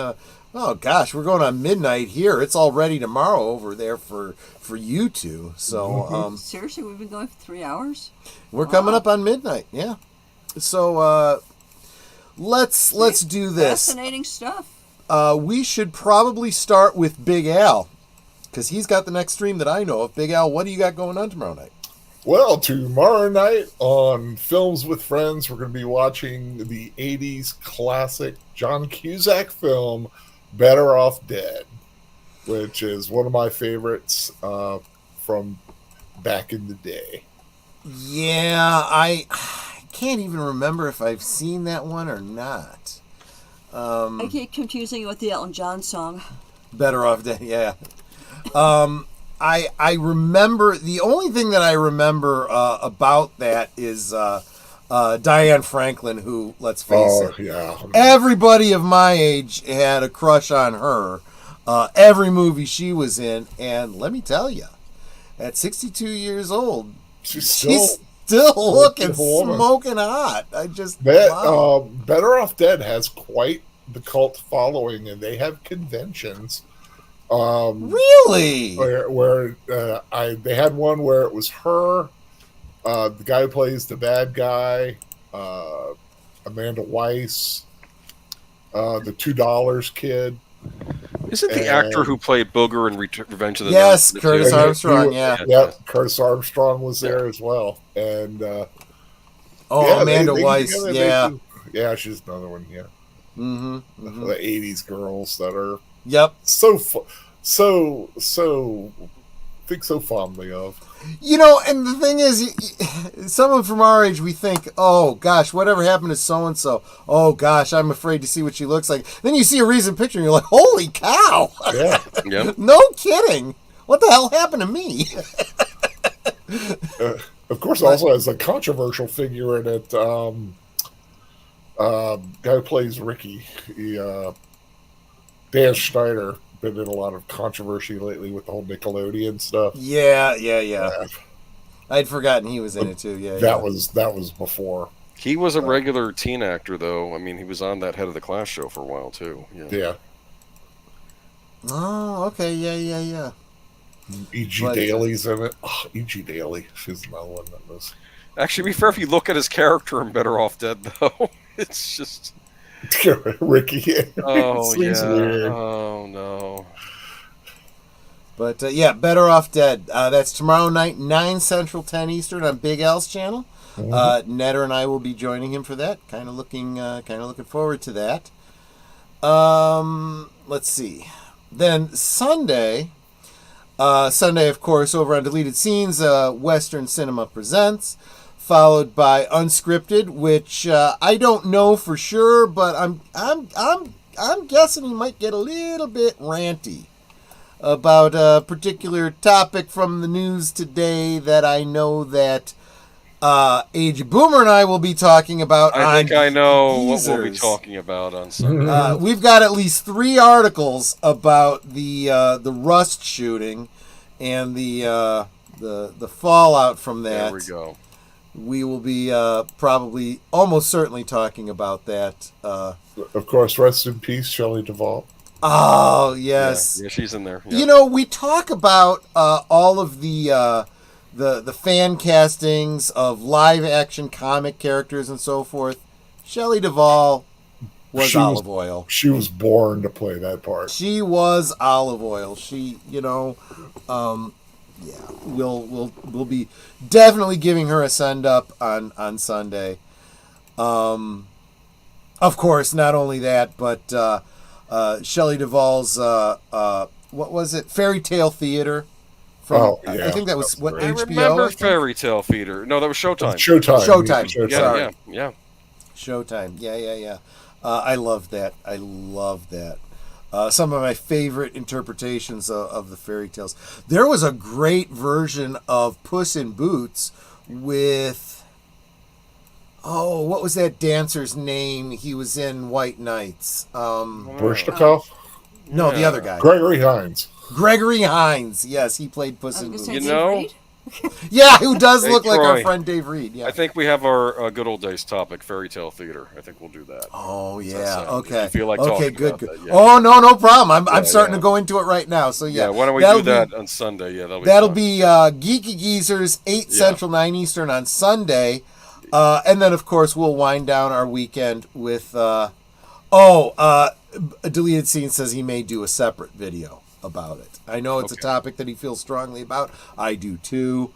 Speaker 2: we're going on midnight here. It's already tomorrow over there for you two. So,
Speaker 4: seriously, we've been going for 3 hours?
Speaker 2: We're coming up on midnight, yeah. So, let's do this.
Speaker 4: Fascinating stuff.
Speaker 2: We should probably start with Big Al, because he's got the next stream that I know of. Big Al, what do you got going on tomorrow night?
Speaker 5: Well, tomorrow night on Films with Friends, we're going to be watching the 80s classic John Cusack film, Better Off Dead, which is one of my favorites from back in the day.
Speaker 2: Yeah, I can't even remember if I've seen that one or not.
Speaker 4: I keep confusing it with the Elton John song.
Speaker 2: Better Off Dead, yeah. I remember, the only thing that I remember about that is Diane Franklin, who, let's face it, everybody of my age had a crush on her. Every movie she was in, and let me tell you, at 62 years old, she's still looking smoking hot.
Speaker 5: Better Off Dead has quite the cult following, and they have conventions.
Speaker 2: Really?
Speaker 5: Where they had one where it was her, the guy who plays the bad guy, Amanda Weiss, the $2 kid.
Speaker 6: Isn't the actor who played Booger in Revenge of the
Speaker 2: Yes,
Speaker 6: Nerds?
Speaker 2: Curtis Armstrong, yeah.
Speaker 5: Curtis Armstrong was there as well. And
Speaker 2: Amanda Weiss, yeah.
Speaker 5: Yeah, she's another one, yeah. The 80s girls that are
Speaker 2: so
Speaker 5: think so fondly of.
Speaker 2: You know, and the thing is, someone from our age, we think, oh, gosh, whatever happened to so-and-so? Oh, gosh, I'm afraid to see what she looks like. Then you see a recent picture, and you're like, holy cow!
Speaker 5: Yeah.
Speaker 6: Yep.
Speaker 2: No kidding! What the hell happened to me?
Speaker 5: Of course, also has a controversial figure in it. Guy who plays Ricky, Dan Schneider, been in a lot of controversy lately with the whole Nickelodeon stuff.
Speaker 2: Yeah. I'd forgotten he was in it too. Yeah,
Speaker 5: that was before.
Speaker 6: He was a regular teen actor, though. I mean, he was on that Head of the Class show for a while too.
Speaker 5: Yeah.
Speaker 2: Oh, okay. Yeah.
Speaker 5: E.G. Daly's in it. Oh, E.G. Daly. She's another one that was.
Speaker 6: Actually, to be fair, if you look at his character in Better Off Dead, though, it's just
Speaker 5: Ricky.
Speaker 6: Oh
Speaker 5: Seems
Speaker 6: yeah.
Speaker 5: weird.
Speaker 6: Oh no.
Speaker 2: But yeah, Better Off Dead. That's tomorrow night, 9 Central, 10 Eastern on Big Al's channel. Netter and I will be joining him for that. Kind of looking forward to that. Let's see. Then Sunday, of course, over on Deleted Scenes, Western Cinema Presents, followed by Unscripted, which I don't know for sure, but I'm guessing he might get a little bit ranty about a particular topic from the news today that I know that Age Boomer and I will be talking about.
Speaker 6: I think I know what we'll be talking about on Sunday.
Speaker 2: We've got at least 3 articles about the Rust shooting and the fallout from that.
Speaker 6: There we go.
Speaker 2: We will be probably almost certainly talking about that.
Speaker 5: Of course, rest in peace, Shelley Duvall.
Speaker 2: Oh, yes.
Speaker 6: Yeah, she's in there. Yeah.
Speaker 2: You know, we talk about all of the fan castings of live action comic characters and so forth. Shelley Duvall was Olive Oil.
Speaker 5: She was born to play that part.
Speaker 2: She was Olive Oil. She, we'll be definitely giving her a send up on Sunday. Of course, not only that, but Shelley Duvall's what was it? Fairy Tale Theater. From, I think that was what
Speaker 6: I
Speaker 2: HBO.
Speaker 6: remember Fairy Tale Theater. No, that was Showtime.
Speaker 2: Showtime.
Speaker 6: Yeah, yeah.
Speaker 2: Showtime. Yeah. I love that. Some of my favorite interpretations of the fairy tales. There was a great version of Puss in Boots with, what was that dancer's name? He was in White Knights.
Speaker 5: Baryshnikov?
Speaker 2: No, the other guy.
Speaker 5: Gregory Hines.
Speaker 2: Yes, he played Puss in Boots.
Speaker 6: You know?
Speaker 2: Yeah, who does
Speaker 6: Hey,
Speaker 2: look like
Speaker 6: Troy,
Speaker 2: our friend Dave Reed. Yeah.
Speaker 6: I think we have our good old days topic, Fairy Tale Theater. I think we'll do that.
Speaker 2: Oh,
Speaker 6: Does
Speaker 2: yeah.
Speaker 6: that sound-
Speaker 2: Okay.
Speaker 6: you feel like
Speaker 2: Okay,
Speaker 6: talking
Speaker 2: good.
Speaker 6: about that, yeah.
Speaker 2: Oh, no problem. I'm starting to go into it right now. So, yeah.
Speaker 6: Yeah, why don't we
Speaker 2: that'll
Speaker 6: do that on Sunday? Yeah,
Speaker 2: that'll be Geeky Geezers, 8 Central, 9 Eastern on Sunday. And then, of course, we'll wind down our weekend with... Deleted Scene says he may do a separate video about it. I know it's a topic that he feels strongly about. I do, too.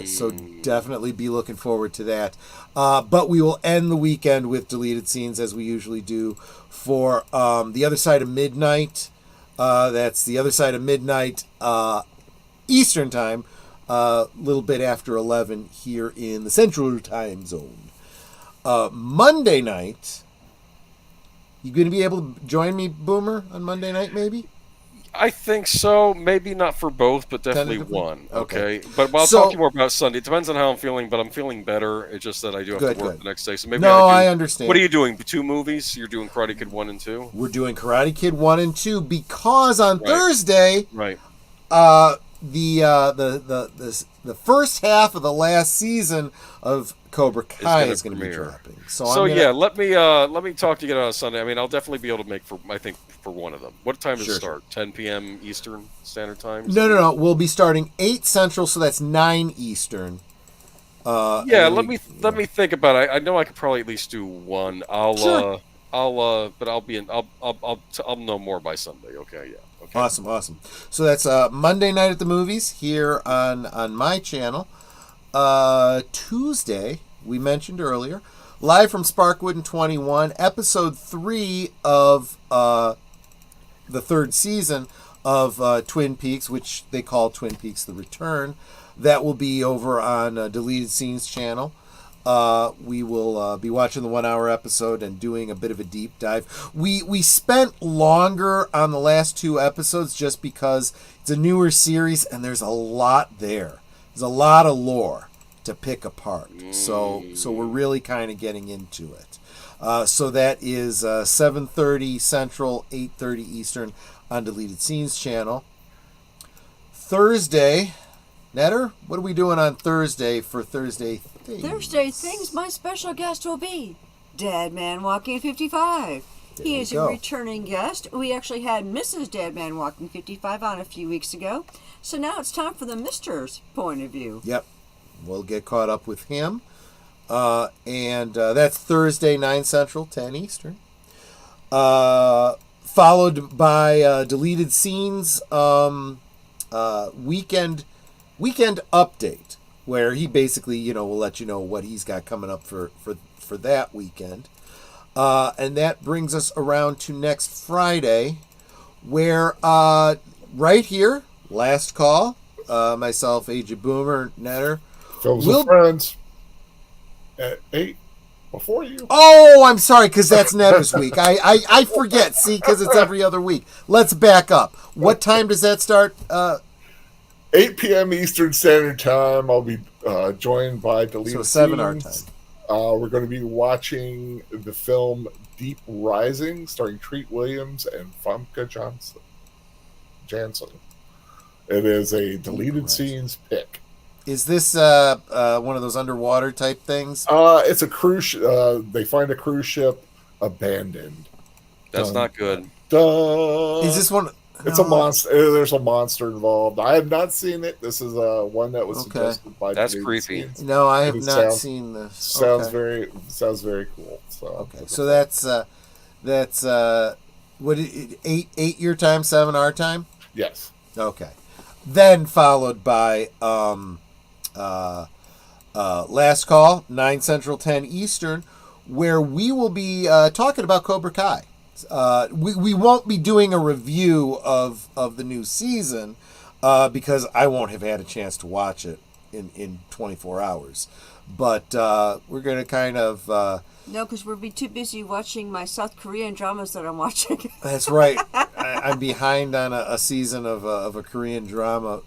Speaker 2: So definitely be looking forward to that. But we will end the weekend with Deleted Scenes as we usually do for The Other Side of Midnight. That's The Other Side of Midnight Eastern Time, a little bit after 11 here in the Central Time Zone. Monday night, you going to be able to join me, Boomer, on Monday night maybe?
Speaker 6: I think so. Maybe not for both, but definitely one. Okay. But I'll talk to you more about Sunday. It depends on how I'm feeling, but I'm feeling better. It's just that I do have to work the next day. So maybe
Speaker 2: I understand.
Speaker 6: What are you doing? 2 movies? You're doing Karate Kid 1 and 2?
Speaker 2: We're doing Karate Kid 1 and 2 because on Thursday, the first half of the last season of Cobra Kai is going to be dropping. So
Speaker 6: let me talk to you on Sunday. I mean, I'll definitely be able to make for one of them. What time does it start? 10 p.m. Eastern Standard Time?
Speaker 2: No. We'll be starting 8 Central, so that's 9 Eastern.
Speaker 6: Let me think about it. I know I could probably at least do one. But I'll know more by Sunday. Okay, yeah. Okay.
Speaker 2: Awesome. So that's Monday night at the movies here on my channel. Tuesday, we mentioned earlier, live from Sparkwood and 21, episode 3 of the 3rd season of Twin Peaks, which they call Twin Peaks: The Return. That will be over on Deleted Scenes channel. We will be watching the 1 hour episode and doing a bit of a deep dive. We spent longer on the last 2 episodes just because it's a newer series and there's a lot there. There's a lot of lore to pick apart. So we're really kind of getting into it. So that is 7:30 Central, 8:30 Eastern on Deleted Scenes channel. Thursday, Netter, what are we doing on Thursday for Thursday Things?
Speaker 4: Thursday Things, my special guest will be Dead Man Walking 55. He is a returning guest. We actually had Mrs. Dead Man Walking 55 on a few weeks ago. So now it's time for the Mister's point of view.
Speaker 2: Yep. We'll get caught up with him. And that's Thursday, 9 Central, 10 Eastern. Followed by Deleted Scenes weekend update, where he basically, will let you know what he's got coming up for that weekend. And that brings us around to next Friday, where right here, last call, myself, Agent Boomer, Netter.
Speaker 5: Films with Friends at 8 before you.
Speaker 2: Oh, I'm sorry, because that's Netter's week. I forget, see, because it's every other week. Let's back up. What time does that start?
Speaker 5: 8 p.m. Eastern Standard Time. I'll be joined by Deleted Scenes.
Speaker 2: 7 our time.
Speaker 5: We're going to be watching the film Deep Rising, starring Treat Williams and Famke Janssen. It is a Deleted Scenes pick.
Speaker 2: Is this one of those underwater type things?
Speaker 5: It's a cruise. They find a cruise ship abandoned.
Speaker 6: That's not good.
Speaker 2: Is this one?
Speaker 5: It's a monster. There's a monster involved. I have not seen it. This is one that was suggested by.
Speaker 6: That's creepy.
Speaker 5: Scenes.
Speaker 2: No, I have not seen this.
Speaker 5: Sounds very cool. So
Speaker 2: okay, so that's what 8 your time, 7 our time.
Speaker 5: Yes.
Speaker 2: Okay, then followed by last call, 9 Central, 10 Eastern, where we will be talking about Cobra Kai. We won't be doing a review of the new season because I won't have had a chance to watch it in 24 hours. But we're going to kind of...
Speaker 4: no, because we'll be too busy watching my South Korean dramas that I'm watching.
Speaker 2: That's right. I'm behind on a season of a Korean drama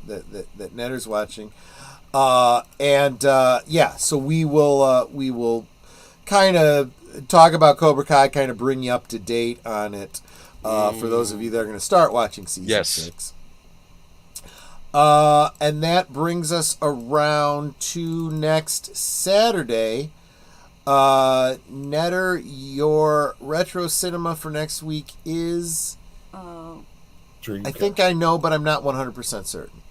Speaker 2: that Netter's watching. So we will kind of talk about Cobra Kai, kind of bring you up to date on it for those of you that are going to start watching season 6. And that brings us around to next Saturday. Netter, your retro cinema for next week is... I think I know, but I'm not 100% certain.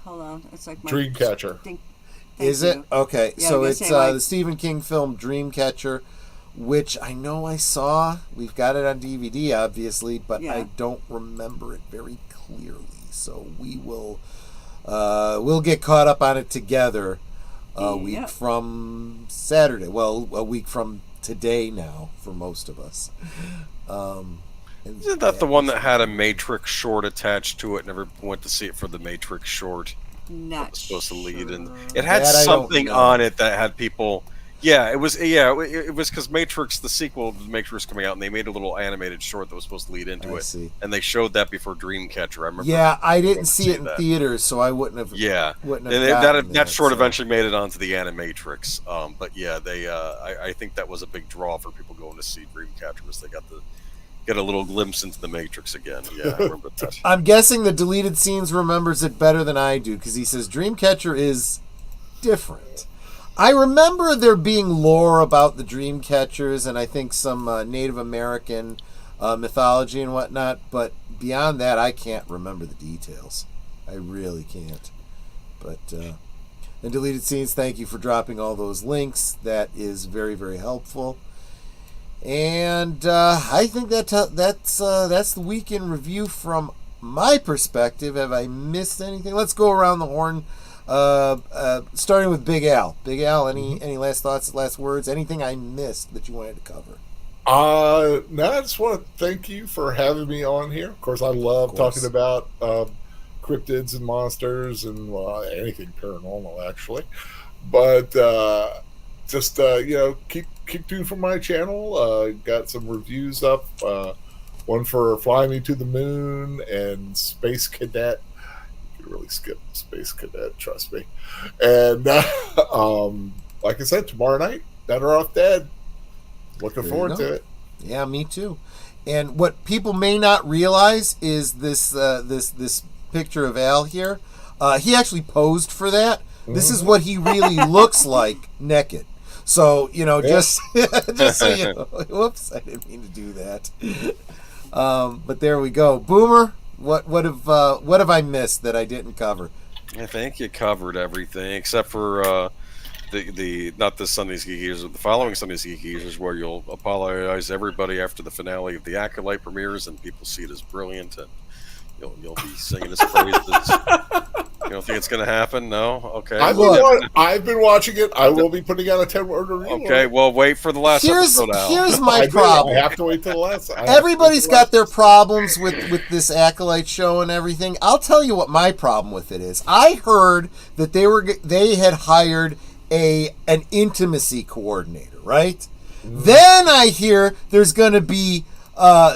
Speaker 4: Hold on. It's like my...
Speaker 5: Dreamcatcher.
Speaker 2: Is it? Okay,
Speaker 4: Yeah,
Speaker 2: so it's the Stephen King film Dreamcatcher, which I know I saw. We've got it on DVD, obviously, but I don't remember it very clearly. So we will we'll get caught up on it together a week from Saturday. Well, a week from today now for most of us.
Speaker 6: Isn't that the one that had a Matrix short attached to it? Never went to see it for the Matrix short.
Speaker 4: Not
Speaker 6: was supposed to lead in. It had something on it that had people. Yeah, it was. Yeah, it was because Matrix, the sequel to Matrix, coming out, and they made a little animated short that was supposed to lead into it.
Speaker 2: See.
Speaker 6: And they showed that before Dreamcatcher. I remember.
Speaker 2: Yeah, I didn't see it in theaters, so I wouldn't have.
Speaker 6: Yeah,
Speaker 2: wouldn't have
Speaker 6: that short eventually made it onto the Animatrix. But yeah, they. I think that was a big draw for people going to see Dreamcatcher, was they got to get a little glimpse into the Matrix again. Yeah, I remember that.
Speaker 2: I'm guessing the Deleted Scenes remembers it better than I do, because he says Dreamcatcher is different. I remember there being lore about the Dreamcatchers, and I think some Native American mythology and whatnot, but beyond that, I can't remember the details. I really can't. But and Deleted Scenes, thank you for dropping all those links. That is very, very helpful. And I think that's the weekend review from my perspective. Have I missed anything? Let's go around the horn, starting with Big Al. Big Al, any last thoughts, last words, anything I missed that you wanted to cover?
Speaker 5: No, I just want to thank you for having me on here. Of course, I love talking about cryptids and monsters and anything paranormal, actually. But just keep tuned for my channel. Got some reviews up. One for Fly Me to the Moon and Space Cadet. You can really skip Space Cadet, trust me. And like I said, tomorrow night, Better Off Dead. Looking forward to it.
Speaker 2: Yeah, me too. And what people may not realize is this picture of Al here. He actually posed for that. This is what he really looks like naked. So, just so you know. Whoops, I didn't mean to do that. But there we go. Boomer, what have I missed that I didn't cover?
Speaker 6: I think you covered everything except for the not this Sunday's Geek Eaters, but the following Sunday's Geek Eaters, where you'll apologize everybody after the finale of the Acolyte premieres, and people see it as brilliant, and you'll be singing his praises. You don't think it's going to happen? No? Okay.
Speaker 5: I've been watching it. I will be putting out a 10-word review.
Speaker 6: Okay, well, wait for the last episode out.
Speaker 2: Here's my problem.
Speaker 5: I have to wait till the last.
Speaker 2: Everybody's got their problems with this Acolyte show and everything. I'll tell you what my problem with it is. I heard that they had hired an intimacy coordinator, right? Then I hear there's going to be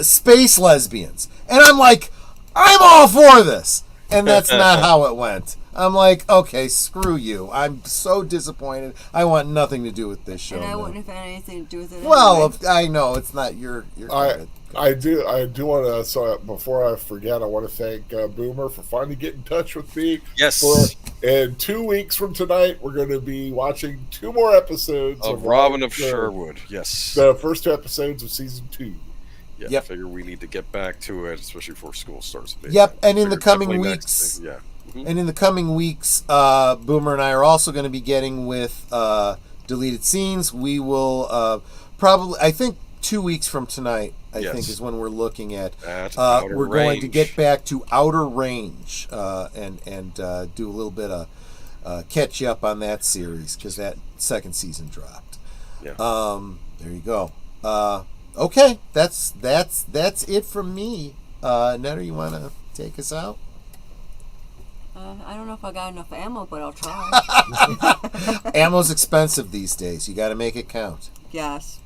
Speaker 2: space lesbians. And I'm like, I'm all for this. And that's not how it went. I'm like, okay, screw you. I'm so disappointed. I want nothing to do with this show.
Speaker 4: And I wouldn't have had anything to do with it.
Speaker 2: Well,
Speaker 4: anyway.
Speaker 2: I know it's not your.
Speaker 5: I do want to. So before I forget, I want to thank Boomer for finally getting in touch with me.
Speaker 6: Yes.
Speaker 5: And 2 weeks from tonight, we're going to be watching 2 more episodes
Speaker 6: of Robin of Sherwood. Yes.
Speaker 5: The first 2 episodes of season 2.
Speaker 6: Yeah,
Speaker 2: yep.
Speaker 6: I figure we need to get back to it, especially before school starts.
Speaker 2: Yep, and in the coming weeks, and in the coming weeks, Boomer and I are also going to be getting with deleted scenes. We will probably, I think, 2 weeks from tonight, I think, is when we're looking at. We're going to get back to Outer Range and do a little bit of catch up on that series because that second season dropped.
Speaker 6: Yeah.
Speaker 2: There you go. Okay, that's it from me. Netter, you want to take us out?
Speaker 4: I don't know if I got enough ammo, but I'll try.
Speaker 2: Ammo's expensive these days. You got to make it count.
Speaker 4: Yes.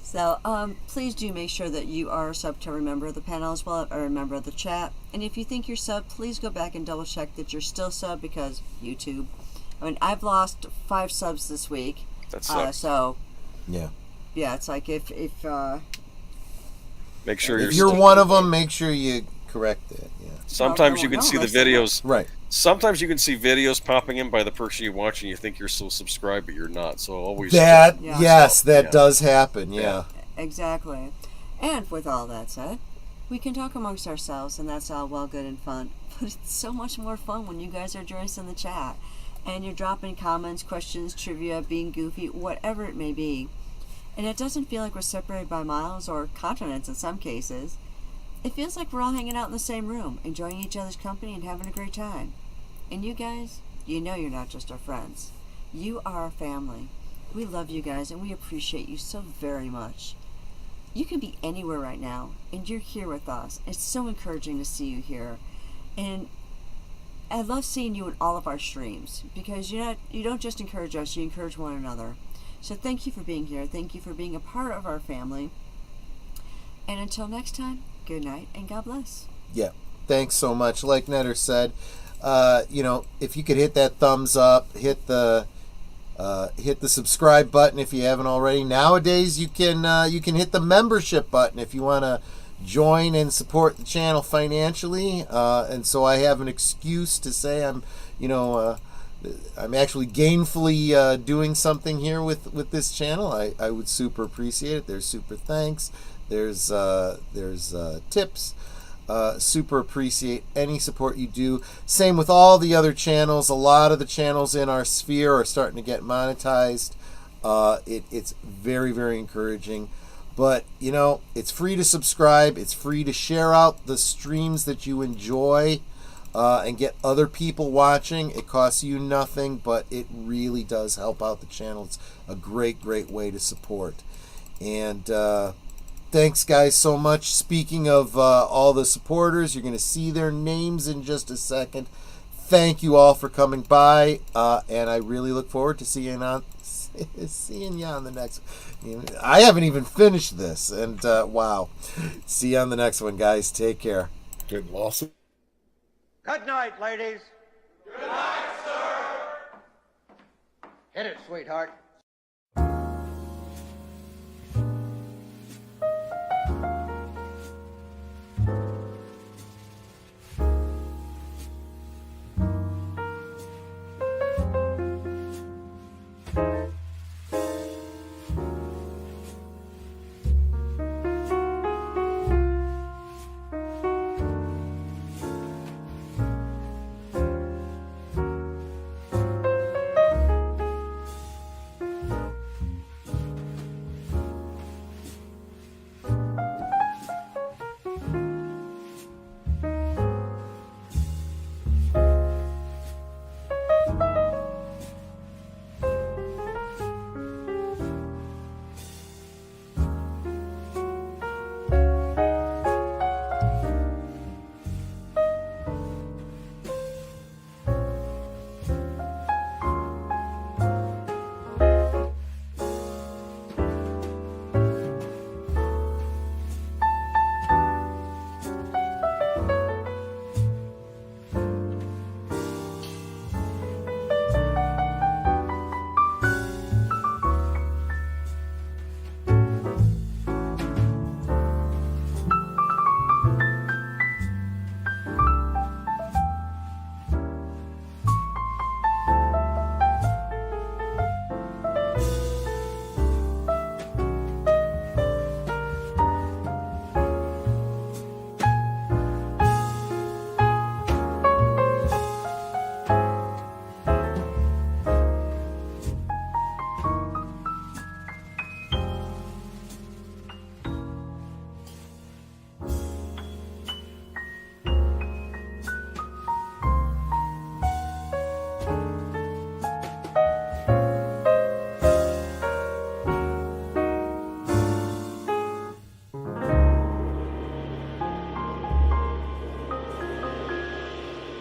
Speaker 4: So, please do make sure that you are a sub to every member of the panel as well, or a member of the chat. And if you think you're sub, please go back and double check that you're still sub because YouTube. I mean, I've lost 5 subs this week.
Speaker 6: That sucks.
Speaker 4: So.
Speaker 2: Yeah.
Speaker 4: Yeah, it's like if
Speaker 6: make sure
Speaker 2: if you're one of them, make sure you correct it. Yeah.
Speaker 6: Sometimes you can see the videos.
Speaker 2: Right.
Speaker 6: Sometimes you can see videos popping in by the person you watch, and you think you're still subscribed, but you're not. So always
Speaker 2: that. Yes, that does happen. Yeah.
Speaker 4: Exactly. And with all that said, we can talk amongst ourselves, and that's all well, good, and fun. But it's so much more fun when you guys are joining us in the chat, and you're dropping comments, questions, trivia, being goofy, whatever it may be. And it doesn't feel like we're separated by miles or continents in some cases. It feels like we're all hanging out in the same room, enjoying each other's company and having a great time. And you guys, you know you're not just our friends. You are our family. We love you guys and we appreciate you so very much. You can be anywhere right now and you're here with us. It's so encouraging to see you here. And I love seeing you in all of our streams because you don't just encourage us, you encourage one another. So thank you for being here. Thank you for being a part of our family. And until next time, good night and God bless.
Speaker 2: Yeah, thanks so much. Like Netter said, if you could hit that thumbs up, hit the subscribe button if you haven't already. Nowadays, you can hit the membership button if you want to join and support the channel financially. And so I have an excuse to say I'm actually gainfully doing something here with this channel. I would super appreciate it. There's super thanks. There's tips. Super appreciate any support you do. Same with all the other channels. A lot of the channels in our sphere are starting to get monetized. It's very, very encouraging. But, it's free to subscribe. It's free to share out the streams that you enjoy. And get other people watching. It costs you nothing, but it really does help out the channel. It's a great, great way to support. And thanks, guys, so much. Speaking of all the supporters, you're going to see their names in just a second. Thank you all for coming by, and I really look forward to seeing you on the next. I haven't even finished this, and wow. See you on the next one, guys. Take care.
Speaker 5: Good loss.
Speaker 11: Good night, ladies.
Speaker 12: Good night, sir.
Speaker 11: Hit it, sweetheart.